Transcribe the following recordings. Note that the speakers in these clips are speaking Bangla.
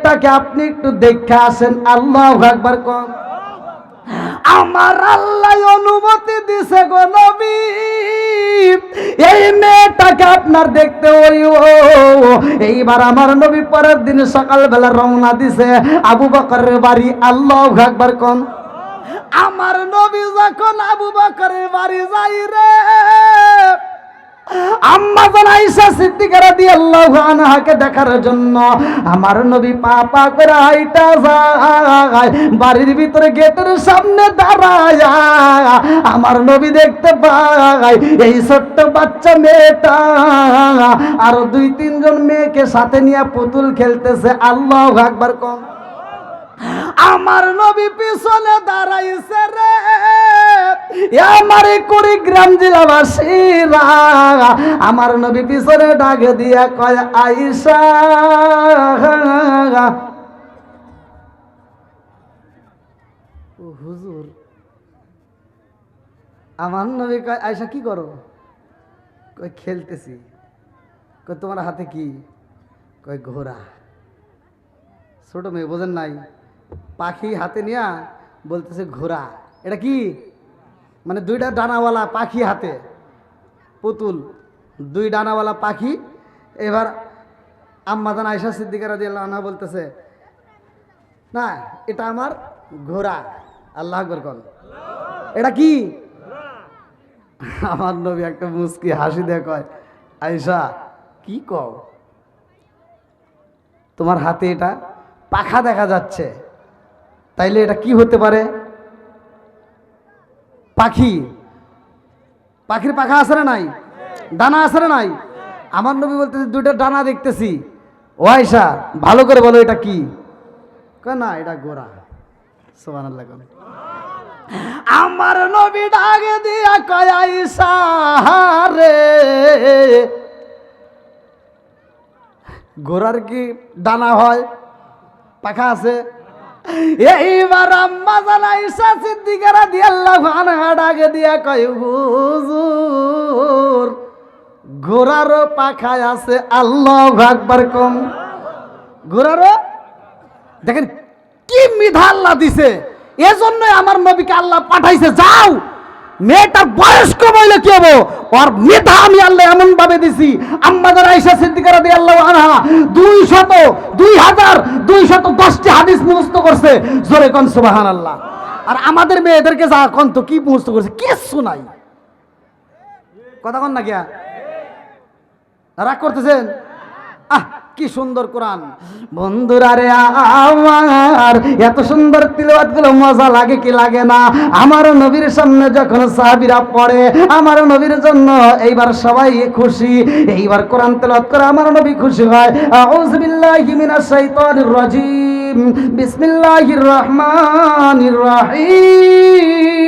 মেয়েটাকে আপনি একটু দেখে আসেন। আল্লাহু আকবার কোন। আমার আল্লাহ অনুমতি দিছে গো নবী, এই মেয়েটাকে আপনার দেখতে এইবার আমার নবী পরের দিন সকালবেলা রওনা দিছে আবু বকরের বাড়ি। আল্লাহু আকবার কোন। আমার নবী যখন আবু বকরের বাড়ি যাই রে, আম্মা জান আয়েশা সিদ্দিকা রাদিয়াল্লাহু আনহাকে দেখার জন্য আমার নবী পা পা করে হাইটা যায়, বাড়ির ভিতরে গেটের সামনে দাঁড়ায় আমার নবী দেখতে পায় এই ছোট্ট বাচ্চা মেয়েটা আর 2-3 জন মেয়েকে সাথে নিয়ে পুতুল খেলতেছে। আল্লাহু আকবার কোন। আমার নবী পিছনে দাঁড়াইছে রে, আমার কুড়িগ্রাম জেলাবাসীরা আমার নবী পিছনে ডাক দিয়া কয় আয়েশা, ও হুজুর। আমার নবী কয় আয়েশা কি করো? কয় খেলতেছি। কয় তোমার হাতে কি? কয় ঘোড়া। ছোট মেয়ে বোঝেন নাই, পাখি হাতে নিয়া বলতেছে ঘোড়া। এটা কি? মানে 2টা ডানাওয়ালা পাখি হাতে, পুতুল 2 ডানাওয়ালা পাখি। এবার আম্মা জান আয়েশা সিদ্দিকা রাদিয়াল্লাহু আনহা বলতেছে না এটা আমার ঘোড়া। আল্লাহু আকবার কোন। এটা কি? আমার নবী একটা মুস্কি হাসি দিয়ে কয় আয়েশা কি কও? তোমার হাতে এটা পাখা দেখা যাচ্ছে, তাইলে এটা কি হতে পারে? পাখি। পাখির পাখা আছে না নাই? ডানা আছে না নাই? আমার নবী বলতেছে 2টা ডানা দেখতেছি। ও আয়েশা ভালো করে বলো এটা কি? কয় না এটা ঘোড়া। সুবহানাল্লাহ। আমার নবী ডাকে দিয়া কয় আয়েশা রে, ঘোড়ার কি ডানা হয়, পাখা আছে? এইবার আম্মা জান আয়েশা সিদ্দিকা রাদিয়াল্লাহু আনহা ডাকে দিয়া কয় হুজুর ঘোড়ারও পাখা আছে। আল্লাহু আকবার কোন। ঘোড়ারও দেখেন কি মিধা আল্লাহ দিছে, এজন্যই আমার নবীকে আল্লাহ পাঠাইছে। যাও মেয়েটার বয়স কম হইলে কি হবো, ওর মেধা আমি আল্লাহ এমন ভাবে দিছি। আম্মা জান আয়েশা সিদ্দিকা রাদিয়াল্লাহু আনহা 2210টি হাদিস মুখস্থ করছে। জোরে কোন সুবহানাল্লাহ। আর আমাদের মেয়েদেরকে যা কোন তো কি মুখস্থ করছে, কিচ্ছু নাই। কথা কোন না কিয়া? রাগ করতেছেন? কি সুন্দর কোরআন। বন্ধুরা রে আমার এত সুন্দর তিলাওয়াত গুলো মজা লাগে কি লাগে না? আমার নবীর সামনে যখন সাহাবীরা পড়ে আমার নবীর জন্য এইবার সবাই খুশি। এইবার কোরআন তেলাওয়াত করে আমার নবী খুশি হয়। আউযু বিল্লাহি মিনাশ শাইতানির রাজিম, বিসমিল্লাহির রহমানির রহিম।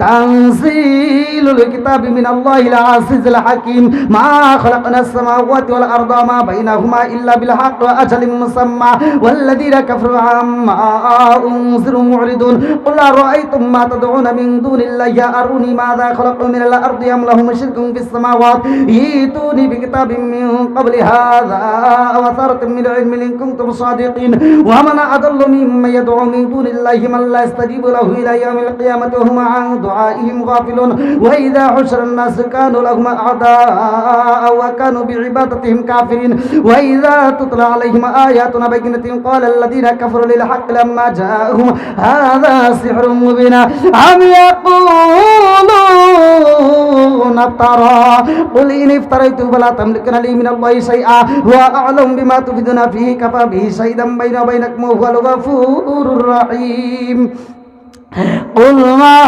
তানজিলুল কিতাবি মিনাল্লাহিল আজিজিল হাকীম। মা খালাকনাস সামাওয়াতি ওয়াল আরদা মা বাইনাহুমা ইল্লা বিল হাক্কি ওয়া আজালিন মুসাম্মা ওয়াল্লাযীনা কাফারু আম্মা উনজিরু মু'রিদুন। কুল আরাআইতুম মা তাদউনা মিন দুনিল্লাহি আরুনি মাযা খালাকু মিনাল আরদি আম লাহুম শিরকুন ফিস সামাওয়াতি ইতুনি বিকিতাবিন মিন ক্বাবলি হাযা ওয়া সারাতিন মিন ইলমিন ইন কুনতুম সাদিকিন। ওয়া মান আদাল্লু মিম্মান ইয়াদউ মিন দুনিল্লাহি মান লা ইয়াস্তাজিবু লাহু ইলা ইয়াউমিল কিয়ামাতি ওয়া হুম আন দুআইহিম গাফিলুন। ওয়া ইযা হুশিরান নাস কানু লাহুম আ'দাআ ওয়া কানু বিইবাদাতিহিম কাফিরিন। ওয়া ইযা তুতলা আলাইহিম আয়াতুনা বাইয়িনাতিন ক্বালা আল্লাযীনা কাফারু লিল হাক্কি লাম্মা জাআহুম হাযা সিহরুম মুবিন। আম ইয়াকুলুনা তারা কুল ইন ইফতারাইতু ফালা তামলিকুনা লি মিনাল্লাহি শাইআ ওয়া আ'লামু বিমা তুফিদুনা ফীহি কাফা বিহি শাহিদাম বাইনা ওয়া বাইনাকুম ওয়া হুয়াল গফুরুর রাহিম। قل ما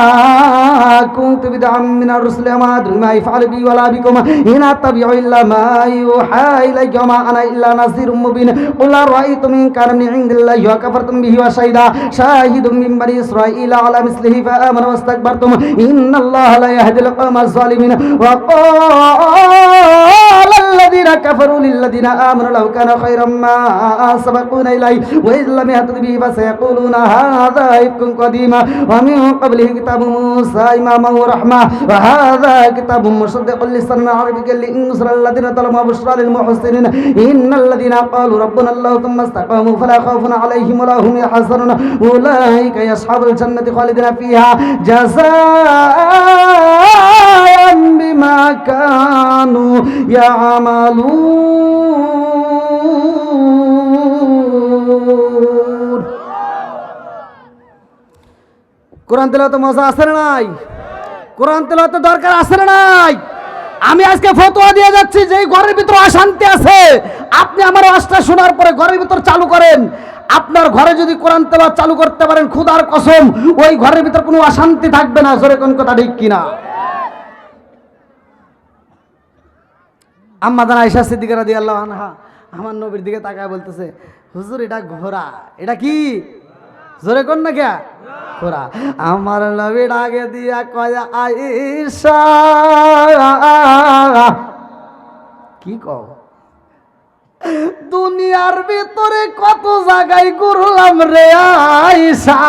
كنت بدعا من الرسل وما أدري ما يفعل بي ولا بكم إن أتبع إلا ما يوحى إلي وما أنا إلا نذير مبين. قل أرأيتم إن كان من عند الله وكفرتم به وشهد شاهد من بني إسرائيل على مثله فآمن واستكبرتم إن الله لا يهدي القوم الظالمين. وقال الذين كفروا للذين آمنوا لو كان خيرا ما سبقونا إليه وإذ لم يهتدوا به فسيقولون هذا إفك قديم ومن قبله كتاب موسى إماما ورحمة وهذا كتاب مصدق لسانا عربيا لينذر الذين ظلموا وبشرى للمحسنين إن الذين قالوا ربنا الله ثم استقاموا فلا خوف عليهم ولا هم يحزنون أولئك أصحاب الجنة خالدين فيها جزاء بما كانوا يعملون কোরআন তেলাওয়াত মজা আছে না নাই? কোরআন তেলাওয়াত দরকার আছে না নাই? আমি আজকে ফতোয়া দিয়ে যাচ্ছি যে ঘরের ভিতর অশান্তি আছে, আপনি আমার ওয়াজটা শোনার পরে ঘরের ভিতর চালু করেন। আপনার ঘরে যদি কোরআন তেলাওয়াত চালু করতে পারেন, খোদার কসম ওই ঘরের ভিতর কোনো অশান্তি থাকবে না। জোরে কোন কথা ঠিক কিনা? আম্মা জান আয়েশা সিদ্দিকা রাদিয়াল্লাহু আনহা আমার নবীর দিকে তাকায় বলতেছে, হুজুর এটা ঘোড়া। এটা কি? জোরে কোন না কে? ঘোড়া। আমার নবী ডাকে দিয়া কয়, আয়েশা কি কও? দুনিয়ার ভিতরে কত জায়গায় ঘুরলাম রে আয়েশা,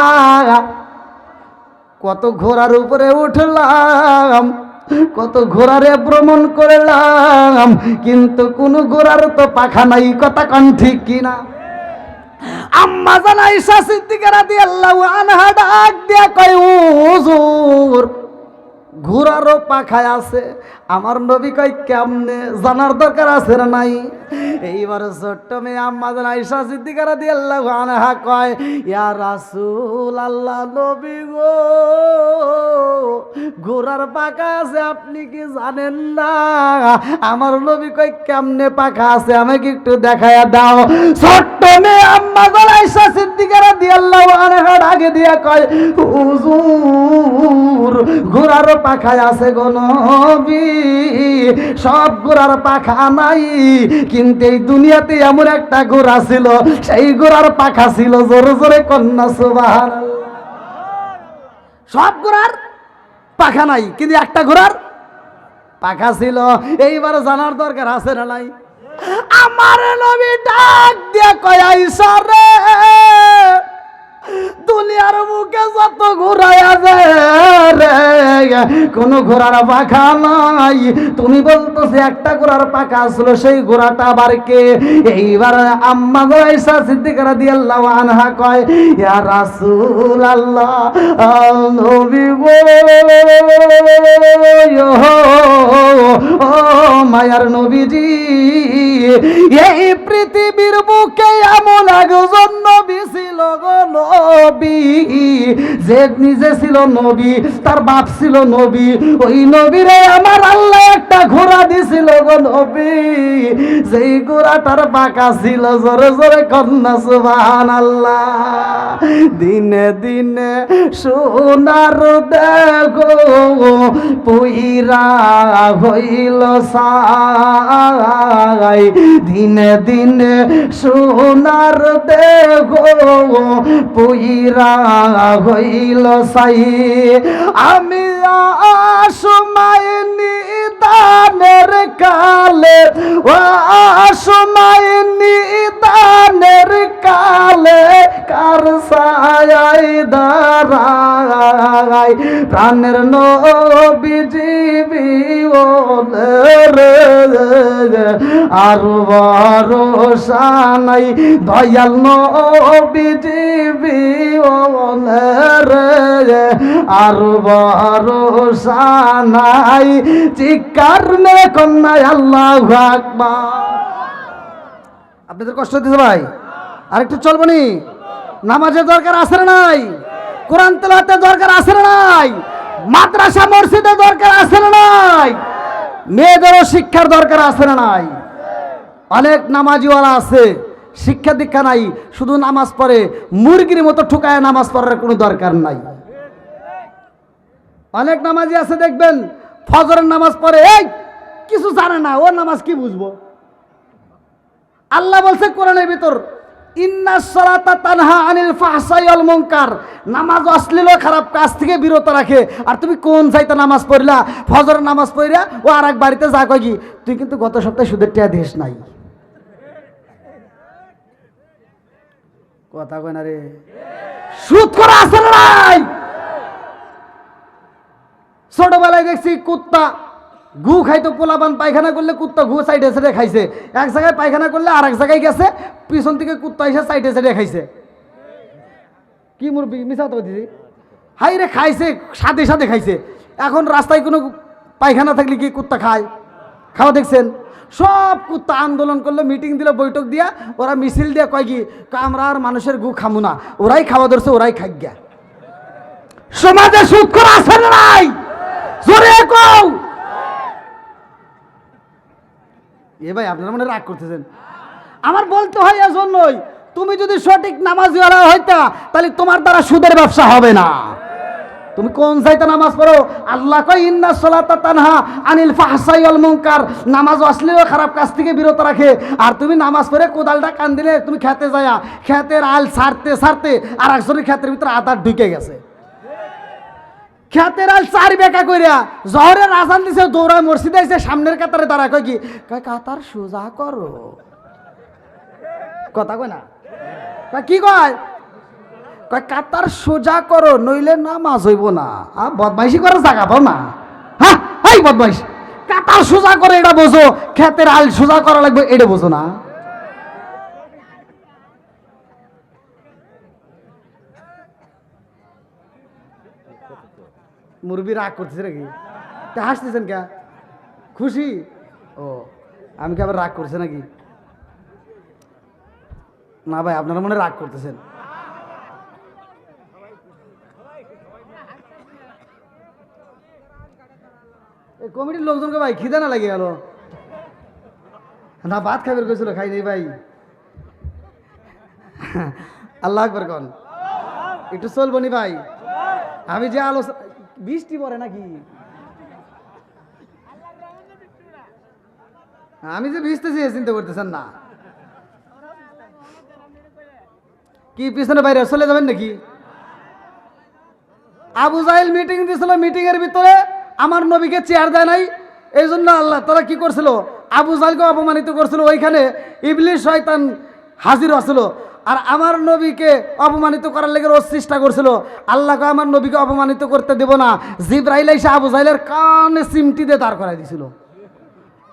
কত ঘোড়ার উপরে উঠলাম, কত ঘোড়ারে ভ্রমণ করলাম, কিন্তু কোন ঘোড়ার তো পাখা নাই। কথা কন ঠিক কিনা? আম্মা জান আয়েশা সিদ্দিকা রাদিয়াল্লাহু আনহা ডাক দিয়া কয়, হুজুর ঘোড়ারও পাখা আছে। আমার নবী কয় কেমনে? জানার দরকার আছে না নাই? এইবার ছোট্ট মেয়ে আম্মা জান আয়েশা সিদ্দিকা রাদিয়াল্লাহু আনহা কয়, ইয়া রাসূলুল্লাহ, নবী গো ঘোড়ার পাখা আছে আপনি কি জানেন না? আমার নবী কয় কেমনে পাখা আছে, আমাকে একটু দেখায়া দাও। ছোট্ট মেয়ে আম্মা জান আয়েশা সিদ্দিকা রাদিয়াল্লাহু আনহা ডাকে দিয়া কয়, হুজুর ঘোড়ার পাখা আছে গো নবী, সব ঘোড়ার পাখা নাই, কিন্তু এই দুনিয়াতে এমন একটা ঘোড়া ছিল, সেই ঘোড়ার পাখা ছিল। জোরে জোরে কন্যা সুবহানাল্লাহ। সব ঘোড়ার পাখা নাই, কিন্তু একটা ঘোড়ার পাখা ছিল। এইবার জানার দরকার আছে না নাই? আমার নবী ডাক দিয়া কয়, আয়েশা রে, দুনিয়ার বুকে যত ঘোড়া আছে রে, কোন ঘোড়ার পাখা নাই। তুমি বলতেছে একটা ঘোড়ার পাখা আসলো, সেই ঘোড়াটা আবার কে? এইবার আম্মা আয়েশা সিদ্দিকা রাদিয়াল্লাহু আনহা কয়, ইয়া রাসূলুল্লাহ, নবী গো, ও মায়ার নবীজি, এই পৃথিবীর বুকে এমন একজন নবী ছিল গো নবী, যে নিজে ছিল নবী, তার বাপ ছিল নবী। ওই নবীরে আমার আল্লাহ একটা ঘোড়া দিছিল গো নবী, যেই ঘোড়াটার পাখা ছিল। জোরে জোরে কন্যা সুবহানাল্লাহ। দিনে দিনে সোনার দেখো পুইরা হইল সাই, দিনে দিনে সোনার দেখো পুইরা হইল সাই। আমি সময় নিদানের কালে, ও সময় নিদানের কালে, কার ছায়ায় দাঁড়াই প্রাণের নবীজি বিওলে, আর ভরসা নাই দয়াল নবীজি বিওলে, আর ভরসা নাই। চিৎকার মেরে কন্যায় আল্লাহু আকবার। আপনাদের কষ্ট দিতে ভাই, আরেকটু চলবো নি? নামাজের দরকার আছে না নাই? কোরআন তেলাওয়াতের দরকার আছে না নাই? মাদ্রাসা মসজিদের দরকার আছে না নাই? মেয়েদেরও শিক্ষার দরকার আছে না নাই? অনেক নামাজিওয়ালা আছে, শিক্ষা দীক্ষা নাই, শুধু নামাজ পড়ে, মুরগির মতো ঠুকায় নামাজ পড়ার কোনো দরকার নাই। অনেক নামাজি আছে দেখবেন ফজরের নামাজ পড়ে, এই কিছু জানে না, ওর নামাজ কি বুঝবো? আল্লাহ বলছে কোরআনের ভিতর, ইন্নাস সালাতা তানহা আনিল ফাহশাই ওয়াল মুনকার, নামাজ অশ্লীল খারাপ কাজ থেকে বিরত রাখে। আর তুমি কোন চাইতে নামাজ পড়লা? ফজরের নামাজ পড়িয়া ও আর এক বাড়িতে যা কয় কি, তুই কিন্তু গত সপ্তাহে সুদের টাকা দিস নাই। কথা কয় না রে, সুদ করা আছে না নাই? ছোটবেলায় দেখছি কুত্তা গু খাইতো, পোলাপান পায়খানা করলে কুত্তা গু সাইডে সাইডে খাইছে, এক জায়গায় পায়খানা করলে আর এক জায়গায় গেছে, পিছন থেকে কুত্তা এসে সাইডে সাইডে খাইছে। কি মুরবি মিশা তো দিদি, হাই রে খাইছে, সাথে সাথে খাইছে। এখন রাস্তায় কোনো পায়খানা থাকলে কি কুত্তা খায়? খাওয়া দেখছেন? সব কুত্তা আন্দোলন করলো, মিটিং দিল, বৈঠক দিয়া, ওরা মিছিল দিয়া কয় কি, আমরা আর মানুষের গু খামু না, ওরাই খাওয়া ধরছে, ওরাই খাই গিয়া। সমাজে সুদ করা আছে না নাই? জোরে কও। এ ভাই আপনারা মনে রাগ করতেছেন? আমার বলতে হয় এজন্যই, তুমি যদি সঠিক নামাজিওয়ালা হইতা তাহলে তোমার দ্বারা সুদের ব্যবসা হবে না। তুমি কোন চাইতে নামাজ পড়ো? আল্লাহ কয় ইন্নাস সালাতা তানহা আনিল ফাহশাই ওয়াল মুনকার, নামাজ অশ্লীল খারাপ কাজ থেকে বিরত রাখে। আর তুমি নামাজ পড়ে কোদালটা কান দিলে, তুমি খেতে যায়া খেতের আল ছাড়তে ছাড়তে আর একজনের ক্ষেতের ভিতরে আদার ঢুকে গেছে। খেতের আল 4 বেকা কইরা জহরের আজান দিছে, দৌড়ায় মসজিদে এসে সামনের কাতারে দাঁড়ায় কয় কি, কয় কাতার সোজা করো। কথা কয় না? কয় কি কয়? কয় কাতার সোজা করো, নইলে নামাজ হইব না। বদমাইশি করার জায়গা পাও না? হ্যাঁ, এই বদমাইশ, কাতার সোজা করে এটা বোঝো, খেতের আল সোজা করা লাগবে এটা বোঝো না? মুরবি রাগ করতেছে নাকি? তা হাসতেছেন কে? খুশি? ও, আমি কি আবার রাগ করছে নাকি? না ভাই, আপনারা মনে রাগ করতেছেন। এই কমিটির লোকজনকে ভাই খিদে না লাগে গেল না? ভাত খাবার কইছিল, খাই নেই ভাই। আল্লাহ আকবার কন, একটু চলবো নি ভাই? আমি যে আলোচনা, বৃষ্টি পড়ে নাকি? আমি যে ভিজতেছি চিন্তা করতেছেন না? কি পিছনে বাইরে চলে যাবেন নাকি? আবু জাহেল মিটিং দিয়েছিল, মিটিং এর ভিতরে আমার নবীকে চেয়ার দেয় নাই, এই জন্য আল্লাহ তারা কি করছিল, আবু জাহেলকে অপমানিত করছিল। ওইখানে ইবলিস শয়তান হাজির হচ্ছিল, আর আমার নবীকে অপমানিত করার লেগে ও চেষ্টা করছিল। আল্লাহকে আমার নবীকে অপমানিত করতে দেব না, জিবরাইল এসে আবু জাহেলের কানে চিমটি দিয়ে দাঁড় করাই দিছিল।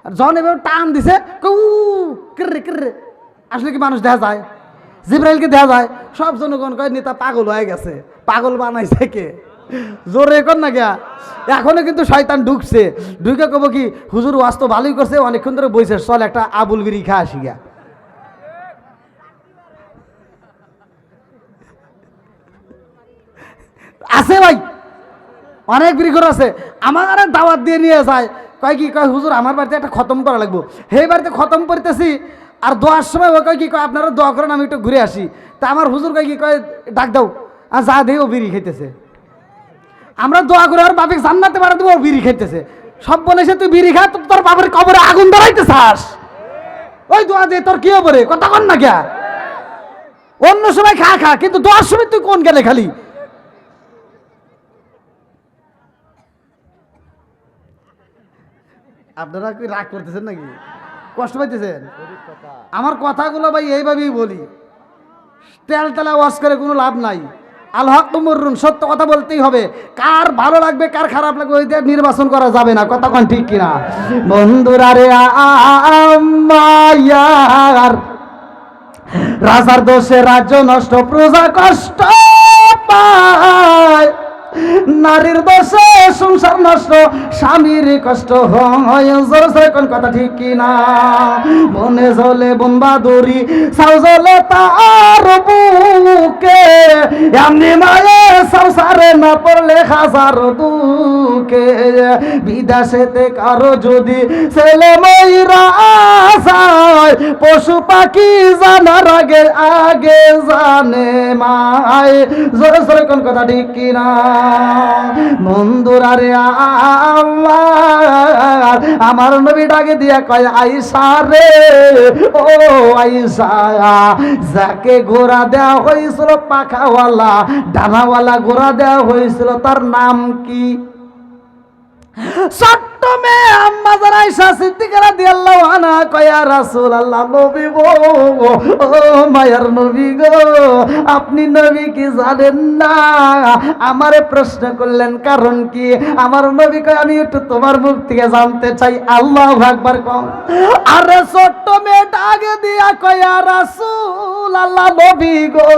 আর যখন এবার টান দিছে, আসলে কি মানুষ দেখা যায়? জিবরাইলকে দেখা যায়? সব জনগণ কয় নেতা পাগল হয়ে গেছে। পাগল বানাইছে কে? জোরে কর না গিয়া। এখনো কিন্তু শয়তান ঢুকছে, ঢুকে কব কি, হুজুর ওয়াজ তো ভালোই করছে, অনেকক্ষণ ধরে বইছে, চল একটা আবুল বিড়ি খা আসি গিয়া। আছে ভাই, অনেক বিক্রি আছে। আমার দাওয়াত দিয়ে নিয়ে যায়, কয় কি, কয় হুজুর আমার বাড়িতে একটা খতম করা লাগবো। সেই বাড়িতে খতম করতেছি, আর দোয়ার সময় ও কয় কি, কয় আপনারা দোয়া করেন আমি একটু ঘুরে আসি। তা আমার হুজুর কয় কি, কয় ডাক দাও। আর যা দেই ও বিড়ি খাইতেছে। আমরা দোয়া করে আর বাপে জান্নাতে পারা দেবো, ও বিড়ি খাইতেছে। সব বলেছে তুই বিড়ি খা, তোর বাবার কবরে আগুন ধরাইতে চাস? ওই দোয়া দিয়ে তোর কি হবে? কথা কন না গিয়া। অন্য সময় খা খা, কিন্তু দোয়ার সময় তুই কোন গেলে খালি? আপনারা কি রাগ করতেছেন নাকি? কষ্ট পাইতেছেন? আমার কথাগুলো ভাই এইভাবেই বলি, তেল তেলা ওয়াশ করে কোনো লাভ নাই। আল হক মুররুন, সত্য কথা বলতেই হবে। কার ভালো লাগবে কার খারাপ লাগবে ওই দিয়ে নির্বাচন করা যাবে না। কথা কোন ঠিক কিনা? বন্ধুরা রে আমার, রাজার দোষে রাজ্য নষ্ট, প্রজা কষ্ট পায়। নারীর দোষে সংসার নষ্ট, স্বামীর কষ্ট হয়। কোন কথা ঠিক কিনা? মনে জ্বলে বোমবাদুরি, সাউ জ্বলে তার বুকে, এমনি মায়ে সংসারে না পড়লে হাজার দুঃখে। বিদেশেতে কারো যদি ছেলে মেয়েরা যায়, পশু পাখি জানার আগে আগে জানে মায়। জোরে জোরে কোন কথা ঠিক কিনা? বন্ধুরা রে আমার, আমার নবী ডাকে দিয়া কয় আয়েশা রে, ও আয়েশা, যাকে ঘোড়া দেওয়া হয়েছিল পাখাওয়ালা ডানাওয়ালা ঘোড়া দেওয়া হয়েছিল তার নাম কি? ছোট্ট মেয়ে আম্মা যারা আয়েশা সিদ্দিকা রাদিয়াল্লাহু আনহা কয় ইয়া রাসূলুল্লাহ, নবী গো, ও মায়ার নবী গো, আপনি নবী কি জানেন না? আমারে প্রশ্ন করলেন কারণ কি? আমার নবী কয় আমি একটু তোমার মুখ থেকে জানতে চাই। আল্লাহু আকবার কও। আরে ছোট্ট মেয়েটা আগে দিয়া কয় ইয়া রাসূলুল্লাহ, নবী গো,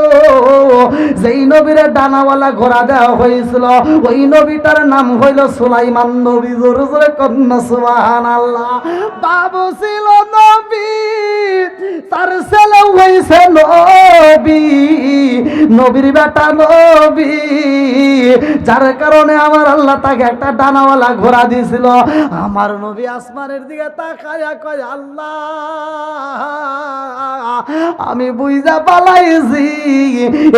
যেই নবীরে ডানাওয়ালা ঘোড়া দেওয়া হয়েছিল ওই নবীটার নাম হইল সুলাইমান নবী। জোরে জোরে কন্যা সুবহানাল্লাহ। বাবু ছিল নবী, তার ছেলে হইছে নবী, নবীর বেটা নবী, যার কারণে আমার আল্লাহ তাকে একটা ডানাওয়ালা ঘোড়া দিয়েছিল। আমার নবী আসমানের দিকে তাকায়া কয় আল্লাহ, আমি বুঝা পালাইছি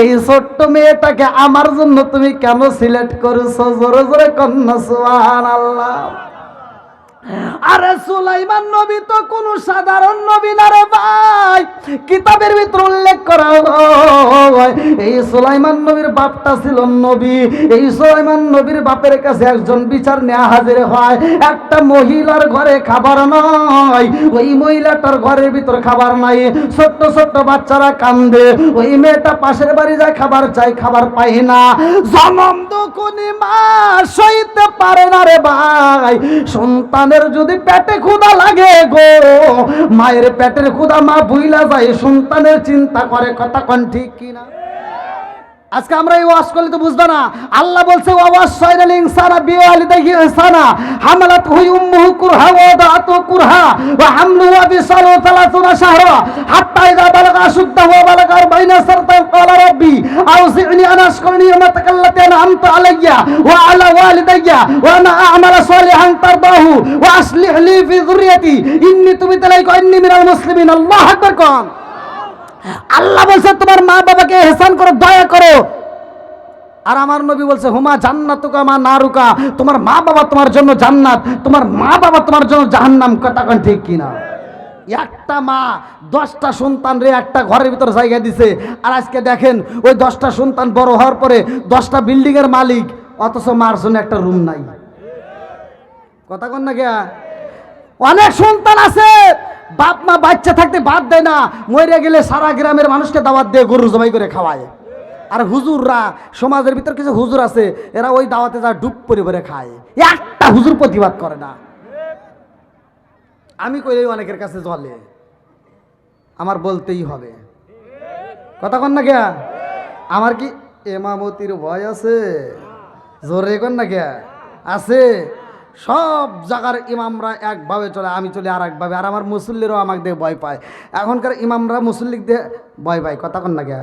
এই ছোট্ট মেয়েটাকে আমার জন্য তুমি কেন সিলেক্ট করেছো? জোরে জোরে কন্যা সুবহানাল্লাহ। আরে সুলাইমান নবী তো কোন সাধারণ নবী না রে ভাই, কিতাবের ভিতর উল্লেখ করা হয় এই সুলাইমান নবীর বাপটা ছিল নবী। এই সুলাইমান নবীর বাপের কাছে একজন বিচার নেওয়া হাজির হয়। একটা মহিলার ঘরে খাবার নাই, ওই মহিলাটার ঘরের ভিতর খাবার নাই, ছোট্ট ছোট্ট বাচ্চারা কান্দে, ওই মেয়েটা পাশের বাড়ি যায় খাবার চাই, খাবার পায় না। জনম দুকুনি মা সইতে পারে না রে ভাই, সন্তানের যদি পেটে ক্ষুধা লাগে গো, মায়ের পেটের ক্ষুধা মা ভুইলা যায়, সন্তানের চিন্তা করে। কথা কোন ঠিক কিনা? আজকে আমরা এই ওয়াজ করলে তো বুঝবে না। আল্লাহ বলছে ওয়াসাইনাল ইনসানা বিওয়ালিদাইহি ইহসানা হামালাতহু উম্মুহু কুরহা ওয়া ওয়াদাআতুহু কুরহা ওয়া হামলুহু ওয়া ফিসালুহু 30 শাহরা হাত্তা ইযা বালাগা আশুদ্দাহু ওয়া বালাগা 40 সানাতান ক্বালা রাব্বি আউযি'নি আন আশকুরা নি'মাতাকা আল্লাতী আন'আমতা আলাইয়া ওয়া আলা ওয়ালিদাইয়া ওয়া আনা আ'মালা সালিহান তারদাহু ওয়া আসলিহ লি ফি যুররিয়াতি ইন্নী তুবিতু ইলাইকা ইন্নী মিনাল মুসলিমিন। আল্লাহু আকবার কোন। আল্লাহ বলছে তোমার মা বাবাকে ইহসান করো, দয়া করো। আর আমার নবী বলছে হুমা জান্নাতুকা মা নারুকা, তোমার মা বাবা তোমার জন্য জান্নাত, তোমার মা বাবা তোমার জন্য জাহান্নাম। কথা কোন ঠিক কিনা? একটা মা 10টা সন্তান রে একটা ঘরের ভিতর জায়গা দিছে। আর আজকে দেখেন ওই 10টা সন্তান বড় হওয়ার পরে 10টা বিল্ডিং এর মালিক, অথচ মার জন্য একটা রুম নাই। কথা কোন না গিয়া? অনেক সন্তান আছে বাপ মা বাচ্চা থাকতে বাদ দেয় না, মরে গেলে সারা গ্রামের মানুষকে দাওয়াত দিয়ে গরু জবাই করে খাওয়ায়। আর হুজুররা, সমাজের ভিতর কিছু হুজুর আছে, এরা ওই দাওয়াতে যা ডুব পরিবারে খায়, একটা হুজুর প্রতিবাদ করে না। আমি কইলেই অনেকের কাছে জলে, আমার বলতেই হবে। কথা কন না গিয়া? আমার কি এমামতির ভয় আছে? জোরে কন না গিয়া? আছে। সব জায়গার ইমামরা একভাবে চলে, আমি চলি আর একভাবে। আর আমার মুসল্লিরাও আমাকে দিয়ে ভয় পায়। এখনকার ইমামরা মুসল্লিক দিয়ে ভয় পায়। কথা কন না গিয়া?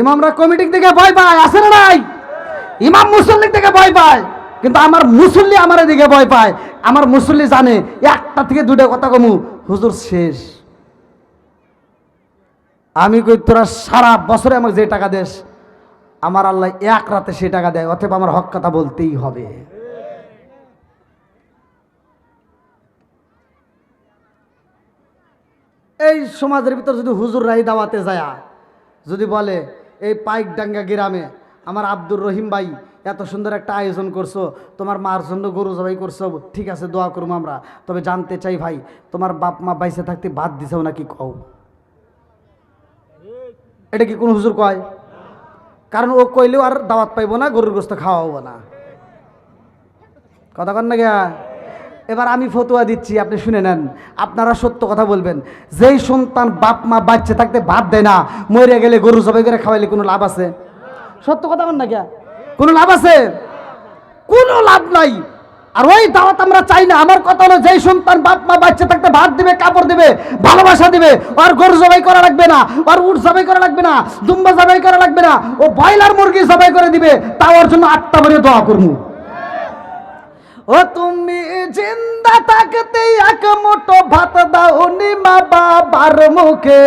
ইমামরা কমিটির দিকে ভয় পায়, আছে না নাই? ইমাম মুসল্লির দিকে ভয় পায়, কিন্তু আমার মুসল্লি আমার দিকে ভয় পায়। আমার মুসল্লি জানে একটা থেকে দুটো কথা কমু হুজুর শেষ। আমি কই তোরা সারা বছরে আমাকে যে টাকা দেস, আমার আল্লাহ এক রাতে সে টাকা দেয়, অতএব আমার হক কথা বলতেই হবে। এই সমাজের ভিতর যদি হুজুররাই দাওয়াতে যায়, যদি বলে এই পাইকডাঙ্গা গ্রামে আমার আব্দুর রহিম ভাই এত সুন্দর একটা আয়োজন করছো, তোমার মার জন্য গরু জবাই করছো, ঠিক আছে দোয়া করবো আমরা, তবে জানতে চাই ভাই তোমার বাপ মা বাইসে থাকতে বাদ দিছেও নাকি কও? এটা কি কোন হুজুর কয়? কারণ ও কইলেও আর দাওয়াত পাইবো না, গরুর গোস্ত খাওয়াবো না। কথা কন না গিয়া? এবার আমি ফতোয়া দিচ্ছি, আপনি শুনে নেন। আপনারা সত্য কথা বলবেন। যেই সন্তান বাপ মা বাচ্চা থাকতে ভাত দেয় না, মরে গেলে গরু জবাই করে খাওয়াইলে কোনো লাভ আছে? সত্য কথা বল না গিয়া? কোনো লাভ আছে? কোনো লাভ নাই। আর ওই দাওয়াত আমরা চাই না। আমার কথা হলো, যেই সন্তান বাপ মা বাচ্চা থাকতে ভাত দিবে, কাপড় দিবে, ভালোবাসা দিবে, আর গরু জবাই করা লাগবে না, আর উট জবাই করা লাগবে না, দুম্বা জবাই করা লাগবে না, ও ব্রয়লার মুরগি জবাই করে দিবে, তাও ওর জন্য 8টা করে দোয়া করবো। ও তুমি জিন্দা থাকতে এক মুঠো ভাত দাও নি মা বাবার মুখে,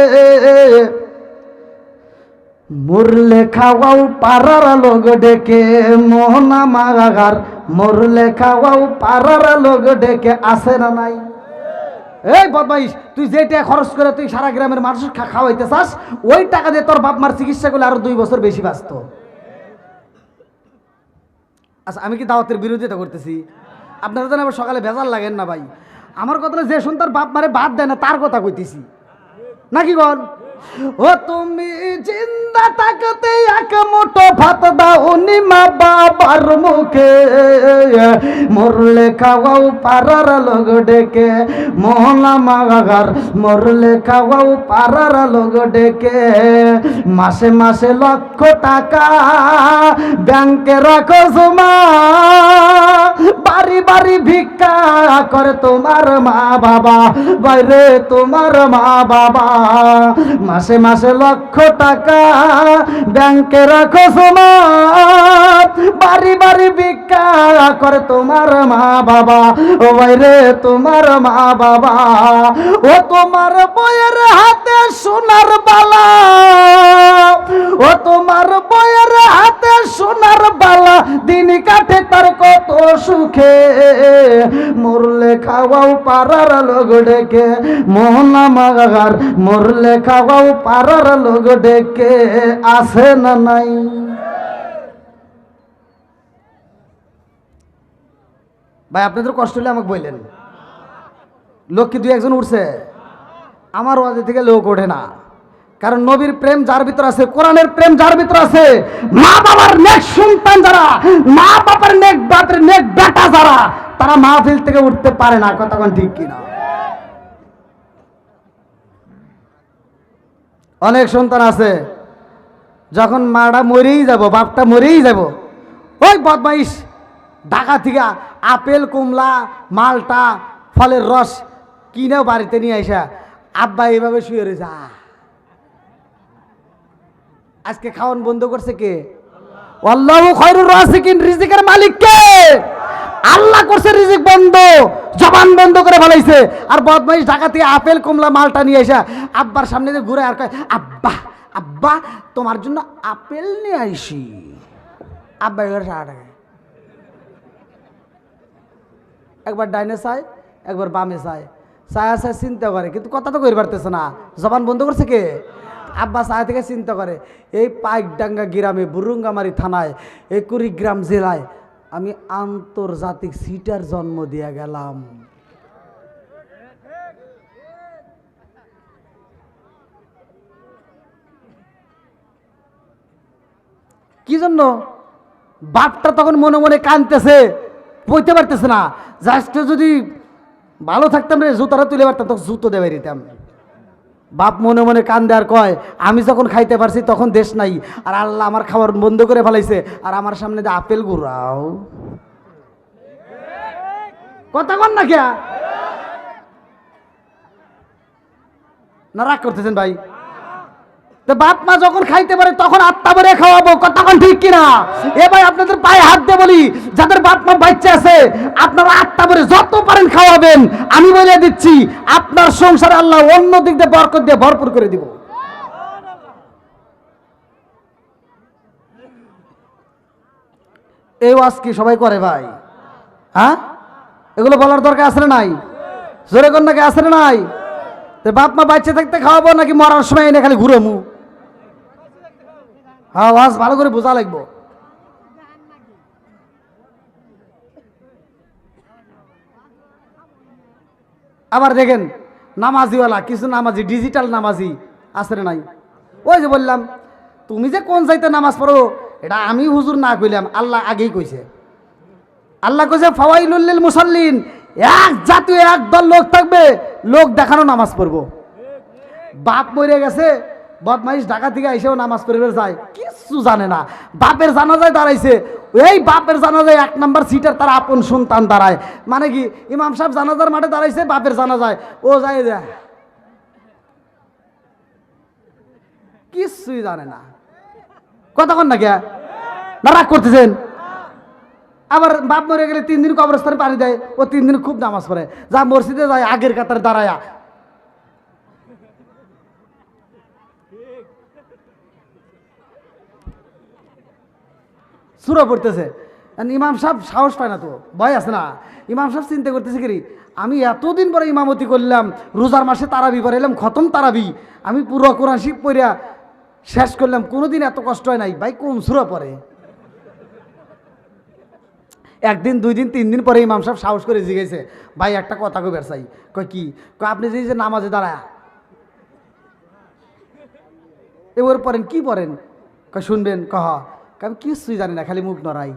মরলে খাওয়াও পাড়ার লোক ডেকে, মোহনা মাগার মরলে খাওয়াও পাড়ার লোক ডেকে আসে না নাই? এই বদমাইশ, তুই যে টাকা খরচ করে তুই সারা গ্রামের মানুষ খাওয়াইতে চাস, ওই টাকা দিয়ে তোর বাপ মার চিকিৎসা করলে আরো 2 বছর বেশি বাঁচত। আচ্ছা, আমি কি দাওয়াতের বিরোধিতা করতেছি? আপনারা যেন আবার সকালে ভেজাল লাগেন না ভাই। আমার কথা যে শুন তার বাপ মারে বাদ দেয় না তার কথা কইতেছি নাকি গন? ও তুমি জিন্দা থাকতে এক মুঠো ভাত দাও নি মা বাবার মুখে, মরলে খাওয়াও পাড়ার লোক ডেকে মোহলা মাগার, মরলে খাওয়াও পাড়ার লোক ডেকে। মাসে মাসে লক্ষ টাকা ব্যাংকে রাখো জমা, বাড়ি বাড়ি ভিক্ষা করে তোমার মা বাবা, বাইরে তোমার মা বাবা। মাসে মাসে লক্ষ টাকা ব্যাংকে রাখো জমা, বাড়ি বাড়ি ভিক্ষা করে তোমার মা বাবা, ও বাইরে তোমার মা বাবা। ও তোমার বইয়ের হাতে সোনার বালা, ও তোমার বইয়ের হাতে সোনার বালা, দিন কাটে তার কত সুখে, মরলে খাওয়াও পাড়ার লোক ডেকে মোহনা মাগার, মরলে খাওয়াও পাড়ার লোক ডেকে আসে না নাই? ভাই আপনাদের কষ্ট হলে আমাকে বললেন, লোক কি 2-1 উঠছে? আমার ওয়াজ থেকে লোক ওঠে না, কারণ নবীর প্রেম যার ভিতর আছে, কোরআনের প্রেম যার ভিতর আছে, মা বাবার নেক সন্তান যারা, মা বাবার নেক বাপের নেক বেটা যারা, তারা মাহফিল থেকে উঠতে পারে না। কথা কোন ঠিক কিনা? অনেক সন্তান আছে যখন মাটা মরেই যাব, বাপটা মরেই যাব, ওই বদমাইশ ঢাকা থেকে আপেল কমলা মালটা ফলের রস কিনেও বাড়িতে নিয়ে আসা, আব্বা এইভাবে শুয়ে রয়েছে। আজকে খাওয়ান বন্ধ করছে কে? আল্লাহু খায়রুর রাযিকিন, রিজিকের মালিক কে? আল্লাহ করছে রিজিক বন্ধ, জবান বন্ধ করে ফেলাইছে। আর বদমাইশ ঢাকা থেকে আপেল কমলা মালটা নিয়ে আসা আব্বার সামনে দিয়ে ঘুরে আর কয়, আব্বা আব্বা তোমার জন্য আপেল নিয়ে আইসি। আব্বা এবার 60 টাকা, একবার ডাইনে চায় একবার বামে চায়, চায়া চায় চিন্তা করে, কিন্তু কথা তো কই পারতেছে না। জবান বন্ধ করছে কে? আব্বা চায় থেকে চিন্তা করে, এই পাইকডাঙ্গা গ্রামে বুরুঙ্গামারি থানায় 21 কুড়িগ্রাম জেলায় আমি আন্তর্জাতিক সিটার জন্ম দিয়ে গেলাম। কি জন্য? বাপটা তখন মনে মনে কাঁদতেছে, বইতে পারতেছে না। জাস্ট যদি ভালো থাকতাম রে, জুতাটা তুলে পারতাম, তখন জুতো দেবে দিতাম। বাপ মনে মনে কান্দে আর কয়, আমি যখন খাইতে পারছি তখন দেশ নাই, আর আল্লাহ আমার খাবার বন্ধ করে ফেলাইছে, আর আমার সামনে যে আপেল ঘুরাও। কথা কন না কে? না রাগ করতেছেন ভাই? তো বাপ মা যখন খাইতে পারে তখন আত্মা ভরে খাওয়াবো। কথা কন ঠিক কিনা? এ ভাই আপনাদের পায়ে হাত দিয়ে বলি, যাদের বাপ মা বাচ্চা আছে আপনারা আত্মা ভরে যত পারেন খাওয়াবেন। আমি বলে দিচ্ছি আপনার সংসারে আল্লাহ অন্য দিক দিয়ে বরকত দিয়ে ভরপুর করে দিব। এই ওয়াজ কি সবাই করে ভাই? হ্যাঁ, এগুলো বলার দরকার আছে না নাই? জোরে কোন নাকি আছে না নাই? তো বাপ মা বাচ্চা থাকতে খাওয়াবো নাকি মরার সময় এনে খালি ঘুরে মু? হ্যাঁ, ওয়াজ ভালো করে বোঝা লাগবো। আবার দেখেন নামাজিওয়ালা কিছু নামাজি, ডিজিটাল নামাজি আছে না নাই? ওই যে বললাম, তুমি যে কোন যাইতে নামাজ পড়ো এটা আমি হুজুর না কইলাম, আল্লাহ আগেই কইছে। আল্লাহ কইছে ফাওয়াইলুল লিল মুসাল্লিন, এক জাতীয় একদল লোক থাকবে, লোক দেখানো নামাজ পড়বো। বাপ মরে গেছে, বদমাইশ ঢাকা থেকে এসেও নামাজ পড়বে যায়, কিছু জানে না। বাপের জানাজায় দাঁড়াইছে, এই বাপের জানাজায় 1 নাম্বার সিটার তার আপন সন্তান দাঁড়ায়। মানে কি, ইমাম সাহেব জানাজার মাঠে দাঁড়াইছে, বাপের জানাজায় ও যায়, কিছুই জানে না। কথা কন না কে? না রাগ করতেছেন? আবার বাপ মরে গেলে 3 দিন কবরস্থানে পানি দেয়, ও 3 দিন খুব নামাজ পড়ে, যা মসজিদে যায় আগের কাতারে দাঁড়ায়া। সূরা পড়তেছে, ইমাম সাহেব সাহস পায় না, তো ভয় আছে না। ইমাম সাহেব চিন্তা করতেছে কি, আমি এতদিন পরে ইমামতি করলাম, রোজার মাসে তারাবি পড়াইলাম, খতম তারাবি, আমি পুরো কোরআন শিব পড়িয়া শেষ করলাম, কোনোদিন এত কষ্ট হয় নাই, ভাই কোন সূরা পড়ে। একদিন, 2 দিন, 3 দিন পরে ইমাম সাহেব সাহস করে জিজ্ঞেসে, ভাই একটা কথা কইবার চাই। কয় কি? কয় আপনি যে নামাজে দাঁড়ায় এবার পড়েন, কি পড়েন? কয় শুনবেন। কহ আমি কিছুই জানি না, খালি মুখ নড়াই।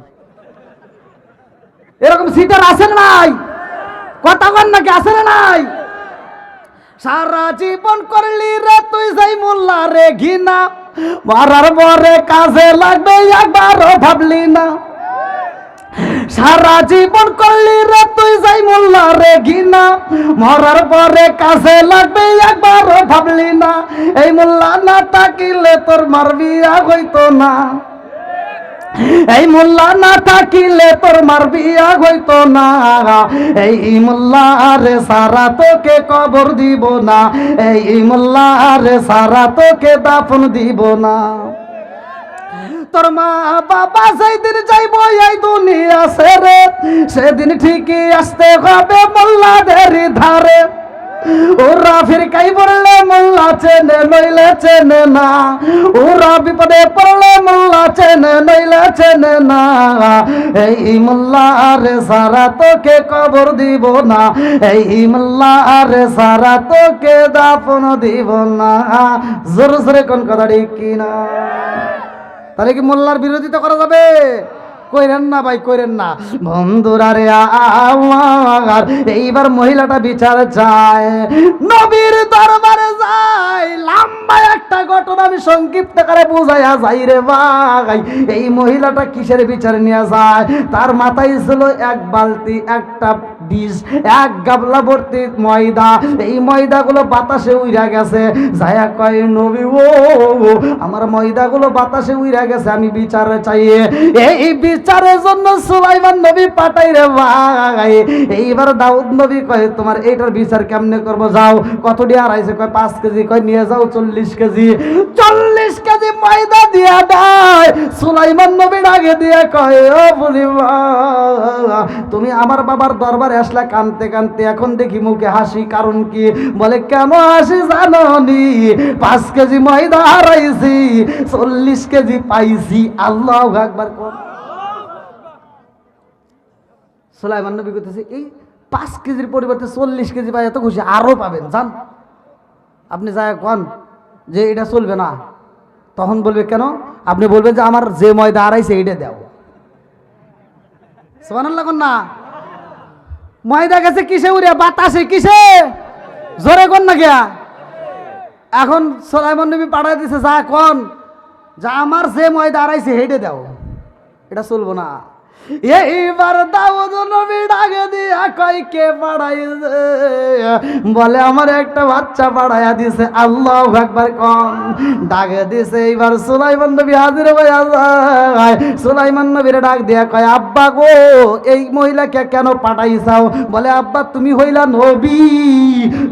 এরকম সিটার আছে না নাই? কথা কন নাকি, আছে না নাই? সারা জীবন করলি রে তুই যাই মোল্লা রে ঘিনা, মরার পরে কাজে লাগবে একবারও ভাবলি না। সারা জীবন করলি রে তুই যাই মোল্লা রে ঘিনা, মরার পরে কাজে লাগবে একবারও ভাবলি না। এই মোল্লা না থাকিলে তোর মার বিয়া হইতো না, এই মোল্লা না থাকিলে তোর মার বিয়া হইতো না। এই মোল্লা রে সারা তোকে কবর দিব না, এই মোল্লা রে সারা তোকে দাফন দিব না। তোর মা বাবা যেদিন যাইব এই দুনিয়া ছেড়ে, সেদিন ঠিকই আসতে হবে মোল্লাদের ধারে। ওরা ফিরকাই পড়লে মোল্লা চেনে নইলে চেনে না, ওরা বিপদে পড়লে মোল্লা চেনে নইলে চেনে না। এই মোল্লা রে সারা তোকে কবর দিব না, এই মোল্লা রে সারা তোকে দাফন দিব না। জোরে জোরে কোন কথা ঠিক কিনা? তাহলে কি মোল্লার বিরোধিতা করা যাবে? কইরেন না ভাই, কইরেন না। বন্ধুরা রে আমার এইবার মহিলাটা বিচার চায়, নবীর দরবারে যায়। লম্বা একটা ঘটনা আমি সংক্ষিপ্ত করে বুঝাইয়া যাই রে ভাই। এই মহিলাটা কিসের বিচার নিয়ে যায়? তার মাথায় ছিল এক বালতি, একটা ডিশ, এক গাবলা ভর্তি ময়দা। এই ময়দাগুলো বাতাসে উইরা গেছে। যায়া কয়, নবী ও আমার ময়দাগুলো বাতাসে উইরা গেছে, আমি বিচার চাই। এই বিচারের জন্য সুলাইমান নবী পাঠাই রে ভাই। এইবার দাউদ নবী কয়, তোমার এইটার বিচার কেমনে করব? যাও। কত দিয়ে আড়াইছে? কয় 5 কেজি। কয় নিয়ে যাও 40 কেজি। 40 কেজি ময়দা দিয়া দেয়। সুলাইমান নবী আগে দিয়ে কয়, ও বুলিমা তুমি আমার বাবার দরবারে আসলা কানতে কানতে, এখন দেখি মুখে হাসি, কারণ কি? বলে কেন হাসি জানো নি? 5 কেজি ময়দা হারাইছি, 40 কেজি পাইছি। আল্লাহু আকবার। সুলাইমান নবী কইতেছে, এই 5 কেজির পরিবর্তে 40 কেজি পাই, এত খুশি, আরো পাবেন, জান। আপনি যায় কোন যে এটা চলবে না, তখন বলবে কেন? আপনি বলবেন যে আমার যে ময়দা হারাইছে এইটা দাও। সুবহানাল্লাহ কোন না? ময়দা গেছে কিসে উড়ে? বাতাসে। কিসে? জোরে কোন না গিয়া। এখন সুলাইমান নবী পাঠাই দিছে, যা কোন যা আমার যে ময়দা হারাইছে সেইটা দাও। এটা চলবো না। এইবার দাউদ নবী ডাকে দিয়া কয়, কে পাঠাইছে? বলে আমার একটা বাচ্চা পাঠাইয়া দিছে। আল্লাহু আকবার কোন। ডাকে দিছে। এইবার সুলাইমান নবী হাজির হইয়া যায়। সুলাইমান নবীর ডাক দিয়া কয়, আব্বা গো এই মহিলাকে কেন পাঠাইছাও? বলে আব্বা তুমি হইলা নবী,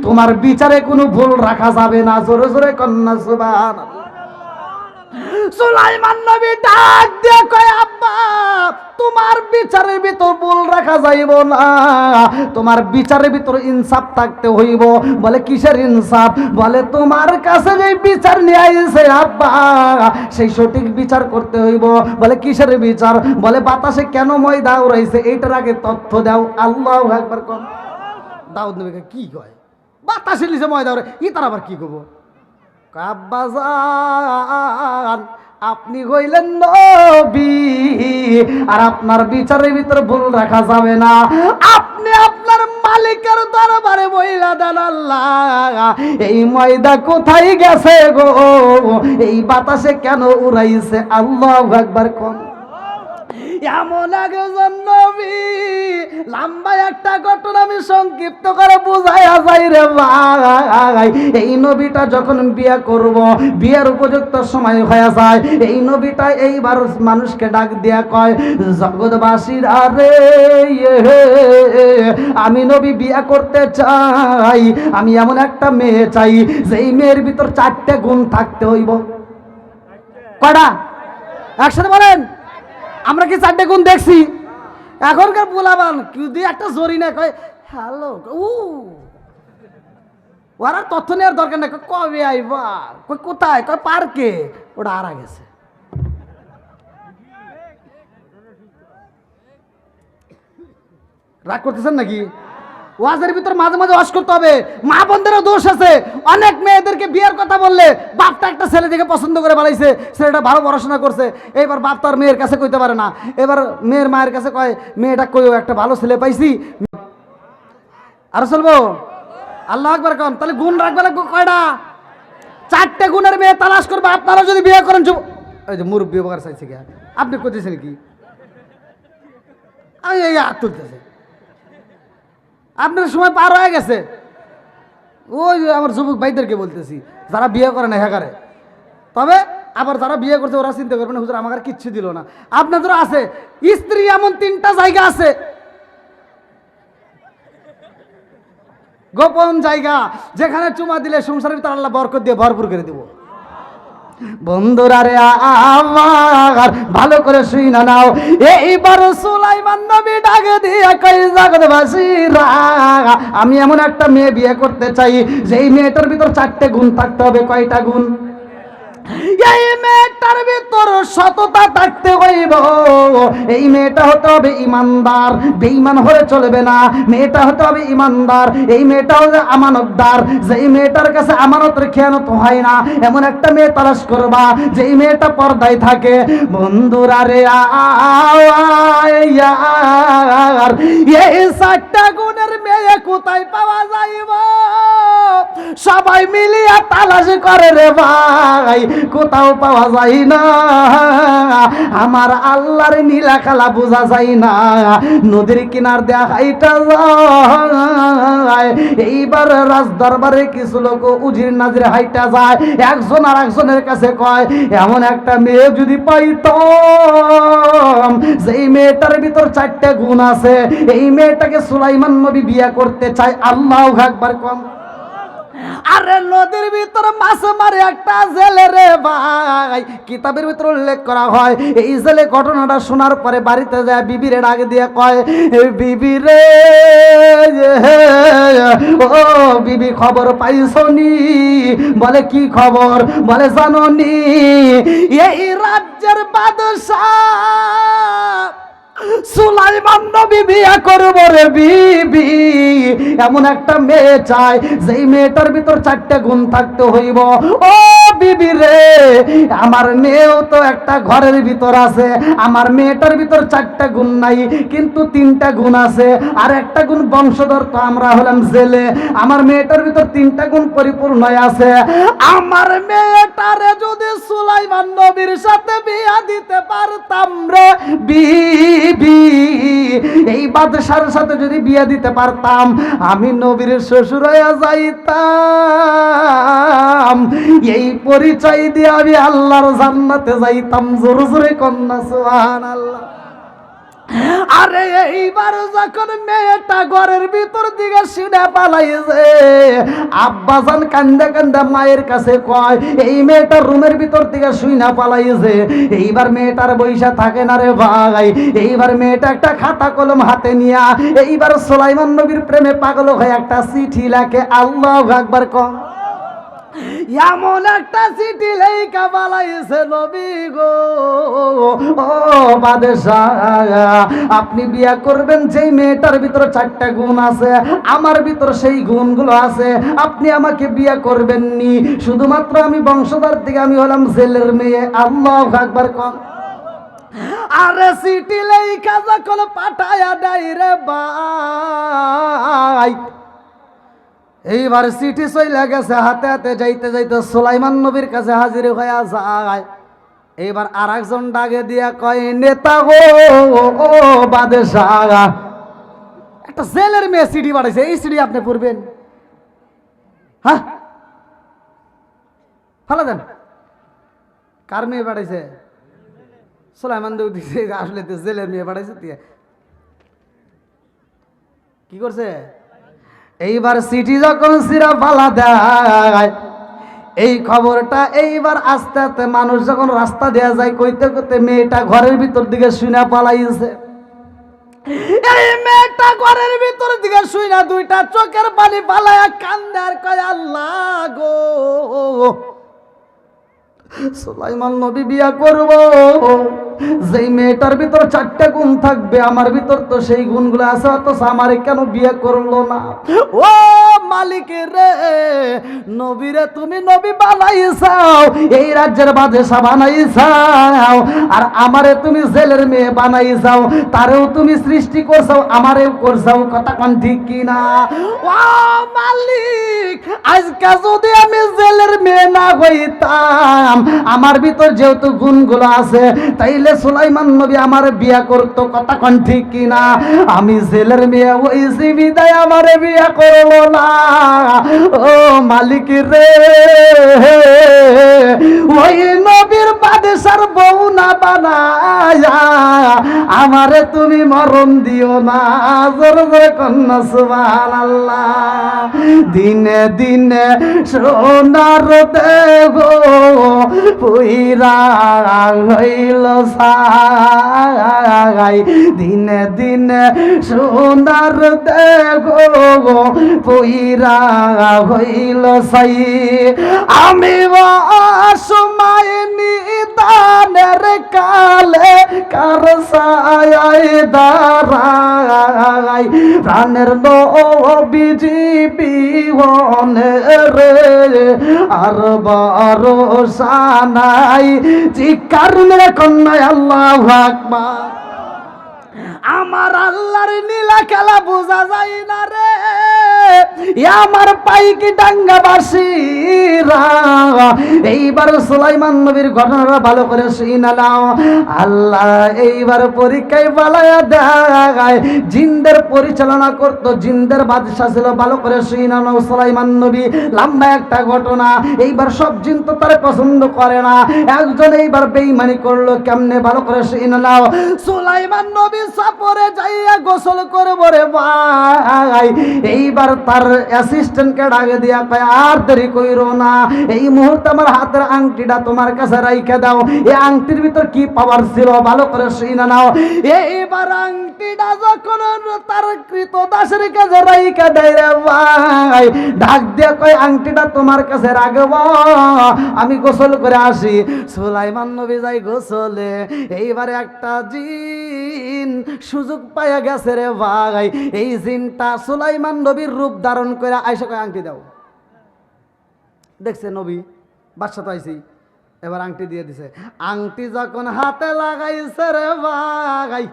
তোমার বিচারে কোনো ভুল রাখা যাবে না। জোরে জোরে কন্যা সুবহানাল্লাহ। সুলাইমান নবী ডাক দিয়ে কয়, আব্বা তোমার বিচারের ভিতর ভুল রাখা যাইব না, তোমার বিচারের ভিতর ইনসাফ থাকতে হইব। বলে কিসের ইনসাফ? বলে তোমার কাছে যে বিচার নিয়ে আইছে আব্বা, সেই সঠিক বিচার করতে হইব। বলে কিসের বিচার? বলে বাতাসে কেন ময়দা উড়াইছে এইটার আগে তথ্য দাও। আল্লাহু আকবার কোন। দাউদ নবী কি কয়? বাতাসে নিচে ময়দা উড়ে, ই তার আবার কি করবো? আব্বাজান আপনি হইলেন নবী, আর আপনার বিচারের ভিতরে ভুল রাখা যাবে না। আপনি আপনার মালিকের দরবারে বইলা দেন, আল্লাহ এই ময়দা কোথায় গেছে গো? এই বাতাসে কেন উড়াইছে? আল্লাহু আকবার কোন। এমন একজন নবী, লম্বা একটা ঘটনা আমি সংক্ষিপ্ত করে বুঝাইয়া যাই রে ভাই। এই নবীটা যখন বিয়ে করব, বিয়ের উপযুক্ত সময় হয়ে যায়, এই নবীটা এইবার মানুষকে ডাক দিয়া কয়, জগৎবাসীরা রে আমি নবী বিয়ে করতে চাই। আমি এমন একটা মেয়ে চাই যেই মেয়ের ভিতর 4টে গুণ থাকতে হইব। কয়টা? একসাথে বলেন। আমরা কি 4টে গুণ দেখছি? এখনকার পোলাবান যদি একটা জরি না কয় হ্যালো ওরা তথ্য নেওয়ার দরকার নেই, কবে আইবা, কই কোথায়, কয় পার্কে, ওটা আর গেছে। রাগ করতেছেন নাকি? ওয়াজের ভিতর মাঝে মাঝে ওয়াজ করতে হবে। মা বোনদেরও দোষ আছে। অনেক মেয়েদেরকে বিয়ের কথা বললে বাপটা একটা ছেলে দেখে পছন্দ করে বানাইছে, ছেলেটা ভালো পড়াশোনা করছে, এবার বাপ তার মেয়ের কাছে কইতে পারে না, এবার মেয়ের মায়ের কাছে কয় মেয়েটা কইও একটা ভালো ছেলে পাইছি। আরো চলবো? আল্লাহ আকবার কম। তাহলে গুণ রাখবে লাগবে কয়টা? 4টে গুণের মেয়ে তালাশ করবে। আপনারা যদি বিয়ে করেন, ওই যে মুরব্বী উপকার চাইছে কি আপনি করতেছেন কি? এই হাত তুলতেছে, আপনার সময় পার হয়ে গেছে। ওই আমার যুবক ভাইদেরকে বলতেছি যারা বিয়ে করে না হ্যাঁ, তবে আবার যারা বিয়ে করছে ওরা চিন্তা করবে না হুজুর আমাকে আর কিচ্ছু দিল না। আপনাদের আছে স্ত্রী এমন 3টা জায়গা আছে, গোপন জায়গা, যেখানে চুমা দিলে সংসারের ভিতরে আল্লাহ বরকত দিয়ে ভরপুর করে দিব। বন্ধুরা রে আমার ভালো করে শুই না নাও, এইবার সুলাইমান নবী ডাকে দিয়ে কই জগৎবাসীরা, আমি এমন একটা মেয়ে বিয়ে করতে চাই যেই মেয়েটার ভিতর 4টে গুণ থাকতে হবে। কয়টা গুণ? এই মেয়েটার ভিতর সততা থাকতে হইব, এই মেয়েটা হতে হবে ইমানদার, বেঈমান হলে চলবে না। মেয়েটা হতে হবে ইমানদার, এই মেয়েটা হবে আমানতদার, যেই মেয়েটার কাছে আমানতের খেয়ানত হয় না, এমন একটা মেয়ে তালাশ করবা যেই মেয়েটা পর্দায় থাকে। বন্ধুরা রে এই 4টা গুণের মেয়ে কোথায় পাওয়া যাইব? সবাই মিলিয়া তালাশ করে রে ভাই, কোথাও পাওয়া যায় না। আমার আল্লাহর নীলা খেলা বোঝা যায় না, নদীর কিনার দেয়া হাইটা যায়। এইবার রাজ দরবারে কিছু লোক উজির নাজির হাইটা যায়, একজন আর একজনের কাছে কয় এমন একটা মেয়ে যদি পাইতাম যেই মেয়েটার ভিতর 4টে গুণ আছে, এই মেয়েটাকে সুলাইমান নবী বিয়ে করতে চায়। আল্লাহু আকবার কম। আরে নদীর ভিতর মাছ মারে একটা জেলে রে ভাই, কিতাবের ভিতর উল্লেখ করা হয় এই জেলে ঘটনাটা শোনার পরে বাড়িতে যায় বিবিরে ডাক দিয়ে কয় বিবি রে, ও বিবি খবর পাইছনি? বলে কি খবর? বলে জানোনি এই রাজ্যের বাদশা সুলাইমান নবী বিয়ে করব রে বিবি, এমন একটা মেয়ে চাই যেই মেয়েটার ভিতর 4টে গুণ থাকতে হইব। ও বিবি রে, আমার মেয়েও তো একটা ঘরের ভিতর আছে, আমার মেয়েটার ভিতর 4টে গুণ নাই কিন্তু 3টা গুণ আছে, আর একটা গুণ বংশধর তো আমরা হলাম জেলে, আমার মেয়েটার ভিতর 3টা গুণ পরিপূর্ণ আছে। আমার মেয়েটারে যদি সুলাইমান নবীর সাথে বিয়ে দিতে পারতাম রে বিবি, এই বাদশার সাথে যদি বিয়ে দিতে পারতাম আমি নবীর শ্বশুর হইয়া যাইতাম, এই পরিচয় দিয়ে আমি আল্লাহর জান্নাতে যাইতাম। জোরে জোরে কন্যা সুবহানাল্লাহ। আরে এইবার যখন মেয়েটা ঘরের ভিতর দিকে শুনে পালাইছে, আব্বাজান কান্দে কান্দে মায়ের কাছে কয় এই মেয়েটা রুমের ভিতর থেকে শুইনা পালাইছে। এইবার মেয়েটার বইসা থাকে না রে ভাই, এইবার মেয়েটা একটা খাতা কলম হাতে নিয়া এইবার সুলাইমান নবীর প্রেমে পাগল হয়ে একটা চিঠি লেখে। আল্লাহু আকবার কম। এমন একটা চিঠি লেখা পালাইছে নবী গো, ও বাদশাহ আপনি বিয়া করবেন যেই মেয়েটার ভিতরে 4টা গুণ আছে, আমার ভিতর সেই গুণগুলো আছে, আপনি আমাকে বিয়া করবেন নি, শুধুমাত্র আমি বংশধর থেকে আমি হলাম জেলের মেয়ে। আল্লাহু আকবার কম। আরে চিঠি লেখা যখন পাঠায়া দেয় রে ভাই, এইবার চিঠি চলে গেছে হাতে হাতে, যাইতে যাইতে সুলাইমান নবীর কাছে হাজির হইয়া যায়। এইবার আর একজন ডাকে দিয়া কয় নেতা গো, ও বাদশাহ একটা জেলের মেয়ে চিঠি পাঠাইছে, এই চিঠি আপনি পড়বেন? হ্যাঁ ফেলা দেন। কার মেয়ে পাঠাইছে? সুলাইমান নবী দিছে, আসলে তো জেলের মেয়ে পাঠাইছে। কি করছে? এইবার চিঠি যখন সিরা ফালা দেয়, এই খবরটা এইবার আস্তে আস্তে মানুষ যখন রাস্তা দেয়া যায় কইতে কইতে মেয়েটা ঘরের ভিতর দিকে শুনে পালাইছে। এই মেয়েটা ঘরের ভিতর দিকে শুইনা দুইটা চোখের পানি পালায়া কান্দে আর কয় আল্লাহ গো, সুলাইমান নবী বিয়া করব, যেই মেয়েটার ভিতর 4টা গুণ থাকবে আমার ভিতর তো সেই গুণগুলো আছে, অথচ আমারে কেন বিয়ে করলো না? ও মালিক রে, নবীরে তুমি নবী বানাইছাও, এই রাজ্যের বাদশা বানাইছাও, আর আমারে তুমি জেলের মেয়ে বানাইছাও, তারেও তুমি সৃষ্টি করছাও, আমারেও করছাও, কথা কোন ঠিক কি না? ও মালিক, আজকে যদি আমি জেলের মেয়ে না হইতাম, আমার ভিতর যেহেতু গুণগুলো আছে, তাইলে সুলাইমান নবী আমার বিয়া করতো, কথা কোন ঠিক কি না? আমি জেলের মেয়ে হইছি বিদায় আমার বিয়া করলো না। ও মালিক রে, ওই নবীর বাদশার বউ না বানায়া আমারে তুমি মরণ দিও না। জোরে জোরে কন্যা সুবহানাল্লাহ। দিনে দিনে সোনার দেহ পুইরা হইল সাই, দিনে দিনে সোনার দেহ পুইরা হইল সাই। আমি সময় নিদানের কালে কার সায় দাঁড়াই, প্রাণের নবীজি বিহনে রে আর ভরসা নাই। চিৎকার মেরে কন্যা আল্লাহু আকবার। আমার আল্লাহর নীলা খেলা বোঝা যায় না রে, আমার পাইকি ডাঙ্গাবাসীরা। এইবার সুলাইমান নবীর ঘটনাটা ভালো করে শুনে নাও। আল্লাহ এইবার পরীক্ষায় পালায়া দেয়, জিনদের পরিচালনা করতো, জিনদের বাদশা ছিল। ভালো করে শুনে নাও সুলাইমান নবী, লম্বা একটা ঘটনা। এইবার সব জিন তো তারে পছন্দ করে না, একজন এইবার বেঈমানি করলো কেমনে, ভালো করে শুনে নাও। সুলাইমান নবী সাপরে যাইয়া গোসল করবো রে ভাই, এইবার তার অ্যাসিস্ট্যান্টকে ডাকে দিয়া কয় আর দেরি কইরো না, এই মুহূর্তে আমার হাতের আংটিটা তোমার কাছে রাইখা দাও। এই আংটির ভিতর কি পাওয়ার ছিল, ভালো করে শুনে নাও। এইবার আংটিটা যখন তার কৃতদাসের কাছে রাইখা দেয় রে ভাই, ডাক দিয়া কয় আংটিটা তোমার কাছে রাখবো, আমি গোসল করে আসি। সুলাইমান নবী যাই গোসলে, এইবারে একটা জিন সুযোগ পাইয়া গেছে রে ভাই। এই জিনটা সুলাইমান নবীর রূপ ধারণ করে আইসা কয় আংটি দাও। দেখছে নবী বাদশা তো আইছি, এবার আংটি দিয়ে দিছে। আংটি যখন হাতে লাগাইছে রে ভাই,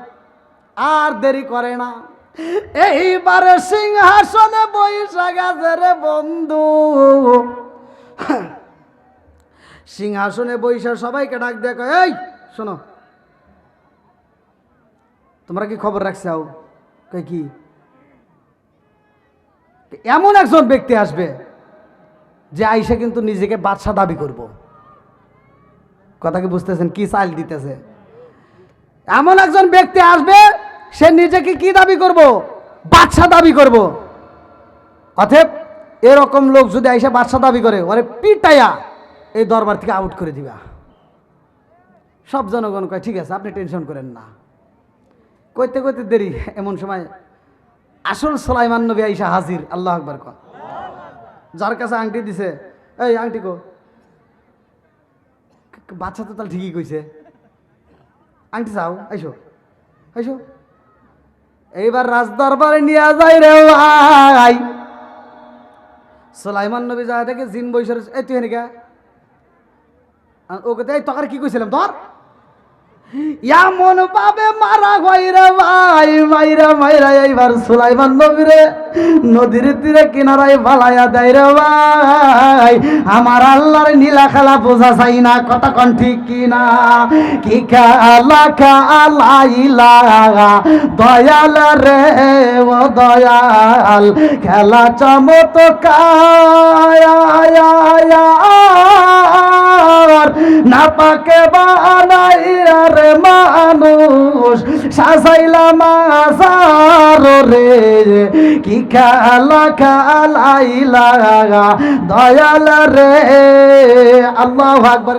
আর দেরি করে না, এইবারে সিংহাসনে বইসা গেছে রে বন্ধু। সিংহাসনে বইসা সবাইকে ডাক দিয়ে কয় এই শোনো, তোমরা কি খবর রাখছাও? কই কি? এমন একজন ব্যক্তি আসবে যে আইসা কিন্তু নিজেকে বাদশা দাবি করব। কথা কি বুঝতেছেন? কি চাল দিতেছে? এমন একজন ব্যক্তি আসবে, সে নিজেকে কি দাবি করব? বাদশা দাবি করব। অতএব এরকম লোক যদি আইসা বাদশা দাবি করে, ওরে পিটাইয়া এই দরবার থেকে আউট করে দিবা। সব জনগণ কয় ঠিক আছে, আপনি টেনশন করেন না। কইতে কইতে দেরি, এমন সময় আসল সুলাইমান নবী আইসা হাজির। আল্লাহু আকবার কর। যার কাছে আংটি দিছে, এই আংটি কো? বাচ্চা তো তাহলে ঠিকই কইছে, আংটি চাও, আইসো আইসো। এইবার রাজ দরবারে নিয়ে যায় রে ভাই। সুলাইমান নবী যায় দেখে জিন বৈশার, এই তুই হেনিকা ওকে এই তকার কি কইছিলাম ধর। এমন ভাবে মারা হইরে ভাই, মাইরা মাইরা এইবার সুলাইমান নবীরে নদীর তীরে কিনারায় ফালাইয়া দেয় রে ভাই। আমার আল্লাহর নীলা খেলা বোঝা চাই না, কথা কোন ঠিক কিনা? কি খেলা খেলাইলা দয়াল রে ও দয়াল, খেলা চমৎকার না পাকে বানাইয়া রে রে মানুষ সাজাইলাম আজার রে কি খেলা খেলাইলা দয়াল রে আল্লাহু আকবার।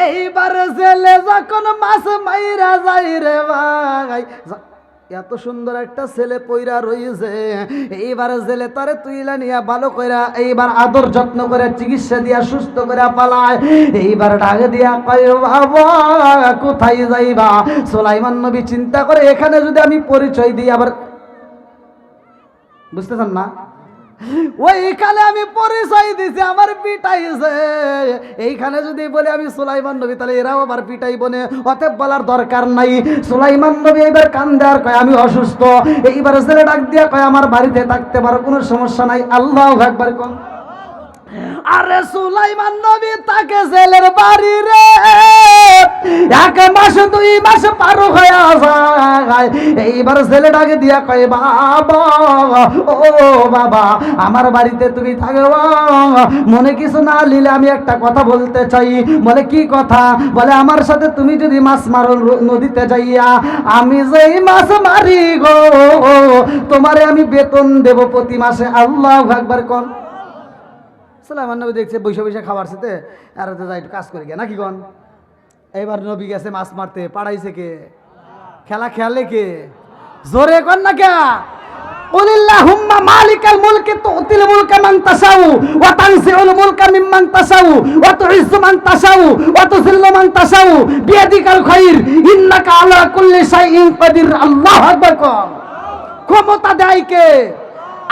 এইবার জেলে যখন মাছ মাইরা যাই রে ভাই, এত সুন্দর একটা ছেলে পয়রা রয়েছে, এইবার জেলে তারে তুইলা নিয়া ভালো কইরা এইবার আদর যত্ন করে চিকিৎসা দিয়া সুস্থ করে পালায়। এইবার ডাকে দিয়া কয় বাবা কোথায় যাইবা? সুলাইমান নবী চিন্তা করে এখানে যদি আমি পরিচয় দিই আবার, বুঝতেছেন না, ওইখানে আমি পরিচয় দিছি আমার পিটাইছে, এইখানে যদি বলে আমি সুলাইমান নবী তাহলে এরাও আবার পিটাইব না, অতএব বলার দরকার নাই। সুলাইমান নবী এইবার কান্দে আর কয় আমি অসুস্থ। এইবার ছেলে ডাক দিয়া কয় আমার বাড়িতে থাকতে পারো, কোনো সমস্যা নাই। আল্লাহু আকবার কোন। আরে সুলাইমান নবী তাকে জেলের বাড়ি রে 1 মাস 2 মাস পার হয়ে যায়। এইবার ছেলে ডাকে দিয়া কয় বাবা ও বাবা আমার বাড়িতে তুমি থাকো, মনে কিছু না নিলে আমি একটা কথা বলতে চাই। বলে কি কথা? বলে আমার সাথে তুমি যদি মাছ মারো নদীতে যাইয়া, আমি যেই মাছ মারি গো তোমারে আমি বেতন দেব প্রতি মাসে। আল্লাহু আকবার কোন। সুলাইমান নবী দেখছে বৈশা বৈশা খাবার সাথে আর তো যাই কাজ করে গিয়া নাকি কন। এইবার নবী গেছে মাছ মারতে, পাড়াইছে কে? খেলা খেলে কে? জোরে কন না কে? কুলিল্লাহুম্মা মালিকাল মুলকি তুতিল মুলকা মান তাশাউ ওয়া তানসিউল মুলকা মিম্মান তাশাউ ওয়া তুইজ্জু মান তাশাউ ওয়া তুযিল্লু মান তাশাউ বিয়াদিকাল খায়র ইন্নাকা আলা কুল্লি শাইইন কাদির। আল্লাহু আকবার কন। ক্ষমতা দেয় কে?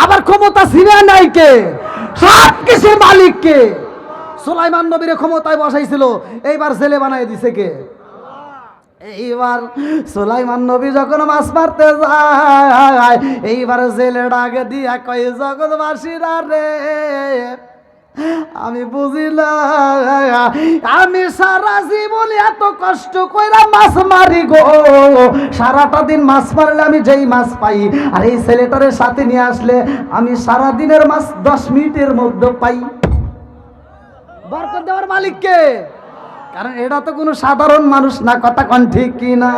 আবার ক্ষমতা ছিনে নাই কে? সব কিছুর মালিক কে? সুলাইমান নবীর ক্ষমতায় বসাইছিল, এইবার জেলে বানাই দিছে কে? এইবার সুলাইমান নবী যখন মাছ মারতে যায়, এইবার জেলে ডাকে দিয়া কয় জগৎবাসীরা রে আমি বুঝিলাম আমি সারা জীবন এত কষ্ট কইরা মাছ মারি গো, সারাটা দিন মাছ মারলে আমি যেই মাছ পাই, আর এই ছেলেটারে সাথে নিয়ে আসলে আমি সারা দিনের মাছ 10 মিনিটের মধ্যে পাই। বরকত দেওয়ার মালিক কে? কারণ এটা তো কোনো সাধারণ মানুষ না, কথা কোন ঠিক কি না?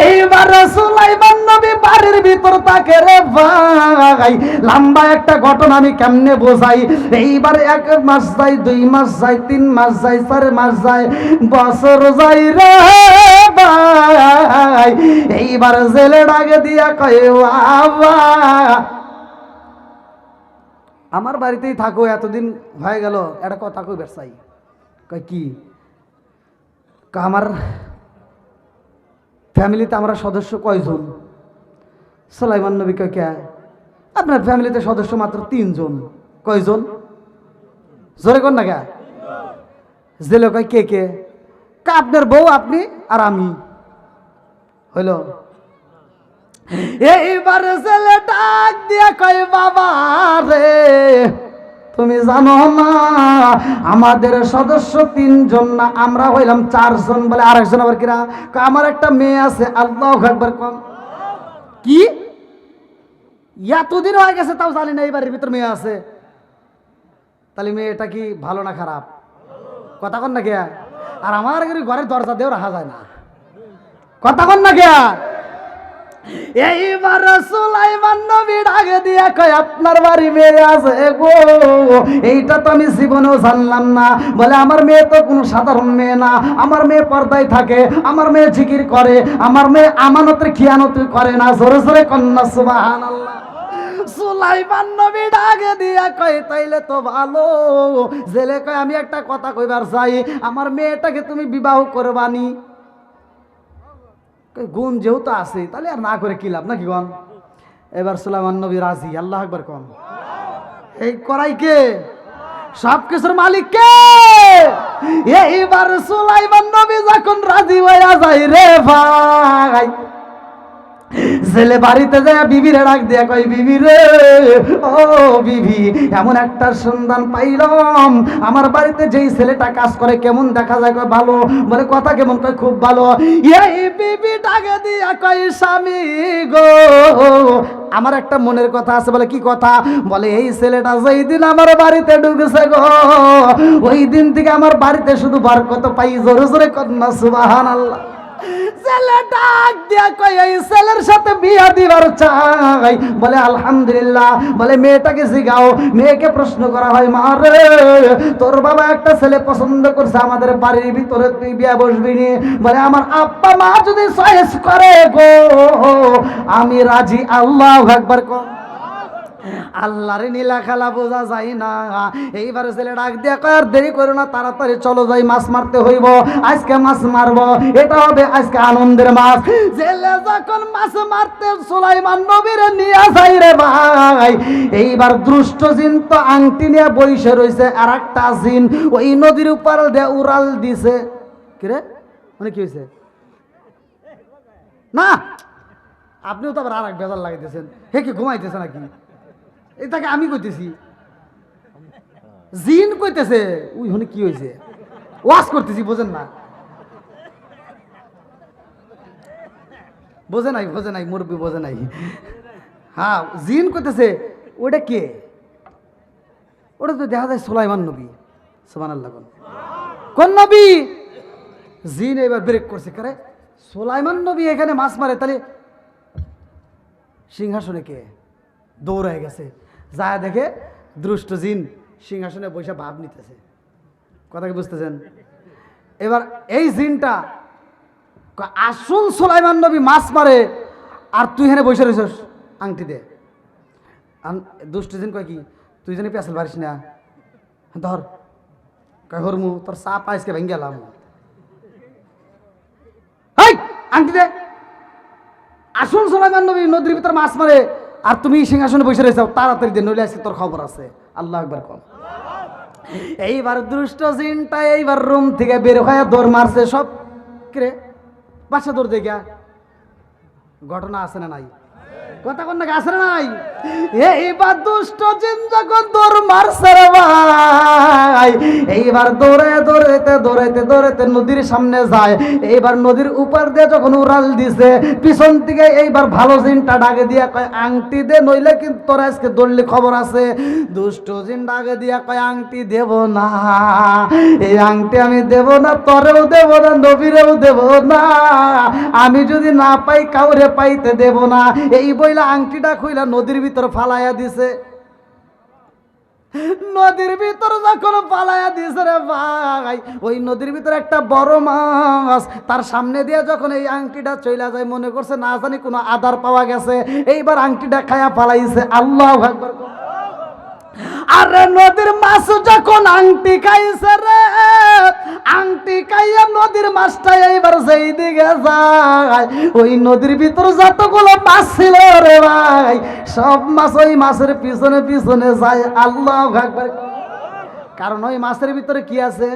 এইবার সুলাইমান নবী বাড়ির ভিতর থাকে রে ভাই, লম্বা একটা ঘটনা আমি কেমনে বোঝাই। এইবার 1 মাস যায়, 2 মাস যায়, 3 মাস যায়, 4 মাস যায়, বছর যায় রে ভাই। এইবার জেলে ডাকে দিয়া কয় বাবা আমার বাড়িতেই থাকো, এতদিন হয়ে গেল একটা কথা কই বেরসাই। কয় কি? আমার ফ্যামিলিতে আমরা সদস্য কয়জন? সুলাইমান নবী কয় কে? আপনার ফ্যামিলিতে সদস্য মাত্র 3 জন। কয়জন? জোরে কোন না কে? জেলে কয় কে কে? আপনার বউ, আপনি আর আমি। হইল। এইবার জেলে ডাক দিয়া কয় বাবা রে তুমি জানো না আমাদের সদস্য 3 জন না, আমরা হইলাম 4 জন। বলে আরেকজন আবার কিরা? আমার একটা মেয়ে আছে। আল্লাহু আকবার কম। কি এতদিন হয়ে গেছে তাও জানি না এই বাড়ির ভিতর মেয়ে আছে? তাহলে মেয়েটা কি ভালো না খারাপ? কথা কন না কে? আর আমার ঘরের দরজা দিয়েও রাখা যায় না, কথা কন না কে? এইবার সুলাইমান নবী ডাকে দিয়া কয় আপনার বাড়ি মেয়ে আছে গো? এইটা তো আমি জীবনেও জানলাম না। বলে আমার মেয়ে তো কোনো সাধারণ মেয়ে না, আমার মেয়ে পর্দায় থাকে, আমার মেয়ে জিকির করে, আমার মেয়ে আমানতের খিয়ানত করে না। জোরে জোরে কন্যা সুবহানাল্লাহ। সুলাইমান নবী ডাকে দিয়া কয় তাইলে তো ভালো। জেলে কয় আমি একটা কথা কইবার চাই, আমার মেয়েটাকে তুমি বিবাহ করবানি? গুণ যেহেতু আছে তাহলে আর না করে কি লাভ নাকি গন? এবার সুলাইমান নবী রাজি। আল্লাহ আকবার কন। এই করাই কে? সব কিছুর মালিক কে? এইবার সুলাইমান নবী যখন রাজি হইয়া যায় রে ভাই, ছেলে বাড়িতে যায় বিবিরে ডাক দিয়া কয়, বিবি রে, ও বিবি, এমন একটা সন্ধান পাইলাম, আমার বাড়িতে যেই ছেলেটা কাজ করে কেমন দেখা যায়? কয় ভালো। বলে কথা কেমন? কয় খুব ভালো। এই বিবি ডাকে দিয়া কয়, স্বামী গো, আমার একটা মনের কথা আছে। বলে কি কথা? বলে এই ছেলেটা যেই দিন আমার বাড়িতে ঢুকেছে গো, ওই দিন থেকে আমার বাড়িতে শুধু বরকত পাই। জোরে জোরে কন্যা সুবহানাল্লাহ। ছেলে ডাক দিয়া কয়, এই ছেলের সাথে বিয়া দিবার চাই। বলে আলহামদুলিল্লাহ। বলে মেয়েটাকে জিগাও। মেয়েকে প্রশ্ন করা হয়, মা রে, তোর বাবা একটা ছেলে পছন্দ করছে, আমাদের বাড়ির ভিতরে তুই বিয়া বসবি নি? বলে আমার আব্বা মা যদি চয়েস করে গো, আমি রাজি। আল্লাহু আকবার। আল্লাহরে নীলা খেলা বোঝা যায় না। এইবারে ছেলে ডাক দিয়া কয়, আর দেরি করো না, তাড়াতাড়ি চলো যাই, মাছ মারতে হইব। আজকে মাছ মারবো, এটা হবে আজকে আনন্দের মাছ। ছেলে যখন মাছ মারতে সুলাইমান নবীরে নিয়ে যাই রে ভাই, এইবার দুষ্ট জিন তো আংটি নিয়ে বইসে রইছে, আর একটা জিন ওই নদীর উপর দিয়ে উড়াল দিছে। কিরে, মানে কি হয়েছে? না, আপনিও তো আবার আর এক বেজার লাগাইতেছেন। হে কি ঘুমাইতেছে নাকি? এটাকে আমি কইতেছি, জিন কইতেছে। ওই হনে কি হয়েছে? ওয়াজ করতেছি, বোঝেন না? বোঝে নাই মুরব্বী, বোঝে নাই। হ্যাঁ, জিন কইতেছে। ওটা কে? ওটা তো দেখা যায় সুলাইমান নবী। সুবহানাল্লাহ। কোন নবী? জিন এবার ব্রেক করছে। কারে? সুলাইমান নবী এখানে মাছ মারে, তাহলে সিংহাসনে কে? দৌড়ায় গেছে, যা দেখে দুষ্ট জিন সিংহাসনে বসে ভাব নিতেছে। কথা কি বুঝতেছেন? এবার এই জিনটা আসুন, সুলাইমান নবী মাছ মারে, আর তুই এখানে বসে রয়েছিস আংটি দে। দুষ্ট জিন কয় কি, তুই জানি পেঁচাল পারিস না, ধর। কয় হরমু, তোর চা পাইসকে ভেঙে গেলাম। আংটি দে। আসুন, সুলাইমান নবী নদীর ভিতর মাছ মারে, আর তুমি সিংহাসনে বসে রয়েছ, তাড়াতাড়ি দে, নইলে আজকে তোর খবর আছে। আল্লাহু আকবার কর। এইবার দুষ্ট জিনটা এইবার রুম থেকে বের হয়ে দৌড় মারছে। সব কে বাসা দৌড় দেখা ঘটনা আছে না নাই? কথা কোন নাকি আছে না নাই? এইবার দুষ্ট জিন যখন দৌড় মারছে রে ভাই, এইবার দৌড়াইতে নদীর সামনে যায়। এইবার নদীর উপর দিয়ে যখন উড়াল দিছে, পিছন থেকে এইবার ভালো জিনটা ডাকে দিয়া কয়, আংটি দে, নইলে কিন্তু তোর আজকে দৌড়লে খবর আছে। দুষ্ট জিন ডাকে দিয়া কয়, আংটি দেব না, এই আংটি আমি দেব না, তোরেও দেব না, নবীরেও দেব না, আমি যদি না পাই কাউরে পাইতে দেব না। এই বইলা আংটিটা খুইলা নদীর ভিতর ফালাইয়া দিছে। নদীর ভিতর যখন পালাইয়া দিছে রে ভাই, ওই নদীর ভিতরে একটা বড় মাছ তার সামনে দিয়ে যখন এই আংটিটা চইলা যায়, মনে করছে না জানি কোনো আদার পাওয়া গেছে, এইবার আংটিটা খায়া পালাইছে। আল্লাহু আকবার। আরে নদীর মাছ যখন আংটি খাইছে রে, আংটি খাইয়া নদীর মাছটা এইবার যেই দিকে যায়, ওই নদীর ভিতর যতগুলো মাছ ছিল রে ভাই, সব মাছ ওই মাছের পিছনে পিছনে যায়। আল্লাহু আকবার। কারণ ওই মাছের ভিতরে কি আছে?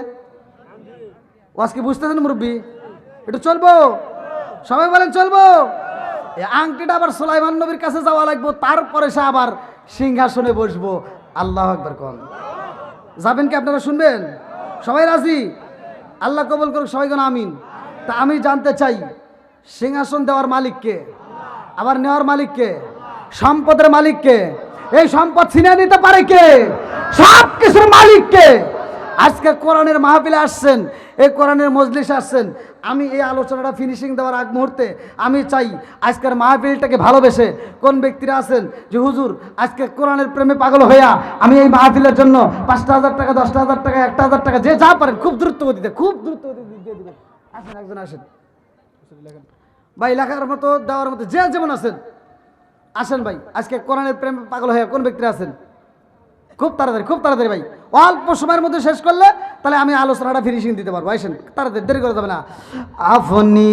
আজকে বুঝতেছেন মুরব্বী? একটু চলবো, সবাই বলেন চলবো। এই আংটিটা আবার সুলাইমান নবীর কাছে যাওয়া লাগবো, তারপরে সে আবার সিংহাসনে বসবো। আল্লাহু আকবার কোন। যাবেন কি আপনারা? শুনবেন? সবাই রাজি? আল্লাহ কবুল করুক, সবাই কোন আমিন। তা আমি জানতে চাই, সিংহাসন দেওয়ার মালিককে, আবার নেওয়ার মালিককে, সম্পদের মালিককে, এই সম্পদ ছিনিয়ে নিতে পারে কে? সব কিছুর মালিককে। আজকে কোরআনের মাহফিলে আসছেন, এই কোরআনের মজলিসে আসছেন, আমি এই আলোচনাটা ফিনিশিং দেওয়ার আগ মুহূর্তে আমি চাই আজকের মাহফিলটাকে ভালোবেসে কোন ব্যক্তিরা আছেন যে হুজুর আজকে কোরআনের প্রেমে পাগল হইয়া আমি এই মাহফিলের জন্য 5,000 টাকা, 10,000 টাকা, 1,000 টাকা, যে যা পারেন খুব দ্রুত গতিতে দিয়ে দিবেন। আসেন, একজন আসেন ভাই, লেখার মতো দেওয়ার মতো যে যেমন আছেন আসেন ভাই। আজকে কোরআনের প্রেমে পাগল হইয়া কোন ব্যক্তিরা আছেন? খুব তাড়াতাড়ি ভাই, অল্প সময়ের মধ্যে শেষ করলে তাহলে আমি আলোচনাটা ফিনিশিং দিতে পারবো। আসেন তাড়াতাড়ি, দেরি করে যাবে না। আপনি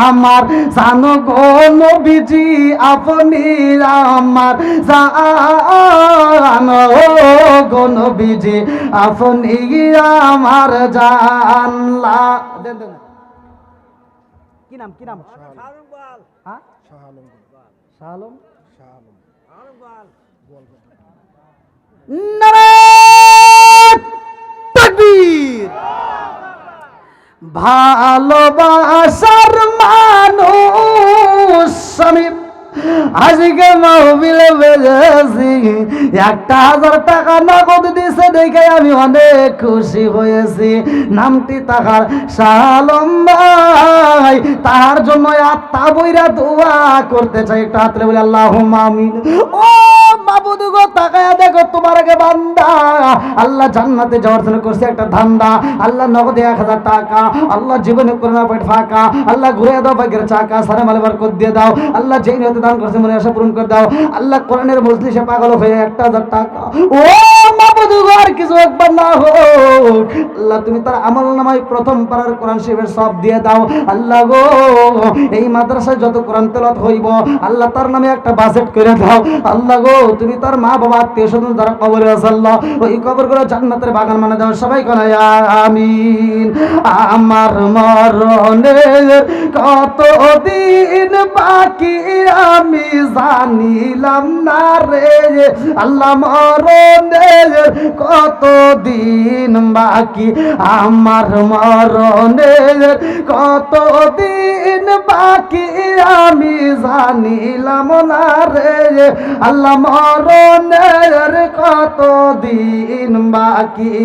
আমার জানো গো নবীজি, আপনি আমার জানো গো নবীজি, আপনি আমার জানলা। দেন কি নাম? হ্যাঁ, শাহ আলম নারায়ে তাকবীর। ভালোবাসার মানুষ আমি আজকে মাহফিলে বেজেছি, 1000 টাকা নগদ দিছে দেখে আমি অনেক খুশি হয়েছি। নামটি তাহার শাহ আলম ভাই, তাহার জন্য আত্মা বইরা দোয়া করতে চাই। একটু হাত তুলে বলি আল্লাহুম্মা আমিন। ও মাবুদ গো, তাকায়া দেখো তোমার আগে বান্দা আল্লাহ জান্নাতে যাওয়ার জন্য করছে একটা ধান্দা। আল্লাহ নগদে 1000 টাকা, আল্লাহ জীবনে করোনা পেট ফাঁকা, আল্লাহ ঘুরে দাও ভাগ্যের চাকা, সারা মালে বরকত দিয়ে দাও। আল্লাহ যেই নিয়তে দান করছে মনে আশা পূরণ করে দাও। আল্লাহ কোরআনের মজলিসে পাগল হয়ে 1000 টাকা, ও মাবুদ গো আর কিছু একবার না হোক, আল্লাহ তুমি তার আমল নামায় প্রথম পারার কোরআন শরীফের সব দিয়ে দাও। আল্লাহ গো এই মাদ্রাসায় যত কোরআন তেলাওয়াত হইব আল্লাহ তার নামে একটা বাজেট করে দাও। আল্লাহ গো তুমি তার মা বাবা আত্মীয় স্বজন যারা কবরে আছে আল্লাহ ওই কবরগুলো জান্নাতের বাগান বানা দাও। সবাই কোন আমিন। আমার মরণের কত দিন বাকি আমি জানিলাম না রে আল্লাহ, মরণের কত দিন বাকি, আমার মরণের কত দিন বাকি আমি জানিলাম না রে আল্লাহ, মরণের কত দিন বাকি।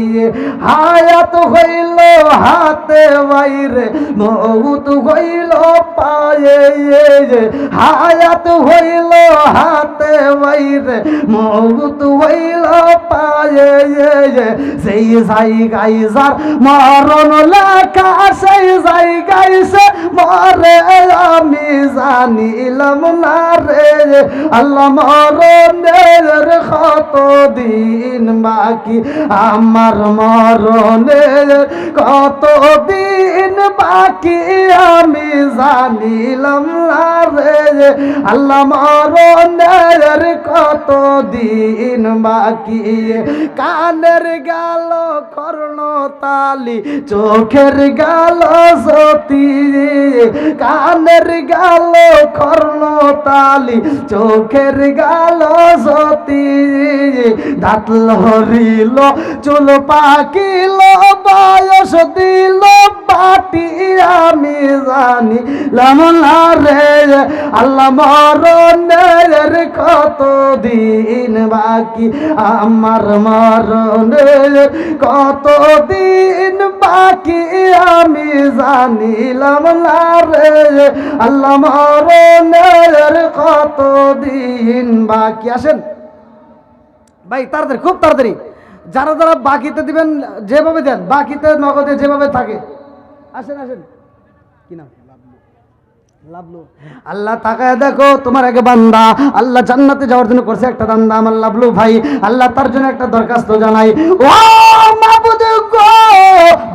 হায়াত হইল হাতে বাইরে, মউত হইল পায়ে, হায়াত হইল হাতে বাইরে, মউত হইল পায়ে, সেই জায়গায় যার মরণ লেখা সেই জায়গায় সে মরে আমি জানিলাম না রে আল্লাহ, মরণের কত দিন বাকি, আমার মরণের কত দিন বাকি আমি জানিলাম না রে আল্লাহ, মরণের কত দিন বাকি। কানের গেল কর্ণতালি, চোখের গেল সতী, কানের গেল কর্ণতালি, চোখের গেল সতী, দাঁত লহরিল চুল পাকিল বয়স দিল বাটি আমি জানিলাম না রে আল্লাহ, মরণের কত দিন বাকি, আমার মরণের কত দিন বাকি আমি জানিলাম না রে আল্লাহ, মরণের কত দিন বাকি। আসেন ভাই তাড়াতাড়ি, খুব তাড়াতাড়ি, যারা যারা বাকিতে দিবেন যেভাবে দেন, বাকিতে নগদে যেভাবে থাকে, আসেন আসেন। কি নাম? লাভলু। আল্লাহ তাকায় দেখো তোমার আগে বান্দা আল্লাহ জান্নাতে যাওয়ার জন্য করছে একটা দান্দা, আমার লাভলু ভাই, আল্লাহ তার জন্য একটা দরখাস্ত জানাই। ও মাবুদ গো,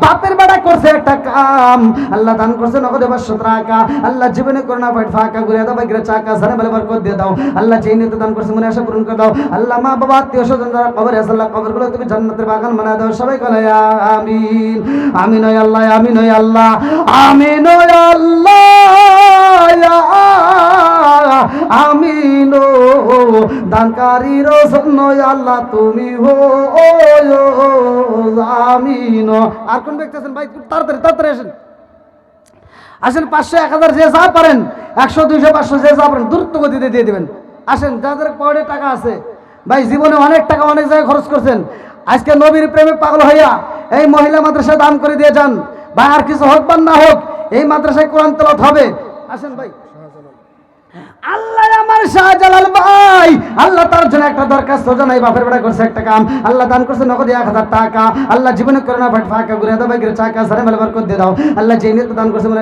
বাপের বেটা করছে একটা কাম, আল্লাহ দান করছে নগদে 500 টাকা, আল্লাহ জীবনে করোনা পেট ফাঁকা ঘুরে দাও ভাগ্যের চাকা, সারা বেলা বরকত দিয়ে দাও। আল্লাহ যেই নিয়তে দান করছে মনে আশা পূরণ করে দাও। আল্লাহ মা বাবা আত্মীয় স্বজন যারা কবরে আছে আল্লাহ কবরগুলো তুমি জান্নাতের বাগান বানায় দাও। সবাই বলে আমিন। আমিন ওই আল্লাহ, আমিন ওই আল্লাহ, আমিন ওই আল্লাহ, আমিন। দানকারীর জন্য আল্লাহ তুমি হো আমিন। আর কোন ব্যক্তি আছেন ভাই? তাড়াতাড়ি তাড়াতাড়ি আসেন, আসেন। 500 1000 যে যা পারেন, 100 200 500 যে যা পারেন দ্রুত গতিতে দিয়ে দিবেন। আসেন, যাদের পকেটে টাকা আছে ভাই, জীবনে অনেক টাকা অনেক জায়গায় খরচ করছেন, আজকে নবীর প্রেমে পাগল হইয়া এই মহিলা মাদ্রাসায় দান করে দিয়ে যান ভাই। আর কিছু হোক বা না হোক এই মাদ্রাসায় কোরআন তেলাওয়াত হবে। আসেন ভাই। আল্লাহ আমার শাহজালাল ভাই, আল্লাহ তার জন্য একটা দরখাস্ত জানাই, বাপের বেটা করছে একটা কাম, আল্লাহ দান করছে নগদে 1000 টাকা, আল্লাহ জীবনে করোনা পেট ফাঁকা ঘুরে দাও ভাগ্যের চাকা, সারা মেলা বরকত দিয়ে দাও। আল্লাহ যেই নিয়তে দান করছে মনে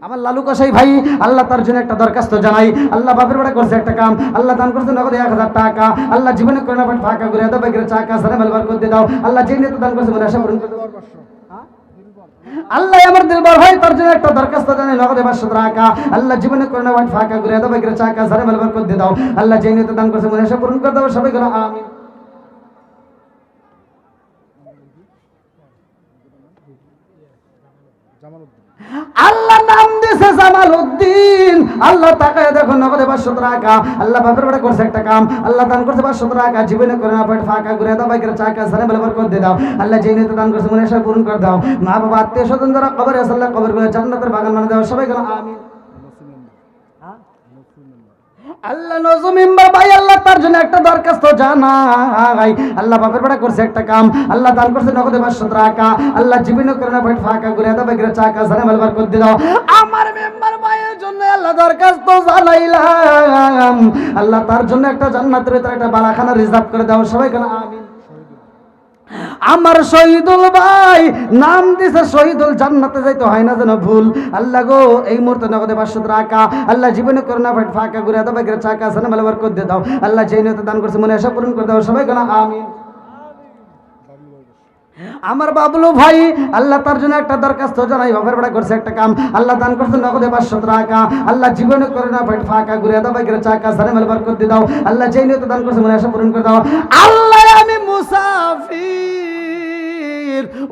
আমার লালু কসাই ভাই, আল্লাহ তার জন্য একটা দরখাস্ত জানাই, আল্লাহ বাপের বেটা করছে একটা কাম, আল্লাহ দান করছে নগদে 1000 টাকা, আল্লাহ জীবনে করোনা পেট ফাঁকা ঘুরে দাও ভাগ্যের চাকা, সারা মেলা বরকত দিয়ে দাও। আল্লাহ যেই নিয়তে দান করছে মনে আশা পূরণ করে দাও। আল্লাহ আমার দিলবার ভাই তার জন্য একটা দরখাস্ত জানাই, নগদে 500 টাকা, আল্লাহ জীবনে করোনা পেট ফাঁকা ঘুরে দাও ভাগ্যের চাকা, সারা মেলা বরকত দিয়ে দাও। আল্লাহ যেই নিয়তে দান করছে মনে আশা পূরণ করে দাও। সবাই বলো আমিন। আল্লাহ নাম দিয়েছে জামাল উদ্দিন। আল্লাহ তাকায় দেখো নগদে 500 টাকা। আল্লাহ বাপের বেটা করছে একটা কাম, আল্লাহ দান করছে 500 টাকা, জীবনে করে না পেট ফাঁকা করে দাও, বাইকের চাকা সারে বলে বরকত দিয়ে দাও। আল্লাহ যেই নিতে দান করছে মনে আশা পূরণ করে দাও। মা বাবা আত্মীয় স্বজন যারা কবরে আছে আল্লাহ কবরগুলো জান্নাতের বাগান বানিয়ে দাও। সবাই গেল আমিন। আল্লাহ নজরুল মেম্বার ভাই আল্লাহ তার জন্য একটা দরখাস্ত জানাই। আল্লাহ বাপের বেটা করছে একটা কাম, আল্লাহ দান করছে নগদে 500 টাকা। আল্লাহ জীবনে করে না পেট ফাঁকা করে দাও, বাইকের চাকা সারে বলে বরকত দিয়ে দাও। আমার মেম্বার ভাইয়ের জন্য আল্লাহ দরখাস্ত জানাইলাম, আল্লাহ তার জন্য একটা জান্নাতের ভিতরে একটা বালাখানা রিজার্ভ করে দাও। সবাই কেন আমিন। আমার শহীদুল ভাই নাম দিছে শহীদুল, জান্নাতে যাইতে হয় না যেন ভুল। আল্লাহ গো এই মুহূর্তে নগদে 500 টাকা, আল্লাহ জীবনে করোনা পেট ফাঁকা করে দাও, বাইকের চাকা সানে মেলে বরকত দিয়ে দাও। আল্লাহ যেই নিয়তে দান করছে মনে আশা পূরণ করে দাও। সবাই কেন আমিন। আমার বাবলু ভাই আল্লাহ তার জন্য একটা দরখাস্ত জানাই, বাপের বেড়া করছে একটা কাম, আল্লাহ দান করছে নগদে 500 টাকা। আল্লাহ জীবনে করে না পেট ফাঁকা ঘুরে দাও, বাইকের চাকা সানে মেলে বরকত দিয়ে দাও। আল্লাহ যেই নিয়তে দান করছে মনে আশা পূরণ করে দাও। আল্লাহ আমি মুসাফির,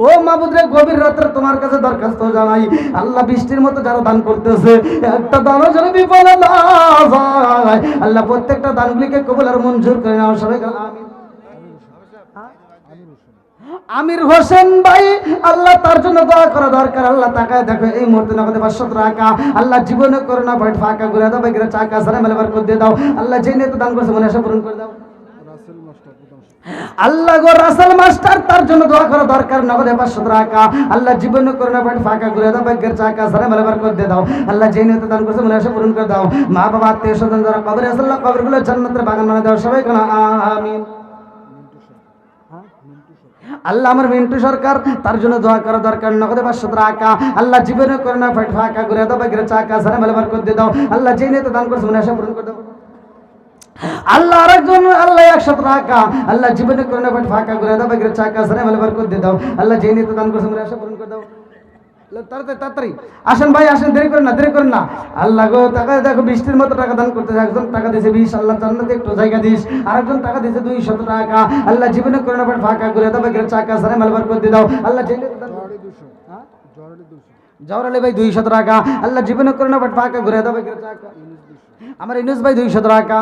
ও মাবুদ রে গভীর রাতে তোমার কাছে দরখাস্ত জানাই। আল্লাহ বৃষ্টির মতো যারা দান করতেছে একটা দানও যেন বিফলে না যায়। আল্লাহ প্রত্যেকটা দানগুলিকে কবুল আর মঞ্জুর করে নাও। সবাই আমিন। আমির হোসেন ভাই আল্লাহ তার জন্য দোয়া করা দরকার। আল্লাহ তাকায় দেখো এই মুহূর্তে নগদে 500 টাকা, আল্লাহ জীবনে করে না পেট ফাঁকা করে দাও, বাইকের চাকা সারা মেলে বরকত দিয়ে দাও। আল্লাহ যেই নিয়তে দান করছে মনে আশা পূরণ করে দাও। আল্লাহ গো রাসেল মাস্টার তার জন্য দোয়া করা দরকার নগদে 500 টাকা, আল্লাহ জীবনে করে না পেট ফাঁকা করে দাও, বাইকের চাকা সারা মেলে বরকত দিয়ে দাও। আল্লাহ যেই নিয়তে দান করছে মনে আশা পূরণ করে দাও। মা বাবা আত্মীয় স্বজন যারা কবরে আছে আল্লাহ কবরগুলো জান্নাতের বাগান বানিয়ে দাও। সবাই কেন আমিন। আল্লাহ আমার মিন্টু সরকার তার জন্য দোয়া করা দরকার নগদে 500 টাকা, আল্লাহ জীবনে করে না পেট ফাঁকা করে দাও, বাইকের চাকা সারা মেলে বরকত দিয়ে দাও। আল্লাহ যেই নিয়তে দান করছে মনে আশা পূরণ করে দাও। আল্লাহ আরেকজন আল্লাহ 100 টাকা, আল্লাহ জীবনে করে না পেট ফাঁকা করে দাও, বাইকের চাকা সারা মেলে বরকত দিয়ে দাও। আল্লাহ যেই নিয়তে দান করছে মনে আশা পূরণ করে দাও। তাড়াতাড়ি আসেন ভাই আসেন, দেরি করেন না। আল্লাহ গো টাকা দেখো বৃষ্টির মতো টাকা দান করতে, একজন টাকা দিয়েছে 20, আল্লাহ জান্নাতে একটু জায়গা দিস। আরেকজন টাকা দিয়েছে 200 টাকা, আল্লাহ জীবনে করে না পেট ফাঁকা করে দাও, বাইকের চাকা সারা মেলে বরকত দিয়ে দাও। আল্লাহ জওহর আলী ভাই 200 টাকা, আল্লাহ জীবনে করে না পেট ফাঁকা করে দাও, বাইকের চাকা। আমার ইনুস ভাই 200 টাকা।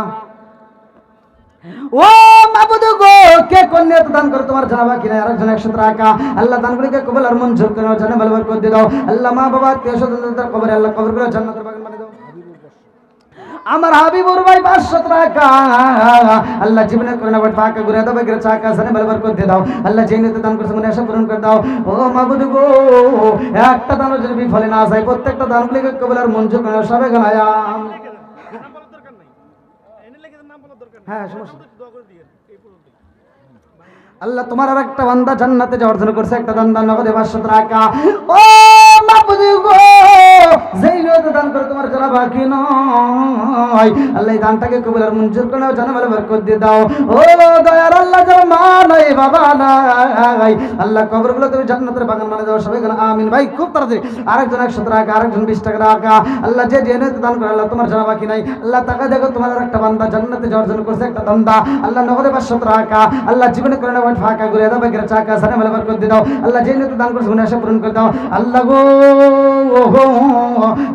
ও মাবুদ গো কে কোন নিয়ত দান করে তোমার জানা বাকি নাই। আরেকজন 100 টাকা, আল্লাহ দানগুলিকে কবুল আর মঞ্জুর করে নাও, জানে ভালো বরকত দিয়ে দাও। আল্লাহ মা বাবা আত্মীয় স্বজনদের কবরে আল্লাহ কবরগুলো জান্নাতের বাগান বানিয়ে দাও। আমার হাবিবুর ভাই 500 টাকা, আল্লাহ জীবনে করে না পেট ফাঁকা ঘুরে দাও, বাইকের চাকা জানে ভালো বরকত দিয়ে দাও। আল্লাহ যেই নিয়তে দান করছে মনে আশা পূরণ করে দাও। ও মাবুদ গো একটা দানও যদি বিফলে না যায়, প্রত্যেকটা দানগুলিকে কবুল আর মঞ্জুর করে নাও। সবাই গান আয়াম। হ্যাঁ সমস্যা। আল্লাহ তোমার আর একটা বান্দা জান্নাতে যাওয়ার জন্য করছে একটা দান, দান নগদে 500 টাকা। ও মাবুদ গো যেই নিয়তে দান করে তোমার জানা বাকি নয়, আল্লাহ এই দানটাকে কবুল আর মঞ্জুর করে নাও, জানা ভালো বরকত দিয়ে দাও। ও দয়ার আল্লাহ যারা মা নাই বাবা নাই, আল্লাহ কবরগুলো তুমি জান্নাতের বাগান বানিয়ে দাও। সবাই বলেন আমিন। ভাই খুব তাড়াতাড়ি আরেকজন 100 টাকা, আরেকজন 20 টাকা। আল্লাহ যে নিয়তে দান করে আল্লাহ তোমার জানা বাকি নাই। আল্লাহ টাকা দেখো তোমার আর একটা বান্দা জান্নাতে যাওয়ার জন্য করছে একটা দান্দা, আল্লাহ নগদে 500 টাকা, আল্লাহ জীবনে করে না ফাঁকা ঘুরে দাও, বাইকের চাকা সারা মেলে বরকত দিয়ে দাও। আল্লাহ যে নিয়তে দান করছে মনে আশা পূরণ করে দাও। আল্লাহ গো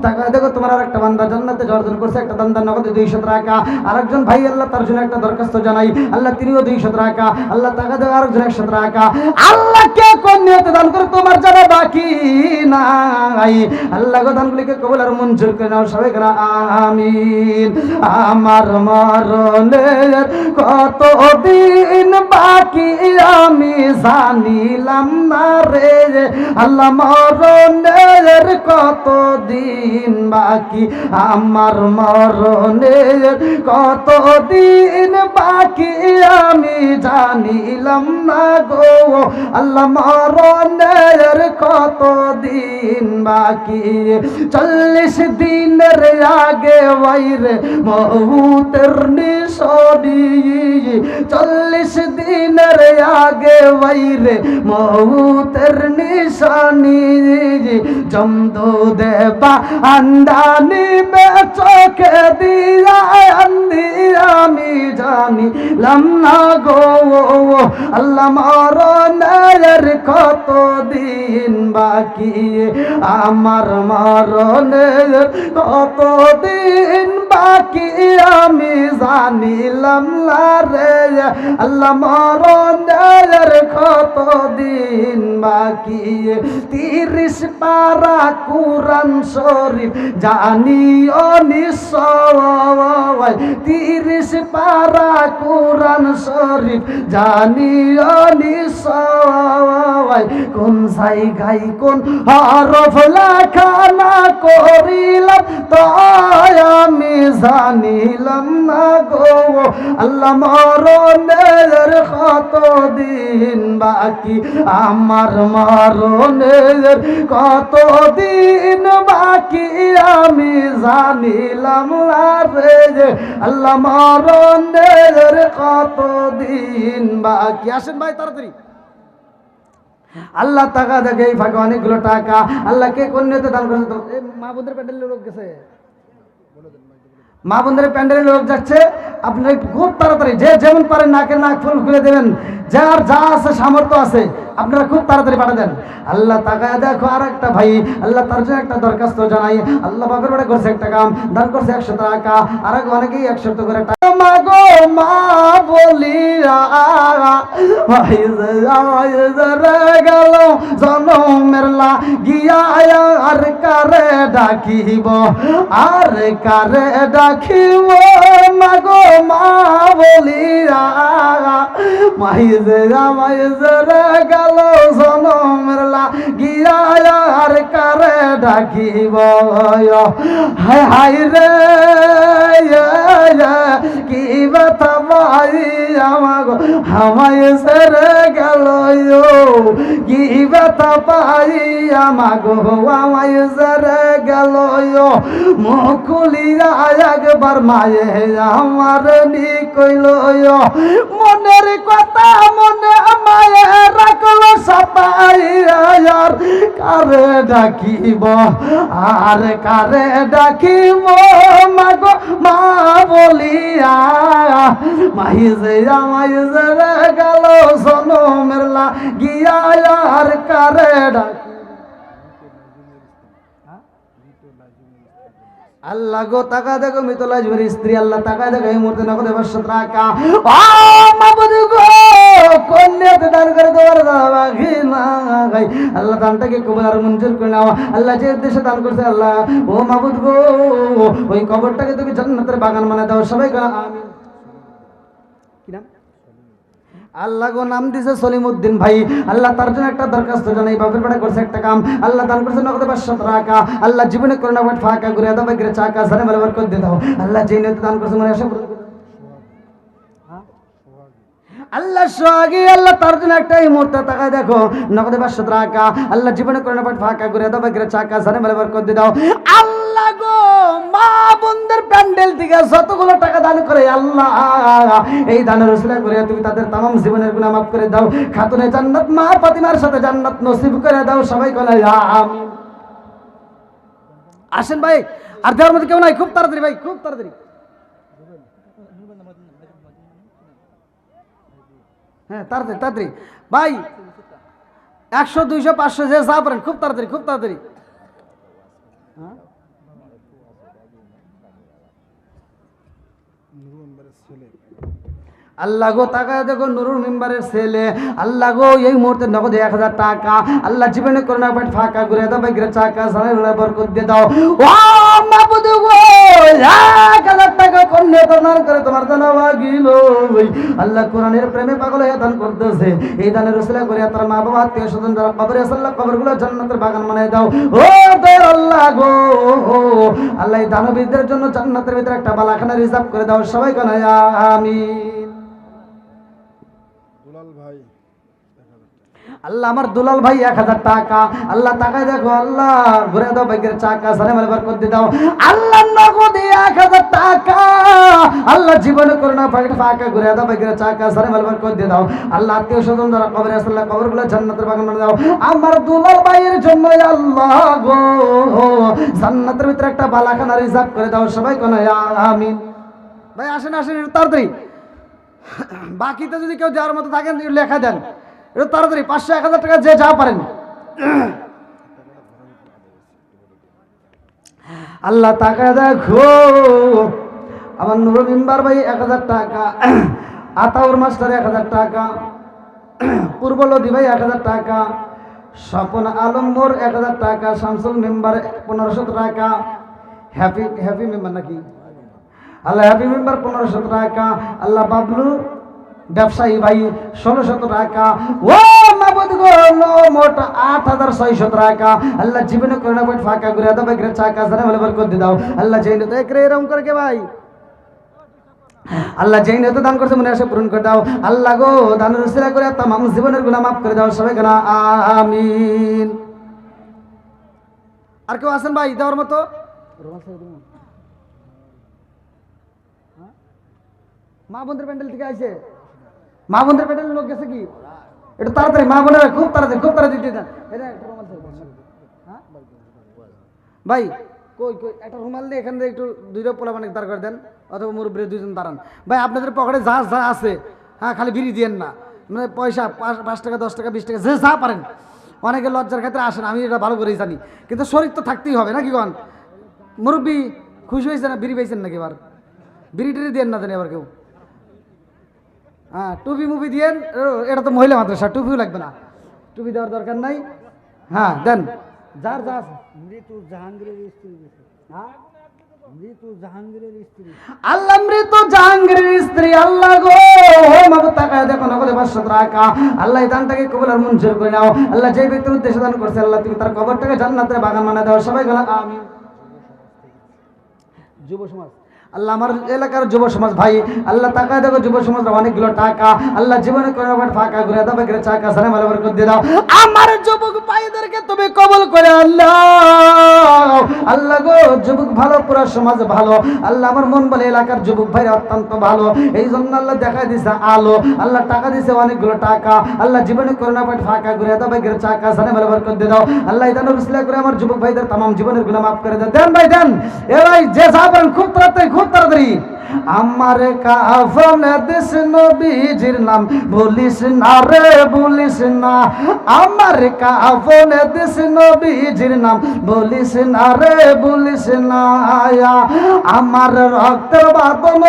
টাকা দেখো তোমার আর একটা বান্দা জান্নাতে যাওয়ার জন্য করছে একটা দান্দা নগদে 200 টাকা। আরেকজন ভাই আল্লাহ তার জন্য একটা দরখাস্ত জানাই, আল্লাহ তিনিও 200 টাকা, আল্লাহ টাকা দেখো আরেকজন 100 টাকা। আল্লাহ কে কোন নিয়তে দান করে তোমার জানা বাকি নাই, আল্লাহ গো দানগুলিকে কবুল আর মঞ্জুর করে নাও। সবাই করে আমিন। আমার মরণের কত দিন বাকি আমি জানিলাম না রে, আল্লাহ মরণের কত দিন বাকি, আমার মরণের কত দিন বাকি আমি জানিলাম না গো, আল্লাহ মরণের কত দিন বাকি। 40 দিনের আগে বাইরে মৌতের নিশানি নবী 40 দিনের আগে বাইরে মৌতের নিশানি জমদু দেবা আন্দানি চোখে দিয়া আন্দি আমি জানি লামনা গো আল্লাহ মরণের কত দিন বাকি আমার মরণের কত দিন বাকি আমি জানিলাম না রে আল্লাহ মরণের কত দিন বাকি 30 পারা কুরআন শরীফ জানিও নিশ্চয় 30 পারা কুরআন শরীফ জানিও নিশ্চয় কোন জায়গায় কোন হরফ লেখা না করিলাম তাই আমি জানিলাম না গো আল্লাহ মরণের কত দিন বাকি আমার মরণের কত দিন বাকি আমি জানিলাম না রে আল্লাহ মরণের কত দিন বাকি আসেন ভাই তাড়াতাড়ি আল্লাহ টাকা দেখে এই ফাঁকে অনেকগুলো টাকা আল্লাহকে কোন নিয়তে দান করেছে মা বোনদের প্যান্ডেলের লোক গেছে মা বোনদের প্যান্ডেলের লোক যাচ্ছে আপনারা খুব তাড়াতাড়ি যে যেমন পারেন নাকের নাক ফুল খুলে দেবেন যার যা আছে সামর্থ্য আছে আপনারা খুব তাড়াতাড়ি পাঠিয়ে দেন আল্লাহ তাকায় দেখো আর একটা ভাই আল্লাহ তার জন্য একটা দরখাস্ত জানাই আল্লাহ বাপের বাড়ি করছে একটা কাম দান করছে 100 টাকা আর অনেকেই 100 করে টাকা মা গো মা বলিয়া ভাই গেল জনমের লাগিয়া আর কারে ডাকিব আর কারে ডাকিব মা গো মা বলিয়া মাইজে মাইজে গেল জনমের লাগিয়া আর কারে ডাকিব হায় হায় রে কি ব্যথা ভাই আমাগো হামায় সেরে গেল কি ব্যথা পাই আমাগো আমায় সেরে গেল মুখুলিয়া একবার মায়ে আমার নি কইল মনের কথা মনে মায়ে রাখলো সাপাই আর কারে ডাকিব আর কারে ডাকিব মাগো মা বলিয়া মাইজে মাইজে গেল জনমের লাগিয়া আর কারে ডাকিব আল্লাহ গো টাকা দেখো মিতলা জুরি স্ত্রী আল্লাহ টাকা দেখো এই মুহূর্তে নগদে 500 টাকা মাবুদ গো কন্যাতে দান করে দেওয়ার বাকি না গাই আল্লাহ দানটাকে কবুল আর মঞ্জুর করে নাও আল্লাহ যে দেশে দান করছে আল্লাহ ও মাবুদ গো ওই কবরটাকে তুমি জান্নাতের বাগান বানায় দাও সবাই করে আমিন কি নাম আল্লাহ গো নাম দিছে সলিমউদ্দিন ভাই আল্লাহ তার জন্য একটা দরখাস্ত জানাই বাপের বাড়ি করছে একটা কাম আল্লাহ দান করছে নগদে 500 টাকা আল্লাহ জীবনে করোনা বাট ফাঁকা করে দাও বাইরে চাকা জানে বলে বরকত দিয়ে দাও আল্লাহ যে নিয়তে দান করছে মনে আসে আল্লাহ সোহাগী আল্লাহ তার জন্য একটা এই মুহূর্তে তাকায় দেখো নগদে 500 টাকা আল্লাহ জীবনে করোনা বাট ফাঁকা করে দাও বাইরে চাকা জানে বলে বরকত দিয়ে দাও আল্লাহ গো মা বোনদের প্যান্ডেল থেকে যতগুলো টাকা দান করে আল্লাহ এই দানের উসিলা করে তুমি তাদের तमाम জীবনের গুনাহ maaf করে দাও খাতুনে জান্নাত মা ফাতিমার সাথে জান্নাত নসিব করে দাও সবাই বলে আমিন আসেন ভাই আর দেওয়ার মধ্যে কেউ নাই খুব তাড়াতাড়ি ভাই খুব তাড়াতাড়ি হ্যাঁ তাড়াতাড়ি তাড়াতাড়ি ভাই 100 200 500 যে যা পারেন খুব তাড়াতাড়ি খুব তাড়াতাড়ি হ্যাঁ আল্লাহ গো তাকায় দেখো নুরুল মেম্বারের ছেলে আল্লাহ গো এই মুহূর্তে নগদে 1000 টাকা আল্লাহ জীবনে করোনা পেট ফাঁকা করে দাও বাইরে চাকা সারা বরকত দিয়ে দাও ও মাবুদ গো 1000 টাকা কন্যা দান করে তোমার দানবা গিল আল্লাহ কোরআনের প্রেমে পাগল হয়ে দান করতেছে এই দানের উসিলা করে তার মা বাবা আত্মীয় স্বজন যারা কবরে আছে আল্লাহ কবরগুলো জান্নাতের বাগান বানায় দাও ও দয়াল আল্লাহ গো আল্লাহ এই দানবীদের জন্য জান্নাতের ভিতরে একটা বালাখানা রিজার্ভ করে দাও সবাই কানায় আমিন আল্লাহ আমার দুলাল ভাই 1000 টাকা, আল্লাহ তাকায় দেখো, আল্লাহ ঘুরে দাও ভাগ্যের চাকা, সারে মালে বার করে দাও, আল্লাহ নগদে 1000 টাকা, আল্লাহ জীবনে করে না ফাঁকা ঘুরে দাও ভাগ্যের চাকা, সারে মালে বার করে দাও, আল্লাহ আত্মীয় স্বজন যারা কবরে আছে আল্লাহ কবরগুলো জান্নাতের বাগান বানিয়ে দাও, আমার দুলাল ভাইয়ের জন্য আল্লাহ গো জান্নাতের ভিতরে একটা বালাখানা রিজার্ভ করে দাও, সবাই কোন আমিন। ভাই আসেন আসেন একটু তাড়াতাড়ি, বাকিতে যদি কেউ যাওয়ার মতো থাকেন লেখা দেন একটু তাড়াতাড়ি, 500-1000 টাকা যে যা পারেন। আল্লাহ তাকায় দেখো, আমার নুরুল মিম্বার ভাই 1000 টাকা, আতাউর মাস্টার 1000 টাকা, পূর্ব লদি ভাই 1000 টাকা, স্বপন আলম মোর 1000 টাকা, শামসুল মেম্বার 1500 টাকা, হ্যাপি মেম্বার নাকি আল্লাহ হ্যাপি মেম্বার 1500 টাকা, আল্লাহ বাবলু ব্যবসায়ী ভাই 1600 টাকা, ও মাবুদ গো মোট 8600 টাকা, আল্লাহ জীবনে করোনা বই ফাঁকা করে দাও ভাই, চাকা জানা বলে বার করে দাও, আল্লাহ যেই তো একরে এরকম করে কে ভাই, আল্লাহ যেই নিয়ত দান করছে মনে আসে পূরণ করে দাও, আল্লাহ গো দানের উসিলা করে তামাম জীবনের গুনাহ মাফ করে দাও, সবাই কেন আমিন। আর কেউ আছেন ভাই দেওয়ার মতো? মা বোনদের প্যান্ডেল থেকে আইছে, মা বোনদের প্যান্ডেল লোক গেছে কি একটু তাড়াতাড়ি, মা বোনেরা খুব তাড়াতাড়ি দিতে দেন ভাই, কই কই একটা রুমাল দিয়ে এখান থেকে একটু 2টা পোলা মানে দাঁড় করে দেন, অথবা মুরব্বী 2জন দাঁড়ান ভাই, আপনাদের পকেটে যা যা আছে, হ্যাঁ খালি বিড়ি দিয়েন না, মানে পয়সা 5 টাকা 10 টাকা 20 টাকা যে যা পারেন, অনেকে লজ্জার ক্ষেত্রে আসেন, আমি এটা ভালো করেই জানি, কিন্তু শরীর তো থাকতেই হবে নাকি কন, মুরব্বী খুশি হয়েছে না, বিড়ি পাইছেন নাকি, এবার বিড়ি টিড়ি দিয়েন না জানি আবার কেউ, হ্যাঁ টুপি মুপি দিয়েন, এটা তো মহিলা মাদ্রাসা, টুপিও লাগবে না, টুপি দেওয়ার দরকার নাই, হ্যাঁ দেন যার যা আছে। মৃত্যু জাহাঙ্গীরের স্ত্রী, হ্যাঁ মৃত্যু জাহাঙ্গীরের স্ত্রী, আল্লাহ মৃত্যু জাহাঙ্গীরের স্ত্রী, আল্লাহ গো মাবুদ তাকায় দেখো নগদে 500 টাকা, আল্লাহ এই দানটাকে কবুল আর মঞ্জুর করে নাও, আল্লাহ যেই ব্যক্তির উদ্দেশ্যে দান করছে আল্লাহ তুমি তার কবরটাকে জান্নাতের বাগান বানিয়ে দাও, সবাই বলো আমিন। যুব সমাজ, আল্লাহ আমার এলাকার যুব সমাজ ভাই, আল্লাহ তাকায় দেখো যুব সমাজের অনেকগুলো টাকা, আল্লাহ জীবনে করে ফাঁকা ঘুরে দাও বেগরে চাকা সারে মালে বরকত দিয়ে দাও, আমার যুবক ভাইদেরকে তুমি কবুল করে আল্লাহ, আল্লাহ গো যুবক ভালো, পুরো সমাজ ভালো, আল্লাহ আমার মন বলে এলাকার যুবক ভাইরা অত্যন্ত ভালো, এই জন্য আল্লাহ দেখায় দিছে আলো, আল্লাহ টাকা দিছে অনেকগুলো টাকা, আল্লাহ জীবনে করে ফাঁকা ঘুরে দাও বেগরে চাকা সারে মালে বরকত দিয়ে দাও, আল্লাহ ইদানুর উসিলা করে আমার যুবক ভাইদের तमाम জীবনের গুনাহ মাফ করে দাও, দেন ভাই দেন, এ ভাই যে যা পারেন খুব তাড়াতাড়ি, আমার কাফন দেশ নবীজির নাম বলিস না রে বলিস না, আমার কাফন দেশ নবীজির নাম বলিস না রে বলিস না, আমার রক্তের বাঁধন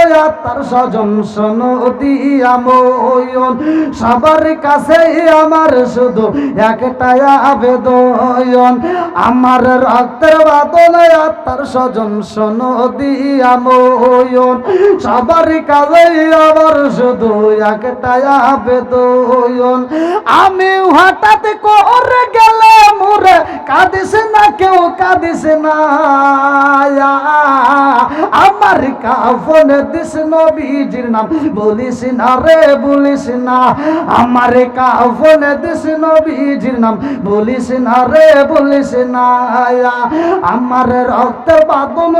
তার স্বজন শোনো দিয়া ময়ন, সবার কাছে আমার শুধু একটাই আবেদন, আমার রক্তের বাঁধন তার স্বজন শোনো দিয়া ময়ন, সবার কাছে আমার শুধু একটাই আবেদন, আমি হঠাৎ করে গেলে মোরে কাঁদিস না কেউ কাঁদিস না, আমার কাফন দিস নবীজির নাম বলিস না রে বলিস না, আমার কাফন দিস নবীজির নাম বলিস না রে বলিস না, আমার রক্তের বাঁধন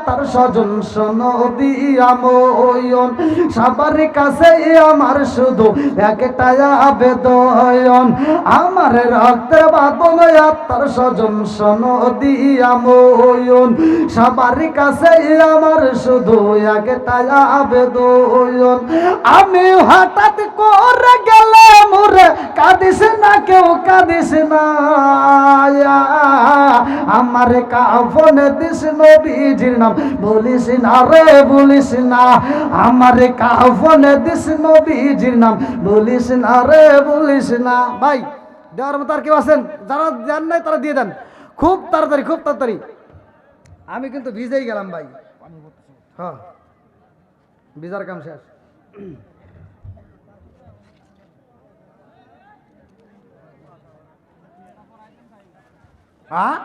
তার স্বজন শোনো দিয়া ময়ন, সবার কাছে আমার শুধু একটাই আবেদন, আমার রক্তের বাঁধন তার স্বজন শোনো দিয়া ময়ন, সবার কাছে আমার শুধু একটাই আবেদন, আমি হঠাৎ করে গেলে মোরে কাঁদিস না কেউ কাঁদিস না, আমার কাফন দিস নবীজির নাম বলিস না রে বলিস না, আমার কাফন দিস নবীজির নাম বলিস না রে বলিস না। ভাই দেওয়ার মতো আর কেউ আছেন? যারা দেন নাই তারা দিয়ে দেন খুব তাড়াতাড়ি, আমি কিন্তু ভিজেই গেলাম ভাই, হ্যাঁ ভিজার কাম শেষ। হ্যাঁ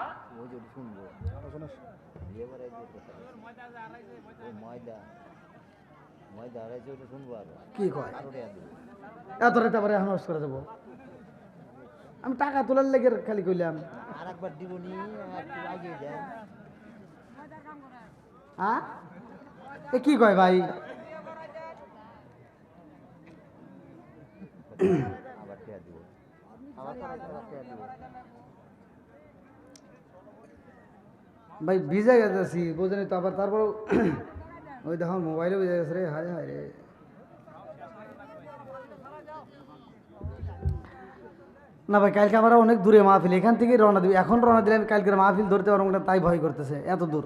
কি কয় এত রাতে আবার করে দেবো? আমি টাকা তোলার লেগে খালি কইলাম। আরেকবার দিব নি, একটু আগে দেন। হ্যাঁ এ কি কয় ভাই? আবার টিয়া দিব, আবার টিয়া দিব। ভাই ভিজে গেছি বোঝেনি তো, আবার তারপর ওই দেখো মোবাইলে ভিজে গেছে রে, হায় হায় রে। না ভাই কালকে আমরা অনেক দূরে মাহফিল, এখান থেকে রওনা দিবি, এখন রওনা দিলে আমি কালকের মাহফিল ধরতে পারবো না, তাই ভয় করতেছে এত দূর।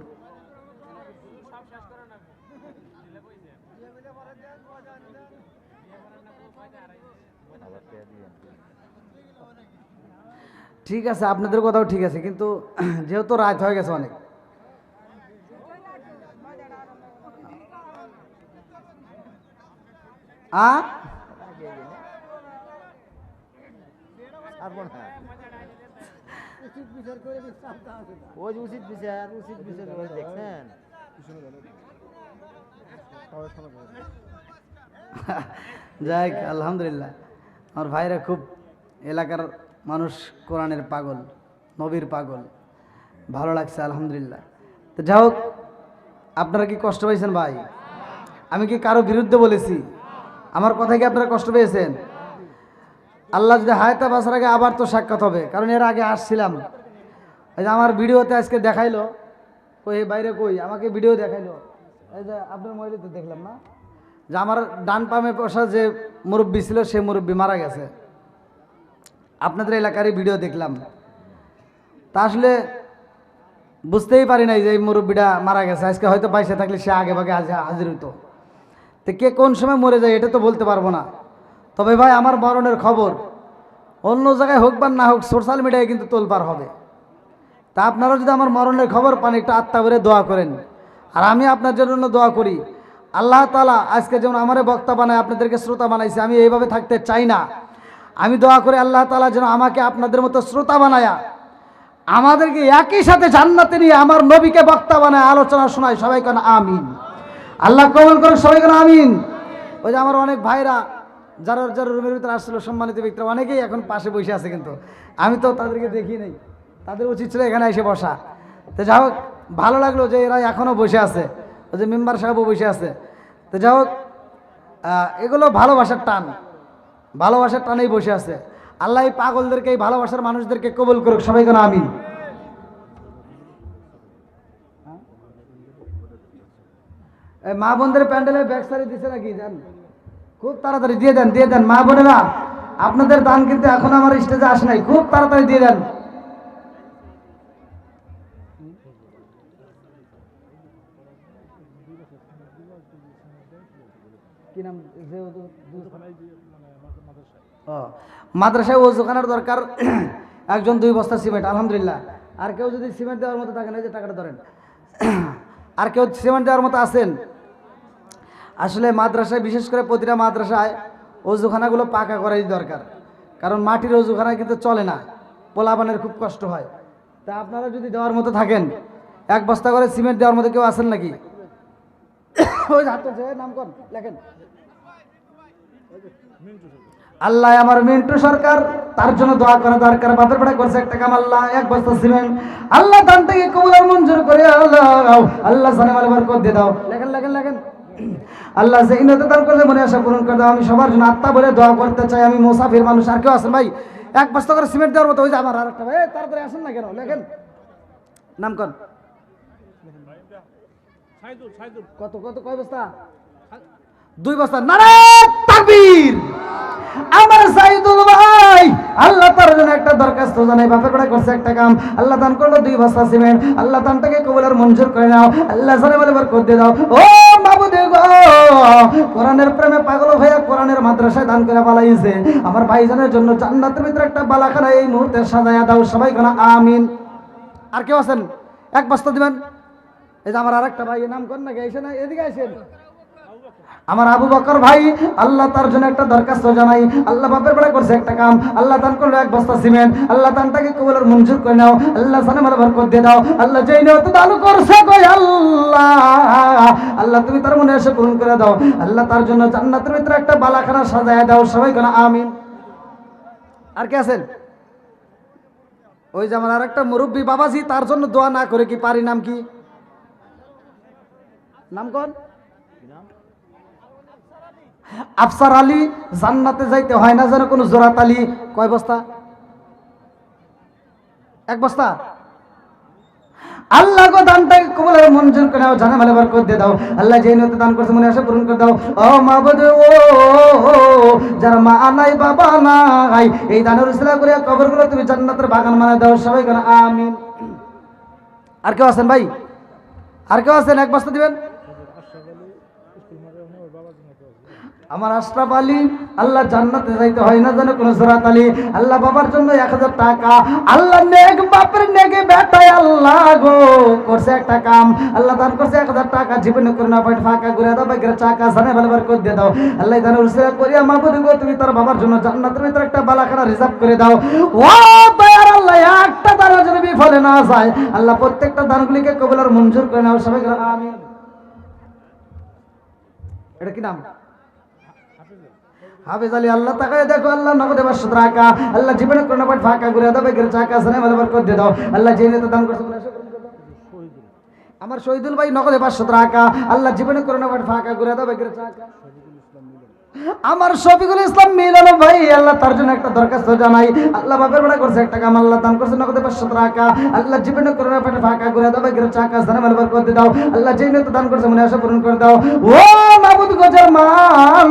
ঠিক আছে আপনাদের কথাও ঠিক আছে, কিন্তু যেহেতু রাত হয়ে গেছে অনেক। ওই উচিত বিচার দেখছেন। যাই আলহামদুলিল্লাহ, আমার ভাইরা খুব এলাকার মানুষ কোরআনের পাগল, নবীর পাগল, ভালো লাগছে আলহামদুলিল্লাহ। তো যাই হোক, আপনারা কি কষ্ট পেয়েছেন ভাই? আমি কি কারো বিরুদ্ধে বলেছি? আমার কথায় কি আপনারা কষ্ট পেয়েছেন? আল্লাহ যদি হায়াতে বাঁচার আগে আবার তো সাক্ষাৎ হবে, কারণ এর আগে আসছিলাম, এই যে আমার ভিডিওতে আজকে দেখাইলো, কই বাইরে কই আমাকে ভিডিও দেখাইলো, এই যে আপনার মোবাইলে দেখলাম না, যে আমার ডান পামে বসা যে মুরব্বী ছিল সে মুরব্বী মারা গেছে। আপনাদের এলাকারই ভিডিও দেখলাম, তা আসলে বুঝতেই পারি নাই যে এই মুরব্বীটা মারা গেছে। আজকে হয়তো বাইসে থাকলে সে আগে ভাগে হাজির হতো। তো কে কোন সময় মরে যায় এটা তো বলতে পারবো না। তবে ভাই আমার মরণের খবর অন্য জায়গায় হোক বা না হোক সোশ্যাল মিডিয়ায় কিন্তু তোলপার হবে। তা আপনারা যদি আমার মরণের খবর পান একটু আত্মা করে দোয়া করেন, আর আমি আপনার জন্য দোয়া করি। আল্লাহ তাআলা আজকে যেমন আমারে বক্তা বানায় আপনাদেরকে শ্রোতা বানাইছে, আমি এইভাবে থাকতে চাই না। আমি দোয়া করি আল্লাহ তাআলা যেন আমাকে আপনাদের মতো শ্রোতা বানায়া আমাদেরকে একই সাথে জান্নাতে নিয়ে আমার নবীকে বক্তা বানায় আলোচনা শোনায়। সবাই কেন আমিন। আল্লাহ কবুল করুন, সবাই কেন আমিন। ওই যে আমার অনেক ভাইরা যারা যারা রুমের ভিতরে আসছিল সম্মানিত ব্যক্তিরা অনেকেই এখন পাশে বসে আছে, কিন্তু আমি তো তাদেরকে দেখি নাই, তাদের উচিত ছিল এখানে এসে বসা। তো যাই হোক, ভালো লাগলো যে এরা এখনও বসে আছে, ওই যে মেম্বার সাহেবও বসে আছে। তো যাই হোক, এগুলো ভালোবাসার টান, ভালোবাসার টানেই বসে আছে। আল্লাহ এই পাগলদেরকে, এই ভালোবাসার মানুষদেরকে কবুল করুক, সবাই কেন আমিন। মা বোনদের প্যান্ডেলে ব্যাগ সারি দিচ্ছে নাকি জান, খুব তাড়াতাড়ি দিয়ে দেন, দিয়ে দেন মা বোনেরা, আপনাদের দান কিন্তু এখন আমার স্টেজে আসে নাই, খুব তাড়াতাড়ি দিয়ে দেন। কি নাম? মাদ্রাসায় ওজুখানার দরকার একজন 2 বস্তা সিমেন্ট, আলহামদুলিল্লাহ। আর কেউ যদি সিমেন্ট দেওয়ার মতো থাকেন, এই যে টাকাটা ধরেন, আর কেউ সিমেন্ট দেওয়ার মতো আছেন? আসলে মাদ্রাসায়, বিশেষ করে প্রতিটা মাদ্রাসায় ওজুখানাগুলো পাকা করাই দরকার, কারণ মাটির ওজুখানায় কিন্তু চলে না, পোলাপানের খুব কষ্ট হয়। তা আপনারা যদি দেওয়ার মতো থাকেন, 1 বস্তা করে সিমেন্ট দেওয়ার মতো কেউ আছেন নাকি? ওই হাত তুলছে, নাম কোন লেখেন। আল্লাহ আমার মিন্টু সরকার, তার জন্য দোয়া করা দরকার। বাপের বেড়া করছে একটা কাম, আল্লাহ 1 বস্তা সিমেন্ট আল্লাহ দান থেকে কবুল আর মঞ্জুর করে আল্লাহ, আল্লাহ জানে মালে বরকত দিয়ে দাও। লেখেন লেখেন লেখেন। আল্লাহ যে ইনতে দান করে মনে আশা পূরণ করে দাও। আমি সবার জন্য আত্মা বলে দোয়া করতে চাই। আমি মুসাফির মানুষ, আর কেউ আছেন ভাই 1 বস্তা করে সিমেন্ট দেওয়ার মতো? ওই যে আমার আরেকটা ভাই, তাড়াতাড়ি আসেন না কেন, লেখেন নাম কোন। কত কত কয় বস্তা? 2 বস্তা। নারায়ে তাকবীর। আমার সাইদুল ভাই আল্লাহ তার জন্য একটা দরখাস্ত জানাই, বাপের বেড়া করছে একটা কাম, আল্লাহ দান করলো 2 বস্তা সিমেন্ট, আল্লাহ দানটাকে কবুল আর মঞ্জুর করে নাও। আল্লাহ জানে বলে বরকত দিয়ে দাও। ও মাবুদ গো, কোরআনের প্রেমে পাগল হয়ে কোরআনের মাদ্রাসায় দান করে পালাইছে, আমার ভাইজানের জন্য জান্নাতের ভিতরে একটা বালাখানা এই মুহূর্তে সাজায়া দাও। সবাই কোন আমিন। আর কেউ আছেন? 1 বস্তা দিবেন। এই যে আমার আরেকটা ভাই, নাম কোন নাকি, এসে না এদিকে আসেন। আমার আবু বকর ভাই, আল্লাহ তার জন্য একটা দরখাস্ত জানাই। আল্লাহ বাপের বেড়া করছে একটা কাম, আল্লাহ দান করলো 1 বস্তা সিমেন্ট, আল্লাহ দানটাকে কবুল আর মঞ্জুর করে নাও। আল্লাহ জানে মালে বরকত দিয়ে দাও। আল্লাহ যেই নিয়ত দান করছে কই আল্লাহ, আল্লাহ তুমি তার মনে এসে পূরণ করে দাও। আল্লাহ তার জন্য জান্নাতের ভিতরে একটা বালাখানা সাজায় দাও। সবাই কোন আমিন। আর কে আছেন? ওই যে আমার আরেকটা মুরব্বী বাবাজি, তার জন্য দোয়া না করে কি পারি? নাম কি? নাম কোন? আফসার আলী। জান্নাতে যাইতে হয় না যেন কোনো জোরাত আলী। কয় বস্তা? এক বস্তা। আল্লাহ গো দানটাকে কবুল আর মঞ্জুর করে নাও, জানে মালে বরকত দিয়ে দাও। আল্লাহ যেই নিয়তে দান করছে মনে আশা পূরণ করে দাও। ও মাবুদ, ও যারা মা নাই বাবা নাই, এই দানের উসিলা করে কবরগুলো তুমি জান্নাতের বাগান বানায় দাও। সবাই কেন আমিন। আর কেউ আছেন ভাই? আর কেউ আছেন? এক বস্তা দিবেন। আমার আশরাফ আলী, আল্লাহ জান্নাতে যাইতে হয় না যেন কোনো জোরাত আলী। আল্লাহ বাবার জন্য 1000 টাকা। আল্লাহ নেক বাপের নেকে বেটায় আল্লাহ গো করছে একটা কাম, আল্লাহ দান করছে 1000 টাকা। জীবনে করে না পাই ফাঁকা করে দাও, বাইকের চাকা জানে ভালো করে দিয়ে দাও। আল্লাহ দানের উসিলা করিয়া মাবুদ গো তুমি তার বাবার জন্য জান্নাতের ভিতরে একটা বালাখানা রিজার্ভ করে দাও। ও দয়ার আল্লাহ, একটা দানের জন্য বিফলে না যায়। আল্লাহ প্রত্যেকটা দানগুলিকে কবুল আর মঞ্জুর করে নাও। সবাই আমিন। এটা কি নাম? হাফেজ আলী। আল্লাহ তাকায় দেখো, আল্লাহ নগদে 500 টাকা। আল্লাহ জীবনে কোনো পাট ফাঁকা করে দাও, বাইকের চাকা জানে ভালো করে দিয়ে দাও। আল্লাহ যে নিতে দান করছে আমার শহীদুল ভাই, নগদে 500 টাকা। আল্লাহ জীবনে কোনো পাট ফাঁকা করে দাও, বাইকের চাকা। আমার শফিকুল ইসলাম মিলন ভাই, আল্লাহ তার জন্য একটা দরখাস্ত জানাই। আল্লাহ বাপের বেড়া করছে একটা কাম, আল্লাহ দান করছে নগদে 500 টাকা। আল্লাহ জীবনে করোনা পেটে ফাঁকা করে দাও, বাইকের চাকা জানে ভালো করে দাও। আল্লাহ যে নিয়ত দান করছে মনে আশা পূরণ করে দাও। ও মাবুদ গজার মা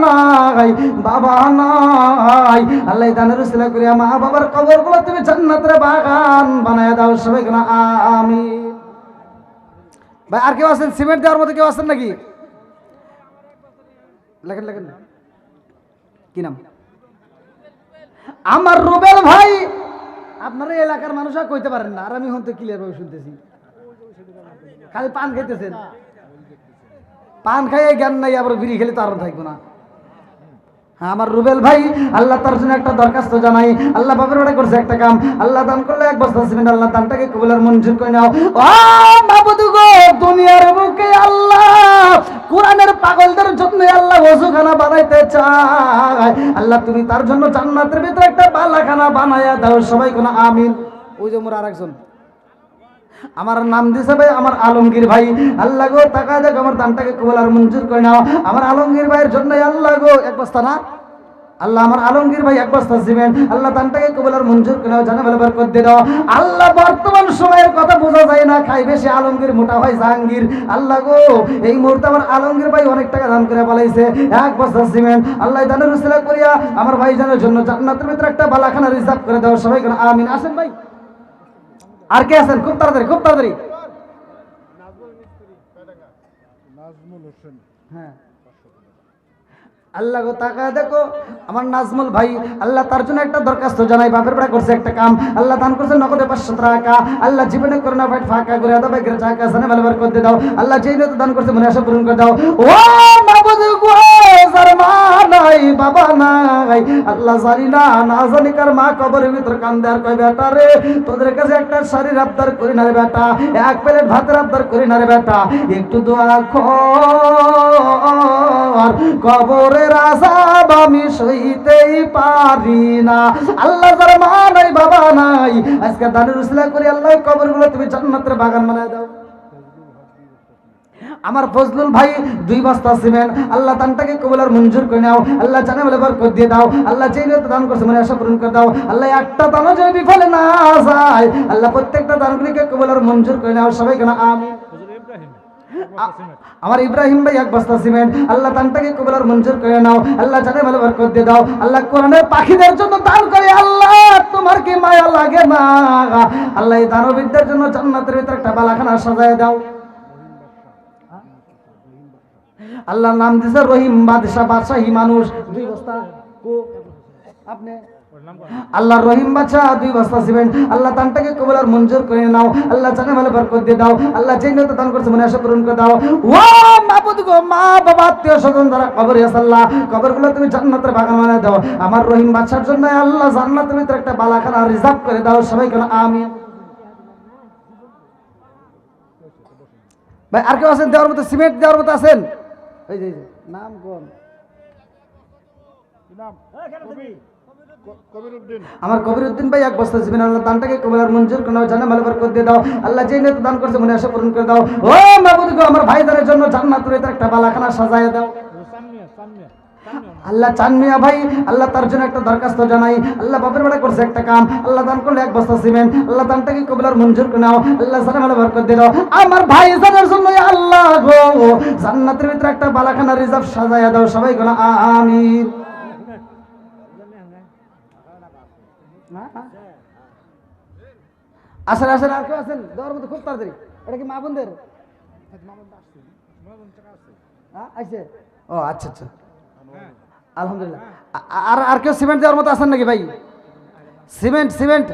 নাই বাবা নাই, আল্লাহ দানের উসিলা করিয়া মা বাবার কবরগুলো তুমি জান্নাতের বাগান বানায় দাও। সবাই কেন আমিন। ভাই আর কেউ আছেন? সিমেন্ট দেওয়ার মধ্যে কেউ আছেন নাকি? লেখেন লেখেন। কি নাম? আমার রুবেল ভাই। আপনারা এলাকার মানুষ আর কইতে পারেন না, আর আমি হতে ক্লিয়ার ভাবে শুনতেছি। খালি পান খাইতেছেন, পান খাইয়ে জ্ঞান নাই, আবার বিড়ি খেলে তো আরো থাকবো না। হ্যাঁ, আমার রুবেল ভাই, আল্লাহ তার জন্য একটা দরখাস্ত জানাই। আল্লাহ বাপের বেড়া করছে একটা কাম, আল্লাহ দান করলে 1 বস্তা সিমেন্ট। আল্লাহ দানটাকে কবুল আর মঞ্জুর করে নাও। ও মাবুদ গো, দুনিয়ার বুকে আল্লাহ কোরআনের পাগলদের জন্য আল্লাহ ওযুখানা বানাইতে চায়। আল্লাহ তুমি তার জন্য জান্নাতের ভিতরে একটা বালাখানা বানায়া দাও। সবাই কোন আমিন। ওই যে মোর আরেকজন আমার নাম দিছে ভাই, আমার আলমগীর ভাই। আল্লাহ গো তাকায় দেখো, আমার দানটাকে কবুল আর মঞ্জুর করে নাও। আমার আলমগীর ভাইয়ের জন্য আল্লাহ গো 1 বস্তা না, আল্লাহ আমার আলমগীর ভাই 1 বস্তা সিমেন্ট। আল্লাহ দানটাকে কবুল আর মঞ্জুর করে নাও, জানে ভালো বরকত দিয়ে দাও। আল্লাহ বর্তমান সময়ের কথা বোঝা যায় না, খাই বেশি আলমগীর, মোটা হয় জাহাঙ্গীর। আল্লাহ গো এই মুহূর্তে আমার আলমগীর ভাই অনেক টাকা দান করে পালাইছে, 1 বস্তা সিমেন্ট। আল্লাহ দানের উসিলা করিয়া আমার ভাইজানের জন্য জান্নাতের ভিতরে একটা বালাখানা রিজার্ভ করে দাও। সবাই কেন আমিন। আসেন ভাই। আর কে আছেন? খুব তাড়াতাড়ি, খুব তাড়াতাড়ি। হ্যাঁ, আল্লাহ গো তাকায় দেখো, আমার নাজমুল ভাই, আল্লাহ তার জন্য একটা দরখাস্ত জানাই। বাপের বেড়া করছে একটা কাম, আল্লাহ দান করছে নগদে 500 টাকা। আল্লাহ জীবনে করোনা ফাইট ফাঁকা করে দাও, বাইকের চাকা জানে ভালো করে দিয়ে দাও। আল্লাহ যেই নিয়ত দান করছে মনে আশা পূরণ করে দাও। ও মাবুদ গো, যার মা নাই বাবা নাই, আল্লাহ জানি না না জানি কার মা কবরের ভিতর কান্দে আর কয় বেটা রে, তোদের কাছে একটা শাড়ির আবদার করি না রে বেটা, 1 প্লেট ভাতের আবদার করি না রে বেটা, একটু দোয়া কর, কবরের আযাব আমি সইতেই পারি না। আল্লাহ যার মা নাই বাবা নাই, আজকে দানের উসিলা করে আল্লাহ কবরগুলো তুমি জান্নাতের বাগান বানায় দাও। আমার ফজলুল ভাই 2 বস্তা সিমেন্ট। আল্লাহ দানটাকে কবুল আর মঞ্জুর করে নাও। আল্লাহ জানে বলে বরকত দিয়ে দাও। আল্লাহ যেই নিয়ত দান করছে মনে আশা পূরণ করে দাও। আল্লাহ একটা দানও যেন বিফলে না যায়। আল্লাহ প্রত্যেকটা দানগুলিকে কবুল আর মঞ্জুর করে নাও। সবাই কেন আমিন। আমার ইব্রাহিম ভাই 1 বস্তা সিমেন্ট। আল্লাহ দানটাকে কবুল আর মঞ্জুর করে নাও। আল্লাহ জানে ভালো বরকত দিয়ে দাও। আল্লাহ কোরআনের পাখিদের জন্য দান করে, আল্লাহ তোমার কি মায়া লাগে না? আল্লাহ এই দানবীরদের জন্য জান্নাতের ভিতরে একটা বালাখানা সাজায় দাও। আল্লাহ নাম দিছে রহিম বাদশা, বাদশাহী মানুষ। 2 বস্তা আপনি আল্লাহ রহিম বাদশা 2 বস্তা সিমেন্ট। আল্লাহ দানটাকে কবুল আর মঞ্জুর করে নাও। আল্লাহ জানে ভালো বরকত দিয়ে দাও। আল্লাহ যেই নিয়ত দান করছে মনে আশা পূরণ করে দাও। ও মাবুদ গো, মা বাবা আত্মীয় স্বজন যারা কবরে আছে, আল্লাহ কবরগুলো তুমি জান্নাতের বাগান বানায় দাও। আমার রহিম বাদশার জন্য আল্লাহ জান্নাতের ভিতরে একটা বালাখানা রিজার্ভ করে দাও। সবাই কেন আমিন। ভাই আর কেউ আছেন দেওয়ার মতো? সিমেন্ট দেওয়ার মতো আছেন? এই যে নাম কোন? আমার কবিরউদ্দিন ভাই এক বস্তা সিমেন্ট আল্লাহ দানটাকে কবুল আর মঞ্জুর করে নাও, জানে মালে বরকত দিয়ে দাও আল্লাহ, যেই নিয়ত দান করছে মনে আশা পূরণ করে দাও। ও মাবুদ গো, আমার ভাইদের জন্য জান্নাতের ভিতরে একটা বালাখানা সাজায় দাও আল্লাহ। চান মিয়া ভাই আল্লাহ, তার জন্য একটা দরখাস্ত জানাই আল্লাহ, বাপের বেড়া করছে একটা কাম আল্লাহ, দান করলে এক বস্তা সিমেন্ট আল্লাহ, দানটাকে কবুল আর মঞ্জুর করে নাও আল্লাহ, জানে মালে বরকত দিয়ে দাও। আমার ভাইদের জন্য আল্লাহ গো জান্নাতের ভিতরে একটা বালাখানা রিজার্ভ সাজায় দাও, সবাই বলো আমিন। আসেন আসেন, আর কেউ আছেন দেওয়ার মতো খুব তাড়াতাড়ি? এটা কি মা বোনদের? আইছে? ও আচ্ছা আচ্ছা, আলহামদুলিল্লাহ। আর আর কেউ সিমেন্ট দেওয়ার মতো আছেন নাকি ভাই? সিমেন্ট সিমেন্ট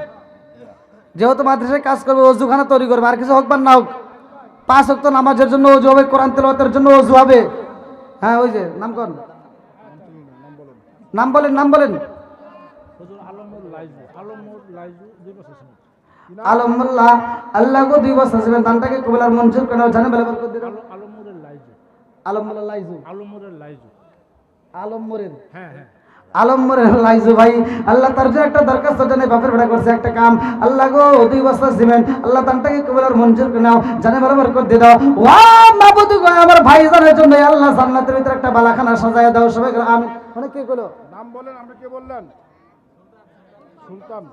যেহেতু মাদ্রাসায় কাজ করবে, অজুখানা তৈরি করবে, আর কিছু হোক বা না হোক, 5 ওয়াক্ত নামাজের জন্য অজু হবে, কোরআন তেলাওয়াতের জন্য অজু হবে। হ্যাঁ ওই যে নাম কোন, নাম বলেন নাম বলেন। আলমুল্লাহ আল্লাহ গো 2 বছর ছিলেন, দানটাকে কবুল আর মঞ্জুর করে নাও, জানে বলে বরকত দিয়ে দাও। আলমুল্লাহ লাইজু, আলমমুরের, হ্যাঁ হ্যাঁ আলমমুরের লাইজু ভাই আল্লাহ, তার জন্য একটা দরখাস্ত জানে, বাপের বেড়া করছে একটা কাম আল্লাহ গো 2 বছর সিমেন্ট আল্লাহ, দানটাকে কবুল আর মঞ্জুর করে নাও, জানে বলে বরকত দিয়ে দাও। ওয়া মাবুদ গো, আমার ভাইজানের জন্য আল্লাহ জান্নাতের ভিতরে একটা বালাখানা সাজায় দাও, সবাই আমিন। অনেক কে কইলো নাম বলেন, আপনি কে বললেন? সুলতান,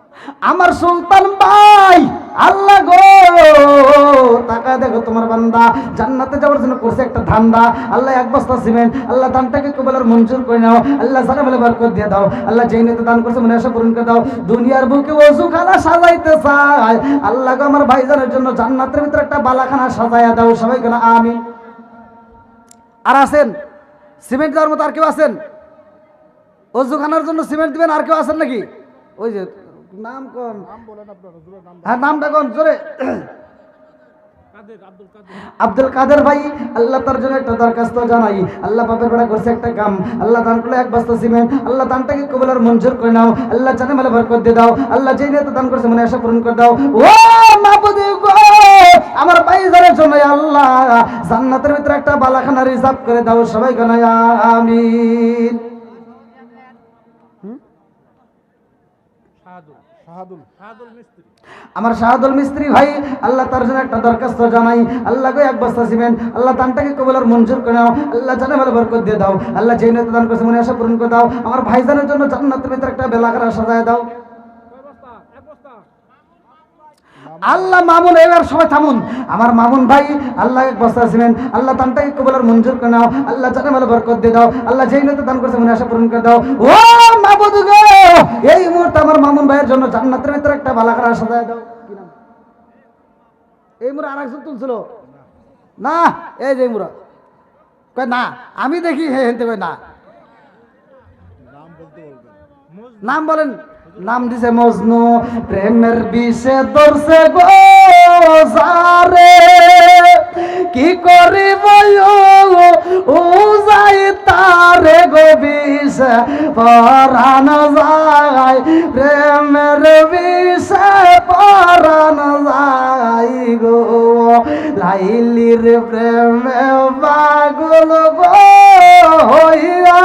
আমার সুলতান ভাই আল্লাহ গো, টাকা দেখো তোমার বান্দা জান্নাতে যাওয়ার জন্য করছে একটা ধান্দা আল্লাহ, 1 বস্তা সিমেন্ট আল্লাহ, দানটাকে কবুল আর মঞ্জুর করে নাও আল্লাহ, জানে বলে বরকত দিয়ে দাও আল্লাহ, যেই নিতে দান করছে মনে আশা পূরণ করে দাও। দুনিয়ার বুকে ওযুখানা সাজাইতে চায় আল্লাহ গো, আমার ভাইজানের জন্য জান্নাতের ভিতরে একটা বালাখানা সাজায়া দাও, সবাই কেন আমিন। আর আছেন সিমেন্ট দেওয়ার মতো? আর কেউ আছেন ওযুখানার জন্য সিমেন্ট দিবেন? আর কেউ আছেন নাকি? ওই যে নাম কোন, নাম বলেন আপনার হুজুরের নাম। হ্যাঁ নামটা কোন জোরে? আব্দুল কাদের ভাই আল্লাহ, তার জন্য একটা দরখাস্ত জানাই আল্লাহ, বাপের বেড়া করছে একটা কাম আল্লাহ, দান করলে 1 বস্তা সিমেন্ট আল্লাহ, দানটাকে কবুল আর মঞ্জুর করে নাও আল্লাহ, জানে মালে বরকত দিয়ে দাও আল্লাহ, যেই নিয়ত দান করছে মনে আশা পূরণ করে দাও। ও মাবুদ গো, আমার ভাইজানের জন্য আল্লাহ জান্নাতের ভিতরে একটা বালাখানা রিজার্ভ করে দাও, সবাই কেন আমিন। আমার শাহাদুল মিস্ত্রি ভাই আল্লাহ, তার জন্য একটা দরখাস্ত জানাই আল্লাহ গো 1 বস্তা সিমেন্ট আল্লাহ, দানটাকে কবুল আর মঞ্জুর করে নাও আল্লাহ, জানে বলে বরকত দিয়ে দাও আল্লাহ, যেই নিয়ত দান করছে মনে আশা পূরণ করে দাও। আমার ভাইজানের জন্য জান্নাতের ভিতরে একটা বেলাখানা সাজায় দাও আল্লাহ। মামুন, এবার সবাই থামুন। আমার মামুন ভাই আল্লাহ 1 বস্তা সিমেন্ট আল্লাহ, দানটাকে কবুল আর মঞ্জুর করে নাও আল্লাহ, জানে বলে বরকত দিয়ে দাও আল্লাহ, যেই নিয়ত দান করছে মনে আশা পূরণ করে দাও। ও মাবুদ গো, এই মুহূর্তে আমার মামুন ভাইয়ের জন্য জান্নাতের ভিতরে একটা বালাখানা সাজায় দাও। কি নাম? এই মুরা আরেকজন তুলছিল না? এই যে মুরা কয় না, আমি দেখি হে হেনতে কয় না। নাম বলেন। নাম দিছে মজনু, প্রেমের বিষে ধরছে গো সারে, কি করিব ও যাই তারে গো বিষে পরাণ যায়, প্রেমের বিষে পরাণ যায় গো, লাইলির প্রেমে পাগল গো হইয়া,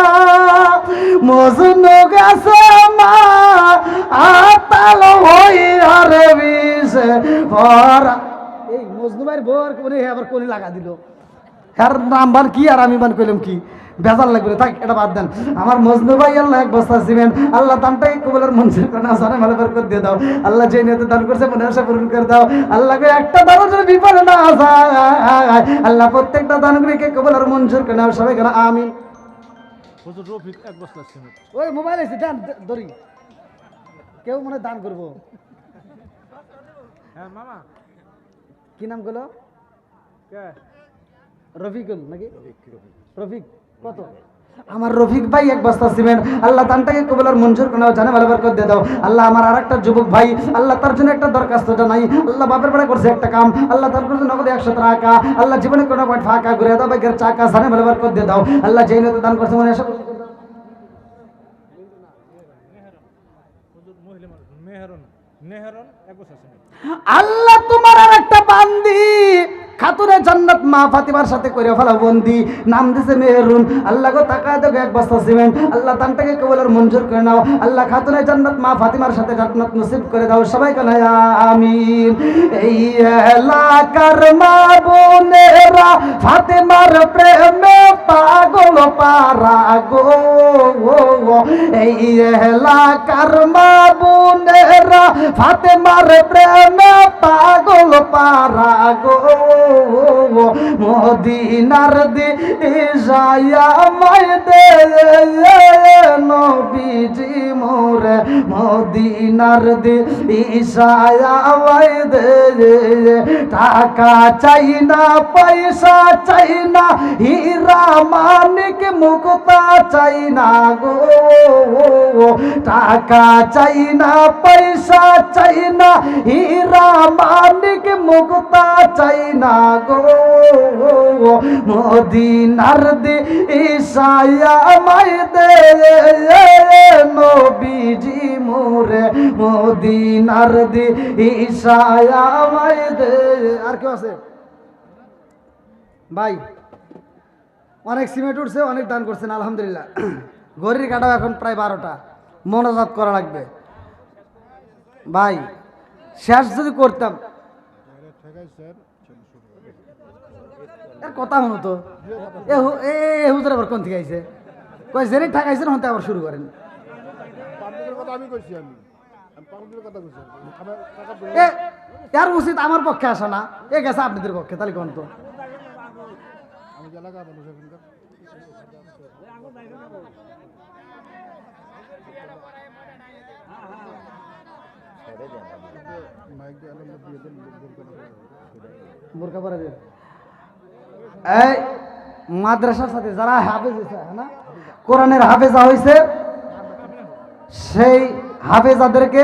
মজনু গেছে মা আতাল হইয়া রে বিষে পরাণ। এই মজনু ভাইয়ের বোর করে আবার কোনে লাগা দিল, আর নাম বান কি আর আমি বান কইলাম কি, বেজার লাগবে, থাক এটা বাদ দেন। আমার মজনু ভাই আল্লাহ 1 বস্তা সিমেন্ট আল্লাহ, দানটাকে কবুল আর মঞ্জুর করে নাও, জানে মালে বরকত দিয়ে দাও আল্লাহ, যেই নিয়তে দান করছে মনে আশা পূরণ করে দাও আল্লাহ, একটা দানও যেন বিফলে না যায় আল্লাহ, প্রত্যেকটা দানগুলিকে কবুল আর মঞ্জুর করে নাও, সবাই কেন আমিন। হুজুর রফিক 1 বস্তা সিমেন্ট। ওই মোবাইল আছে দান ধরি, কেউ মনে দান করবো। হ্যাঁ মামা, কি নাম গুলো? কে? রফিকুল নাকি? রফিক কত? আমার রফিক ভাই 1 বস্তা সিমেন্ট আল্লাহ, দানটাকে কবুল আর মঞ্জুর করে নাও, জানে ভালো বরকত দিয়ে দাও আল্লাহ। আমার আরেকটা যুবক ভাই আল্লাহ, তার জন্য একটা দরখাস্ত জানাই আল্লাহ, বাপের বেড়া করছে একটা কাম আল্লাহ, তার করছে নগদ 100 টাকা আল্লাহ, জীবনে কোনো পয়েন্ট ফাঁকা ঘুরে দাও, বাইকের চাকা, জানে ভালো বরকত দিয়ে দাও আল্লাহ, যেই নিয়তে দান করছে মনে আশা আল্লাহ, তোমার আর একটা বান্দি খাতুনে জান্নাত মা ফাতিমার সাথে করে ফেলা বন্দি, নাম দিছে মেহরুন। আল্লাহ গো তাকায় দেখো এক বস্তা সিমেন্ট, আল্লাহ দানটাকে কবুল মঞ্জুর করে নাও। আল্লাহ খাতুনে জান্নাত মা ফাতিমার সাথে জান্নাত নসিব করে দাও, সবাই কানে আমিন। এই এলাকার মা বোনেরা ফাতিমার প্রেমে পাগল পারা গো, এই এলাকার মা বোনেরা ফাতিমার প্রেমে পাগল পারা গো, মদিনার দিশায়া মাই দে নবীজি মোরে, মদিনার দিশায়া মাই দে। টাকা চাই না পয়সা চাই না হীরা মানিক মুক্তা চাই না গো, টাকা চাই না পয়সা চাই না হীরা মানিক মুক্তা চাই না গো, মদিনার দিশায়া মাই দে নবীজি মোরে, মদিনার দিশায়া মাই দে। আর কেউ আছে ভাই? অনেক সিমেন্ট উঠছে, অনেক দান করছেন আলহামদুলিল্লাহ। ঘড়ির কাটাও এখন প্রায় 12টা, মনোজাত করা লাগবে ভাই। শেষ যদি করতাম কথা হলো তো, এ হুজুর আবার কোন থেকে আইছে? কই জেনে ঠাকাইছেন হতে আবার শুরু করেন। এর উচিত আমার পক্ষে আসা না, এ গেছে আপনাদের পক্ষে, তাহলে কোন তো বোরকা পরে দেন। এই মাদ্রাসার সাথে যারা হাফেজ হয়েছে না, কোরআনের হাফেজা হয়েছে, সেই হাফেজাদেরকে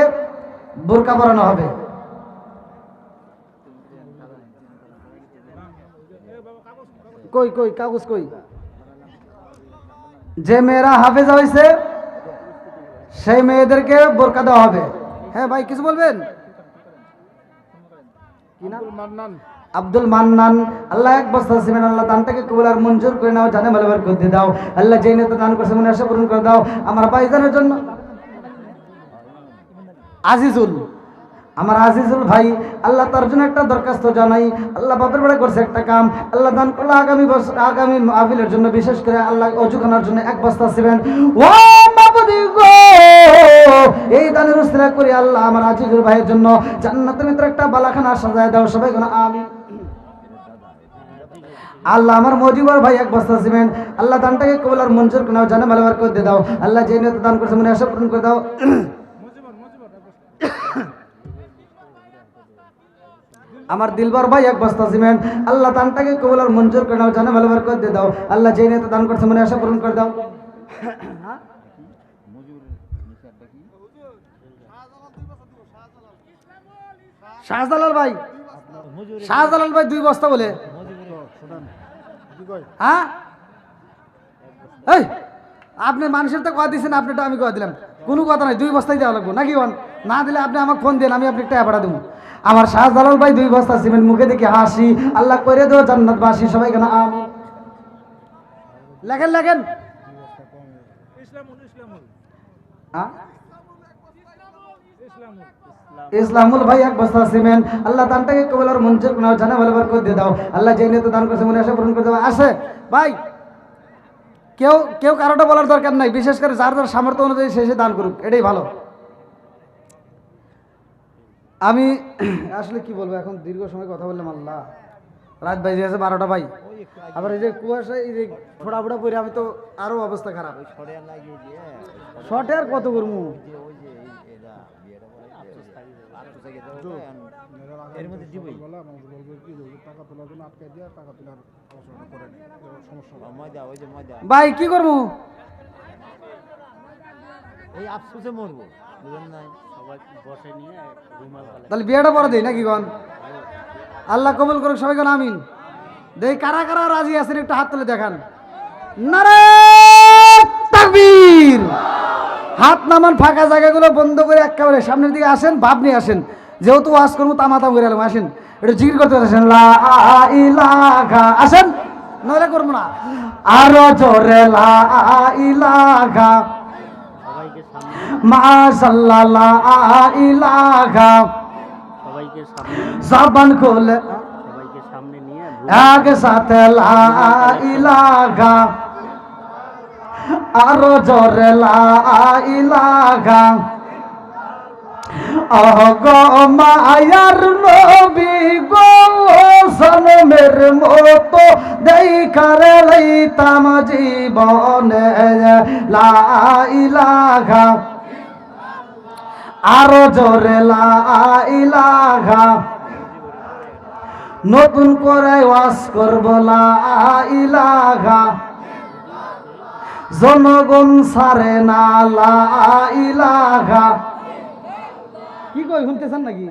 বোরকা পরানো হবে। কই কই কাগজ কই? যে মেয়েরা হাফেজা হয়েছে সেই মেয়েদেরকে বোরকা দেওয়া হবে। হ্যাঁ ভাই কিছু বলবেন? কি নাম? আব্দুল মান্নান। আল্লাহ এক বস্তা সিমেন্ট আল্লাহ দানটাকে কবুল আর মঞ্জুর করে নাও, জানে ভালো করে দিয়ে দাও। আল্লাহ যেই নিয়তে দান করছে মনে আশা পূরণ করে দাও। আমার ভাইজানের জন্য আজিজুল, আমার আজিজুল ভাই, আল্লাহ তার জন্য একটা দরখাস্ত জানাই। আল্লাহ বাপের বেড়ে করছে একটা কাম, আল্লাহ দান করলো আগামী বছর আগামী মাহফিলের জন্য, বিশেষ করে আল্লাহ অজুখানার জন্য এক বস্তা সিমেন্ট। ও মাবুদি গো, এই দানের উসিলা করি আল্লাহ আমার আজিজুল ভাইয়ের জন্য জান্নাতের ভিতরে একটা বালাখানা সাজায় দাও, সবাই কোন আমিন। আল্লাহ আমার মজিবর ভাই এক বস্তা সিমেন্ট, আল্লাহ দানটাকে কবুল আর মঞ্জুর করে নাও, জানে ভালো করে দিয়ে দাও। আল্লাহ যে নিয়তে দান করছে মনে আশা পূরণ করে দাও। আমার দিলবার ভাই এক বস্তা সিমেন্ট, আল্লাহ দানটাকে কবুল আর মঞ্জুর করে নাও, জানে ভালো করে দিয়ে দাও। আল্লাহ যে নিয়তে দান করছে মনে আশা পূরণ করে দাও। শাহজালাল ভাই, শাহজালাল ভাই 2 বস্তা বলে। হ্যাঁ এই আপনি মানুষের তো কথা দিচ্ছেন, আপনিটা আমি কথা দিলাম, কোনো কথা নাই। 2 বস্তাই দেওয়া লাগবো নাকি? না দিলে আপনি আমাকে ফোন দেন, আমি আপনি টাকা পাঠা দেবো। আমার শাহজালাল ভাই 2 বস্তা সিমেন্ট, মুখে দেখে হাসি, আল্লাহ করে দেবো জান্নাতবাসী, সবাই কেন আমিন। লেখেন লেখেন। ইসলামুল ভাই এক বস্তা সিমেন্ট, আল্লাহ দানটাকে কবুল আর মঞ্জুর করে নাও, জানে ভালো করে দিয়ে দাও। আল্লাহ যে নিয়তে দান করছে মনে আশা পূরণ করে দাও। আসে ভাই, কেউ কেউ কারোটা বলার দরকার নাই, বিশেষ করে যার যার সামর্থ্য অনুযায়ী সে দান করুক, এটাই ভালো। আমি আসলে কি বলবো, এখন দীর্ঘ সময় কথা বললাম, আল্লাহ রাত বাজে আছে 12টা ভাই। আবার এই যে কুয়াশা, এই যে ফোড়া ফোড়া পরে আমি তো আরো অবস্থা খারাপ। শর্টে আর কত করবো? ভাই কি করবো? এই আফসোসে মরবো, বুঝেন নাই? সবাই বসে নিয়ে তাহলে বিয়েটা পরে দেই নাকি? গন আল্লাহ কবুল করুক, সবাই গণ আমিন। দেই কারা কারা রাজি আছেন একটু হাত তুলে দেখান। নারে তাকবীর। হাত নামান, ফাঁকা জায়গাগুলো বন্ধ করে একেবারে সামনের দিকে আসেন, ভাব নিয়ে আসেন। যেহেতু ওয়াজ করবো তামাতাম করে এলাম, আসেন একটু জিকির করতে আসেন, লা ইলাহা, আসেন নইলে করবো না, আরো জোরে লা ইলাহা সবাইকে সামনে, মাশাআল্লাহ লা ইলাহা, সবাইকে সামনে, জবান খুলে সবাইকে সামনে নিয়ে এক সাথে লা ইলাহা, আরো জোরে লা ইলাহা, গো মায়ার নবী গো সনমের মতো দেখার লইতাম জীবনে লা ইলাহা, আরো জোরে লা ইলাহা, নতুন করে ওয়াজ করব লা ইলাহা, জনগণ সারে না লা ইলাহা, কি কই শুনতেছেন নাকি?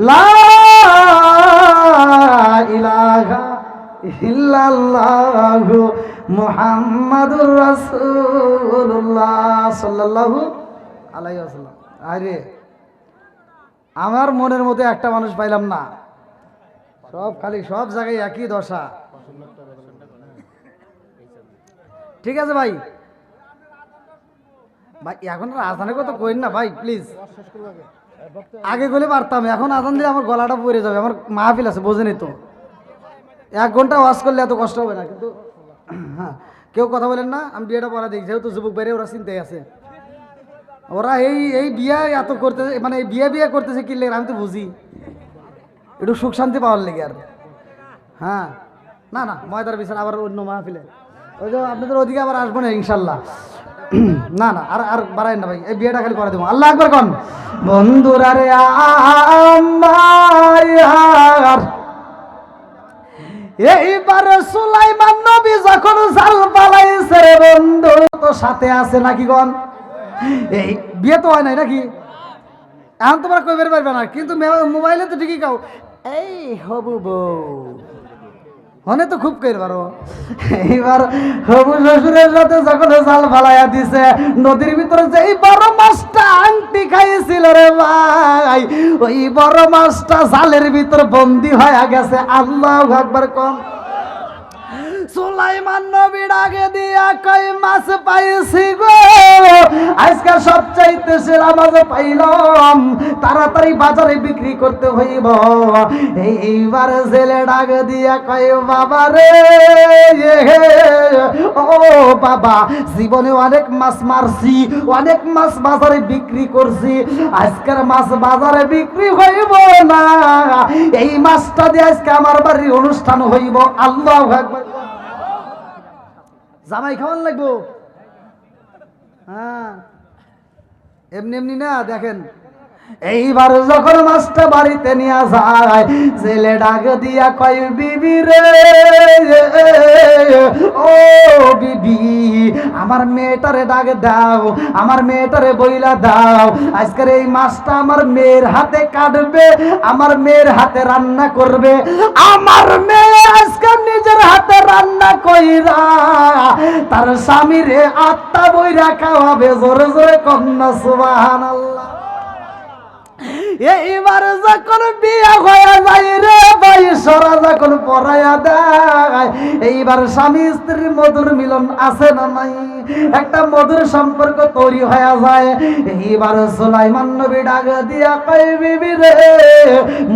লা ইলাহা ইল্লাল্লাহু মুহাম্মাদুর রাসূলুল্লাহ সাল্লাল্লাহু আলাইহি ওয়াসাল্লাম। আরে আমার মনের মতো একটা মানুষ পাইলাম না, সব খালি সব জায়গায় একই দশা। ঠিক আছে ভাই, ভাই এখন আজানের কথা কইন না ভাই প্লিজ, আগে গলে পারতাম, এখন আজান দিলে আমার গলাটা পড়ে যাবে, আমার মাহফিল আছে বোঝেনি তো, 1 ঘন্টা ওয়াজ করলে এত কষ্ট হবে না। কিন্তু হ্যাঁ, কেউ কথা বলেন না, আমি বিয়েটা পড়া দেখি, যেহেতু যুবক বাইরে ওরা চিন্তায় আছে, ওরা এই বিয়ে এত করতেছে, মানে এই বিয়ে করতেছে কি লেগে আমি তো বুঝি, একটু সুখ শান্তি পাওয়ার লেগে আর। হ্যাঁ না না, ময়দার বিচার আবার অন্য মাহফিলে, ওই যে আপনাদের ওদিকে আবার আসবো না ইনশাল্লাহ। না না, আর আর বাড়াই না ভাই, এই বিয়েটা খালি করে দেবো। আল্লাহ আকবার কোন বন্ধুরা রে আমার, এইবার সুলাইমান নবী যখন জাল পালাইছে রে বন্ধু, তো সাথে আছে নাকি গন, এই বিয়ে তো হয় নাই নাকি, এখন তোমরা কই বের পারবে না, কিন্তু মোবাইলে তো ঠিকই কাও এই হবু বউ হনে তো খুব কইর পারো। এইবার হবু শ্বশুরের সাথে যখন জাল ফালাইয়া দিছে, নদীর ভিতরে যেই বড় মাছটা আংটি খাইছিল রে ভাই, ওই বড় মাছটা জালের ভিতর বন্দি হয়ে গেছে। আল্লাহু আকবার কোন সুলাইমান নবী ডাকে দিয়া কই মাছ পাইছি গো, আজকে সবচাইতে সেরা মাছ পাইলাম, তাড়াতাড়ি বাজারে বিক্রি করতে হইব। এইবার জেলে ডাক দিয়া কই বাবা রে, ও বাবা জীবনে অনেক মাছ মারছি, অনেক মাছ বাজারে বিক্রি করছি, আজকের মাছ বাজারে বিক্রি হইব না, এই মাছটা দিয়ে আজকে আমার বাড়ির অনুষ্ঠান হইব। আল্লাহু আকবার, জামাই খাওয়ান লাগবো। হ্যাঁ এমনি এমনি না, দেখেন এইবার যখন মাছটা বাড়িতে নিয়ে যায়, ছেলে ডাক দিয়া কয় বিবি রে, ও বিবি আমার মেয়েটারে ডাক দাও, আমার মেয়েটারে বইলা দাও, আজকের এই মাছটা আমার মেয়ের হাতে কাটবে, আমার মেয়ের হাতে রান্না করবে, আমার মেয়ে আজকে নিজের হাতে রান্না কইরা তার স্বামীরে আত্মা বইরা খাওয়াবে। জোরে জোরে কন্যা সুবহানাল্লাহ। এইবার যখন বিয়া হয়ে যায় রে ভাই, সরা যখন পড়াইয়া দেয়, এইবার স্বামী স্ত্রীর মধুর মিলন আছে না নাই, একটা মধুর সম্পর্ক তৈরি হয়ে যায়। এইবার সুলাইমান নবী ডাক দিয়া কয় বিবি রে,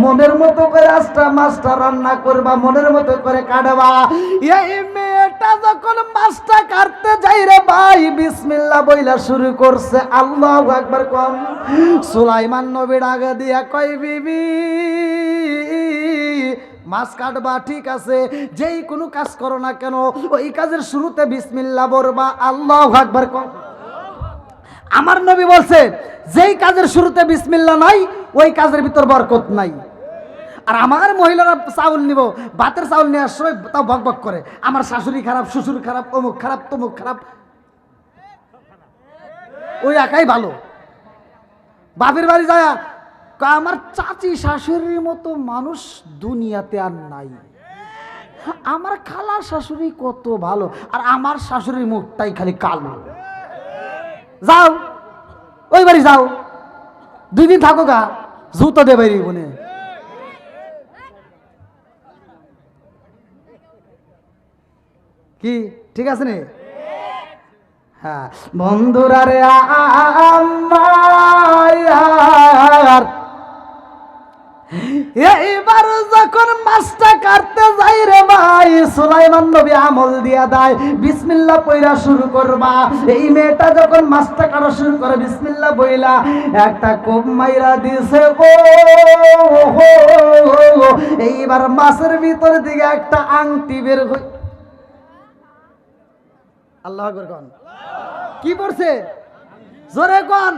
মনের মতো করে আজটা মাছটা রান্না করবা, মনের মতো করে কাটবা। এই মেয়েটা যখন মাছটা কাটতে যাই রে ভাই, বিসমিল্লাহ বইলা শুরু করছে। আল্লাহু আকবার কোন সুলাইমান নবী ডাক দিয়া কয় বিবি মাছ কাটবা ঠিক আছে, যেই কোনো কাজ করো না কেন ওই কাজের শুরুতে বিসমিল্লাহ বলবা। আল্লাহু আকবার কোন। আমার নবী বলছে যেই কাজের শুরুতে বিসমিল্লাহ নাই ওই কাজের ভিতর বরকত নাই। আর আমার মহিলারা চাউল নিব, ভাতের চাউল নেওয়ার সময় তাও বক বক করে, আমার শাশুড়ি খারাপ, শ্বশুর খারাপ, অমুক খারাপ, তমুক খারাপ। ওই একাই ভালো। বাপের বাড়ি যায় আমার চাচি শাশুড়ির মতো মানুষ দুনিয়াতে আর নাই, আমার খালা শাশুড়ি কত ভালো, আর আমার শাশুড়ির মুখটাই খালি কালো। যাও ওই বাড়ি যাও, 2 দিন থাকো গা, জুতো দে বাইরে বনে কি ঠিক আছে নে? হ্যাঁ বন্ধুরা রে আমার এইবার যখন মাছটা কাটতে যাই রে ভাই, সুলাইমান নবী আমল দিয়া দেয় বিসমিল্লাহ পয়রা শুরু করবা। এই মেয়েটা যখন মাছটা কাটা শুরু করে বিসমিল্লাহ বইলা একটা কোপ মাইরা দিছে গো। এইবার মাছের ভিতর দিকে একটা আংটি বের হই, আল্লাহু আকবার কোন কি পড়ছে জোরে কোন।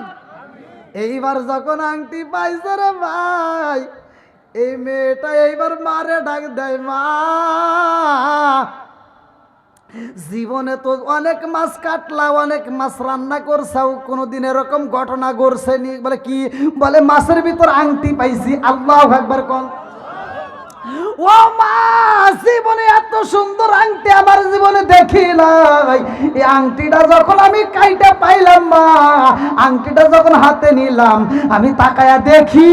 এইবার যখন আংটি পাইছে রে ভাই, এই মেয়েটা এইবার মারে ডাক দেয়, মা জীবনে তো অনেক মাছ কাটলা, অনেক মাছ রান্না করছাও, কোনোদিন এরকম ঘটনা ঘটছে নি? বলে কি? বলে মাছের ভিতর আংটি পাইছি। আল্লাহু আকবার কোন। ও মা, জীবনে এত সুন্দর আংটি আমার জীবনে দেখি নাই। এই আংটিটা যখন আমি কাইটা পাইলাম মা, আংটিটা যখন হাতে নিলাম, আমি তাকায়া দেখি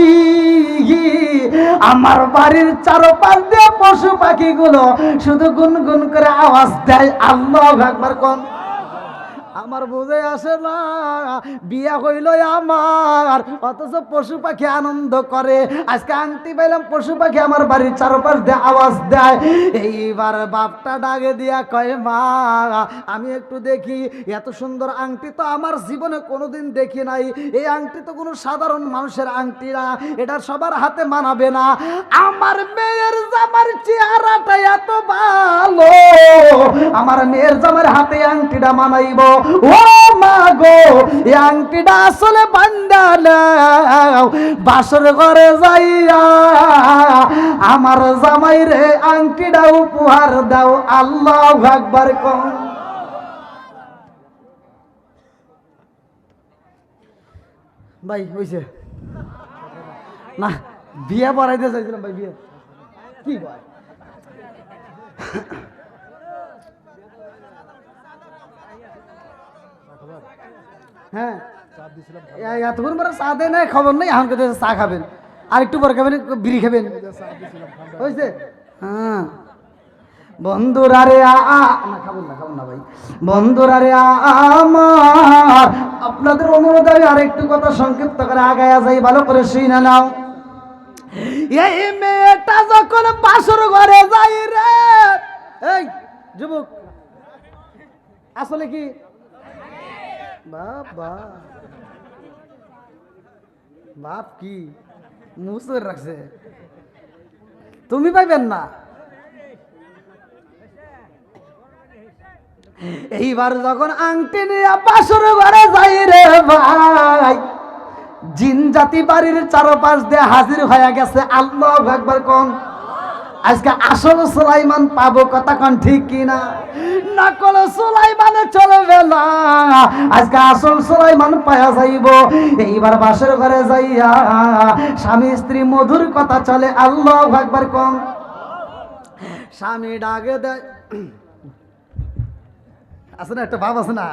আমার বাড়ির চারপাশ দিয়ে পশু পাখিগুলো শুধু গুনগুন করে আওয়াজ দেয়। আল্লাহু আকবার কোন। আমার বুঝে আসে না, বিয়া হইল আমার, অথচ পশু পাখি আনন্দ করে। আজকে আংটি পাইলাম, পশু পাখি আমার বাড়ির চারপাশ দিয়ে আওয়াজ দেয়। এইবার বাপটা ডাকে দিয়া কয়, মা আমি একটু দেখি, এত সুন্দর আংটি তো আমার জীবনে কোনোদিন দেখি নাই। এই আংটি তো কোনো সাধারণ মানুষের আংটি না, এটা সবার হাতে মানাবে না। আমার মেয়ের জামার চেহারাটা এত ভালো, আমার মেয়ের জামার হাতে আংটিটা মানাইব। ও মা গো, এই আংটিটা আসলে বান্দা নাও, বাসর ঘরে যাইয়া আমার জামাই রে আংটিটা উপহার দাও। আল্লাহু আকবার কোন। ভাই হইছে না, বিয়ে পড়াইতে চাইছিলাম ভাই, বিয়ে কি ভাই হ্যাঁ এতক্ষণ পরে চা দেয় নাই, খবর নেই, এখন কোথায় চা খাবেন, আর একটু পরে খাবেন, বিড়ি খাবেন, হয়েছে? হ্যাঁ বন্ধুরা রে না খাবো না ভাই, বন্ধুরা রে আমার আপনাদের অনুরোধ আমি আরেকটু কথা সংক্ষিপ্ত করে আগায়া যাই, ভালো করে শুনে নাও। এই মেয়েটা যখন বাসর ঘরে যাই রে, এই যুবক আসলে কি বাবা বাপ কি মুসুর রাখছে, তুমি পাইবেন না। এইবার যখন আংটি নিয়ে বাসর ঘরে যাই রে ভাই, জিন জাতি বাড়ির চারপাশ দিয়ে হাজির হয়ে গেছে। আল্লাহু আকবার কোন। আজকে আসল সুলাইমান পাবো, কথা কোন ঠিক কিনা? নকল সুলাইমানে চলবে না, আজকে আসল সুলাইমান পাওয়া যাইব। এইবার বাসর ঘরে যাইয়া স্বামী স্ত্রী মধুর কথা চলে। আল্লাহু আকবার কোন। স্বামী ডাকে দেয়, আছে না একটা ভাব আছে না,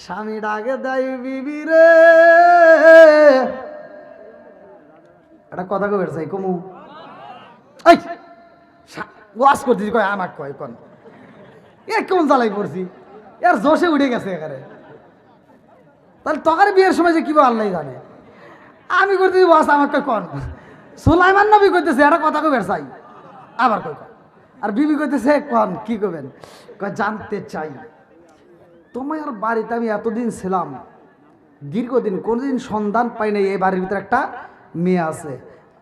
স্বামী ডাকে দেয়, বিবি রে একটা কথা কবে চাই কমু, এই ওয়াশ করতেছি, কয় আমাকে কয় কোন এ কেমন জ্বালাই পড়ছি, এর জোশে উঠে গেছে এখানে। তাহলে তখন বিয়ের সময় যে কি আল্লাহ জানে, আমি করতেছি ওয়াশ, আমাকে কোন সুলাইমান নবী করতেছে একটা কথা কবে চাই, আবার কয় কন, আর বিবি কইতেছে কোন কি করবেন, কয় জানতে চাই তোমার বাড়িতে আমি এতদিন ছিলাম, দীর্ঘদিন কোনোদিন সন্ধান পাই নাই, এই বাড়ির ভিতরে একটা মেয়ে আছে,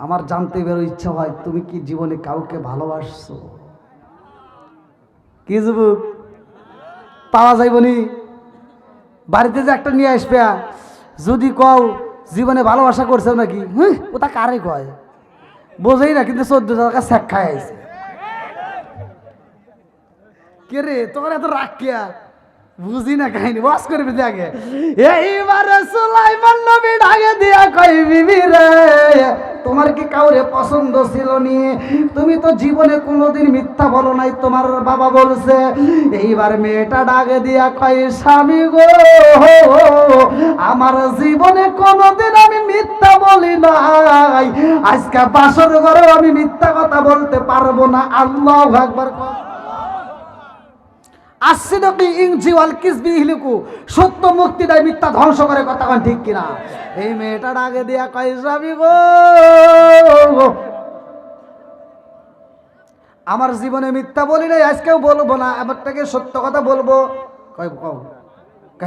আমার জানতে বেরো ইচ্ছা হয় তুমি কি জীবনে কাউকে ভালোবাসছো? কি যুবক পাওয়া যাইবনি? বাড়িতে যে একটা নিয়ে আসবে, যদি কও জীবনে ভালোবাসা করছে নাকি, ওটা কারে কয় বোঝেই না, কিন্তু 14 টাকা শেখ খায় আইছে। কে রে তোমার এত রাগ কিয়া, বুঝি না কাহিনী, ওয়াজ করবি আগে। এইবার সুলাইমান নবী ডাকে দিয়া কই, বিবি রে তোমার কি কাউরে পছন্দ ছিল নি? তুমি তো জীবনে কোনোদিন মিথ্যা বলো নাই, তোমার বাবা বলছে। এইবার মেয়েটা ডাকে দিয়া কয়, স্বামী গো, আমার জীবনে কোনোদিন আমি মিথ্যা বলি নাই, আজকে বাসর ঘরেও আমি মিথ্যা কথা বলতে পারবো না। আল্লাহু আকবার। আসিদকি ইনজি ওয়াল কিসবি ইহলিকু, সত্য মুক্তি দেয়, মিথ্যা ধ্বংস করে, কথা কোন ঠিক কিনা? এই মেয়েটা ডাকে দিয়া কয়, স্বামী গো, আমার জীবনে মিথ্যা বলি নাই, আজকেও বলবো না, আমারটাকে সত্য কথা বলবো। কয় কও?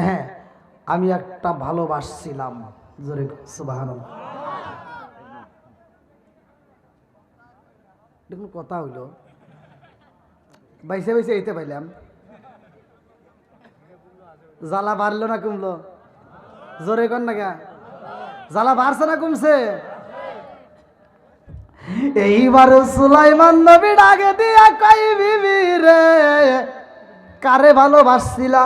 হ্যাঁ, আমি একটা ভালোবাসছিলাম। জোরে সুবহানাল্লাহ। দেখুন কথা হইলো, বাইসে বাইসে এইতে পাইলাম, জ্বালা বাড়লো না কমলো? জোরে কর না কে? জ্বালা বাড়ছে না কমছে? এইবার সুলাইমান নবী ডাকে দিয়া কই, বিবি রে, কারে ভালোবাসছিলা?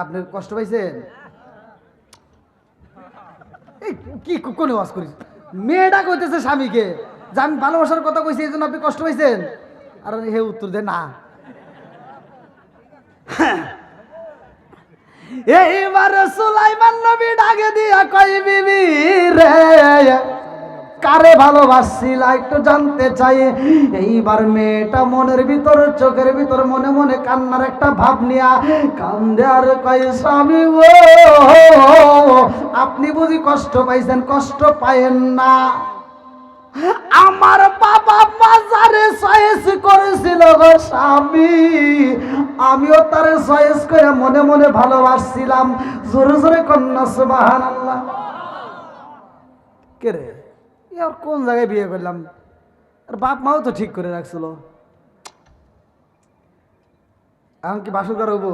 আপনি কষ্ট পাইছেন? কি কোন ওয়াজ করিস? মেয়েটা কইতেছে স্বামীকে যে আমি ভালোবাসার কথা কইছি, এই জন্য আপনি কষ্ট পাইছেন? আর হে উত্তর দে না। এইবার সুলাইমান নবী ডাকে দিয়া কই, বিবি রে, কারে ভালোবাসছিলা একটু জানতে চাই। এইবার মেয়েটা মনের ভিতর, চোখের ভিতর মনে মনে কান্নার একটা ভাব নিয়া কান্দে আর কয়, স্বামী গো, আপনি বুঝি কষ্ট পাইছেন? কষ্ট পায়েন না, আমার বাবা মাজারে চয়েস করেছিল গো স্বামী, আমিও তারে চয়েস করে মনে মনে ভালোবাসছিলাম। জোরে জোরে কন্যা সুবহানাল্লাহ। কে রে, আর কোন জায়গায় বিয়ে করলাম? আর বাপ মাও তো ঠিক করে রাখছিল, এখন কি বাসর ঘর হবো?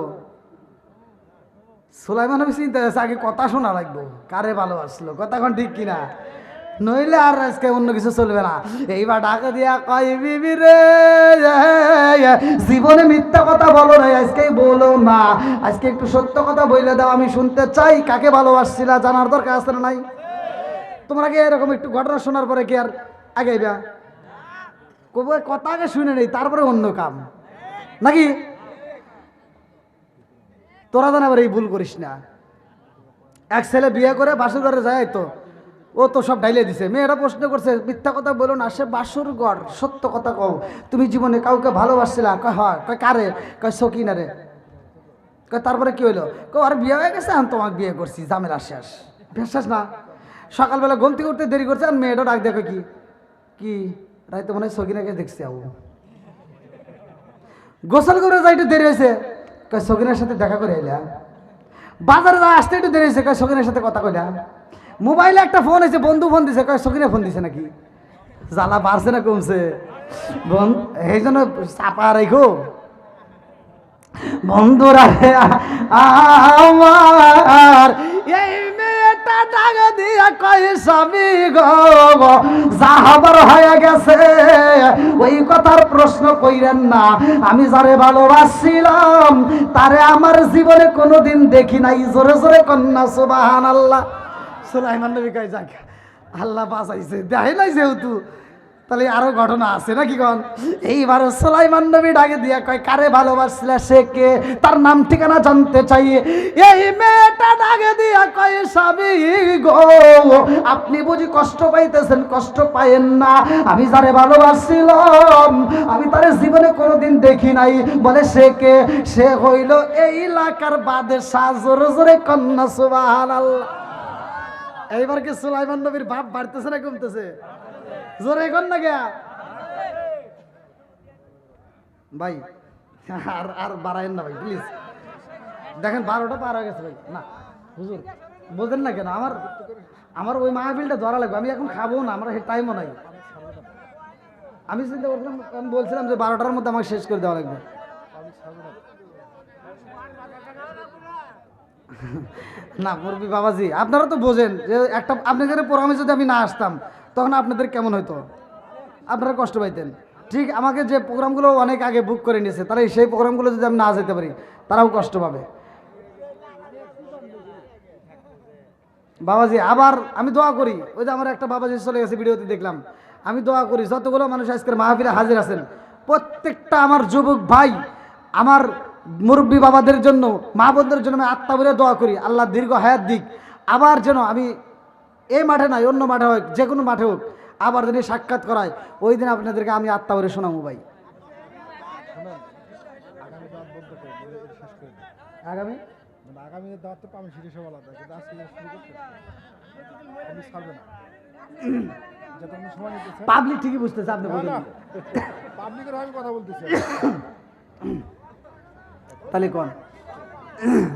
সুলাইমান নবী চিন্তা আছে, আগে কথা শোনা লাগবো, কারে ভালোবাসলো, কথা এখন ঠিক কিনা, নইলে আর আজকে অন্য কিছু চলবে না। এইবার ডাকে দিয়া কয়, বিবি রে, জীবনে মিথ্যা কথা বলো না, আজকেই বলো না, আজকে একটু সত্য কথা বলে দাও, আমি শুনতে চাই। কাকে ভালোবাসছিলা জানার দরকার আছে না নাই? তোমরা কি এরকম একটু ঘটনা শোনার পরে কি আর আগাইবা? কবে কথা আগে শুনে নেই, তারপরে অন্য কাম নাকি? তোরা জান আবার এই ভুল করিস না। এক ছেলে বিয়ে করে বাসর ঘরে যায়, তো ও তো সব ডাইলে দিছে। মেয়েরা প্রশ্ন করছে, মিথ্যা কথা বলো না, সে বাসর ঘর, সত্য কথা কও, তুমি জীবনে কাউকে ভালোবাসছিলা? কয় হয়। কয় কারে? কয় সকিনা রে। কয় তারপরে কি হইলো? কয় আর বিয়ে হয়ে গেছে, আমি তোমাকে বিয়ে করছি, ঝামেলা শেষ। বিশ্বাস না? সকালবেলা ঘুম থেকে উঠতে দেরি করছে, আর মেয়েটা ডাক দেখো, কি কি রাইতে মনে হয় সকিনাকে দেখছি, আবু গোসল করে যাইতে দেরি হয়েছে, কয় সকিনার সাথে দেখা করে এলা। বাজারে যা আসতে একটু দেরি হয়েছে, কয় সকিনার সাথে কথা কইলা। মোবাইলে একটা ফোন আছে, বন্ধু ফোন দিছে, কয় সকিনা ফোন দিছে নাকি? জ্বালা বাড়ছে না কমছে? এই জন্য চাপা রেখো বন্ধুরা আমার। এই মেয়েটা টাকা দিয়া কয়, স্বামী গো, যা হবার হয়ে গেছে, ওই কথার প্রশ্ন কইরেন না। আমি যারে ভালোবাসছিলাম তারে আমার জীবনে কোনোদিন দেখি নাই। জোরে জোরে কন্যা সুবহানাল্লাহ। সুলাইমান নবী কয়, যাক আল্লাহ বাঁচাইছে, দেখে নাই যেহেতু, তাহলে আরো ঘটনা আছে নাকি কন? এইবার সুলাইমান নবী ডাকে দিয়া কয়, কারে ভালোবাসছিলা, সে কে, তার নাম ঠিকানা জানতে চাই। এই মেয়েটা ডাকে দিয়া কয়, স্বামী গো, আপনি বুঝি কষ্ট পাইতেছেন? কষ্ট পাইেন না, আমি যারে ভালোবাসছিলাম আমি তারে জীবনে কোনোদিন দেখি নাই। বলে সে কে? সে হইল এই এলাকার বাদশা। জোরে জোরে কন্যা সুবহানাল্লাহ। এইবার কি সুলাইমান নবীর ভাব বাড়তেছে না কমতেছে? জোরে কর না কে ভাই, আর বাড়ায়েন না ভাই প্লিজ। দেখেন 12টা পার হয়ে গেছে ভাই। না হুজুর বোঝেন না কেন? আমার ওই মাহফিলটা ধরা লাগবে, আমি এখন খাবো না, আমার টাইমও নাই। আমি চিন্তা করছিলাম, আমি বলছিলাম যে 12টার মধ্যে আমাকে শেষ করে দেওয়া লাগবে। না মুরবি বাবাজি, আপনারা তো বোঝেন যে একটা আপনাদের প্রোগ্রামে যদি আমি না আসতাম তখন আপনাদের কেমন হইতো? আপনারা কষ্ট পাইতেন। ঠিক আমাকে যে প্রোগ্রামগুলো অনেক আগে বুক করে নিয়েছে, তারা সেই প্রোগ্রামগুলো যদি আমি না যেতে পারি তারাও কষ্ট পাবে। বাবাজি আবার আমি দোয়া করি, ওই যে আমার একটা বাবাজি চলে গেছে ভিডিওতে দেখলাম, আমি দোয়া করি যতগুলো মানুষ আজকের মাহফিলে হাজির আছেন প্রত্যেকটা আমার যুবক ভাই, আমার মুরব্বী বাবাদের জন্য, মা বোনদের জন্য আমি আত্মা বলে দোয়া করি আল্লাহ দীর্ঘ হায়াত দিক। আবার যেন আমি এই মাঠে নয় অন্য মাঠে হোক, যে কোনো মাঠে হোক, আবার যদি সাক্ষাৎ করায় ওই দিন আপনাদেরকে আমি আত্মা বলে শোনাবো ভাই। আগামী আগামী দাওয়াত তো পাবেন সেটা সব আলাদা, কিন্তু আজকে শুরু করতে আপনি ছাড়বেন না যত আপনি সময় নিতেছেন। পাবলিক ঠিকই বুঝতেছে আপনি বলুন, পাবলিকের আমি কথা বলতেছি। তাহলে কোন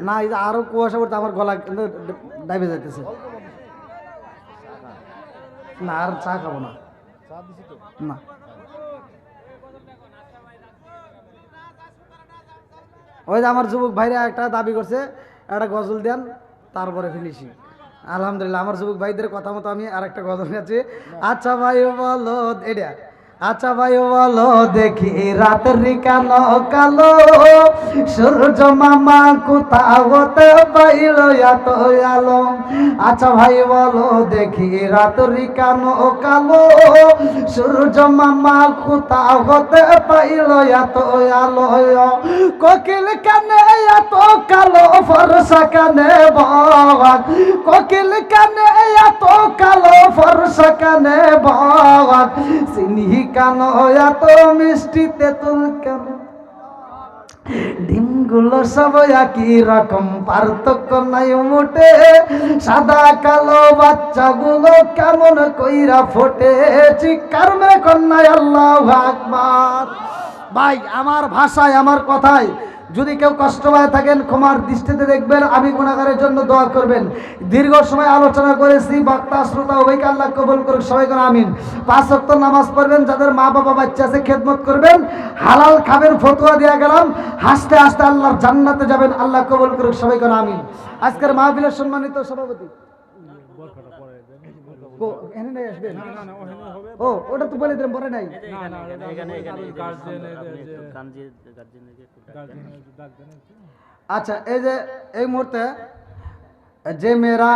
না এই যে আরো কুয়াশা পড়তে আমার গলা কিন্তু ডাইবে যাইতেছে, না আর চা খাবো না, চা দিছি তো না ওই যে আমার যুবক ভাইরা একটা দাবি করছে একটা গজল দেন তারপরে ফিনিশিং। আলহামদুলিল্লাহ আমার যুবক ভাইদের কথা মতো আমি আর একটা গজল গাচ্ছি। আচ্ছা ভাই বলো এটা, আচ্ছা ভাই বলো দেখি রাতের কালো কালো সূর্য মামা কোথাও হতে পাইল এত আলো। আচ্ছা ভাই বলো দেখি রাতের কালো কালো সূর্য মামা কোথাও হতে পাইল এত আলো। কোকিল কানে এত কালো ফরসা কানে বাবা, কোকিল কানে এত কালো ফরসা কানে বাবা, চিনি কেন এত মিষ্টি তেঁতুল কেন, ডিমগুলো সব একই রকম পার্থক্য নাই মোটে, সাদা কালো বাচ্চাগুলো কেমন কইরা ফোটে, চিৎকার মে কন্যায় আল্লাহু আকবার। ভাই আমার ভাষায় আমার কথায় যদি কেউ কষ্ট পায় থাকেন ক্ষমার দৃষ্টিতে দেখবেন, আমি গুনাহগারের জন্য দোয়া করবেন। দীর্ঘ সময় আলোচনা করেছি, বক্তা শ্রোতা উভয়কে আল্লাহ কবুল করুক, সবাই করে আমিন। 5 ওয়াক্ত নামাজ পড়বেন, যাদের মা বাবা বাচ্চা আছে খেদমত করবেন, হালাল খাবেন, ফতোয়া দেয়া গেলাম, হাসতে হাসতে আল্লাহর জান্নাতে যাবেন, আল্লাহ কবুল করুক, সবাই করে আমিন। আজকের মাহফিলের সম্মানিত সভাপতি ও ওটা তো বলে দিলাম পরে নাই। আচ্ছা এই যে এই মুহূর্তে যে মেয়েরা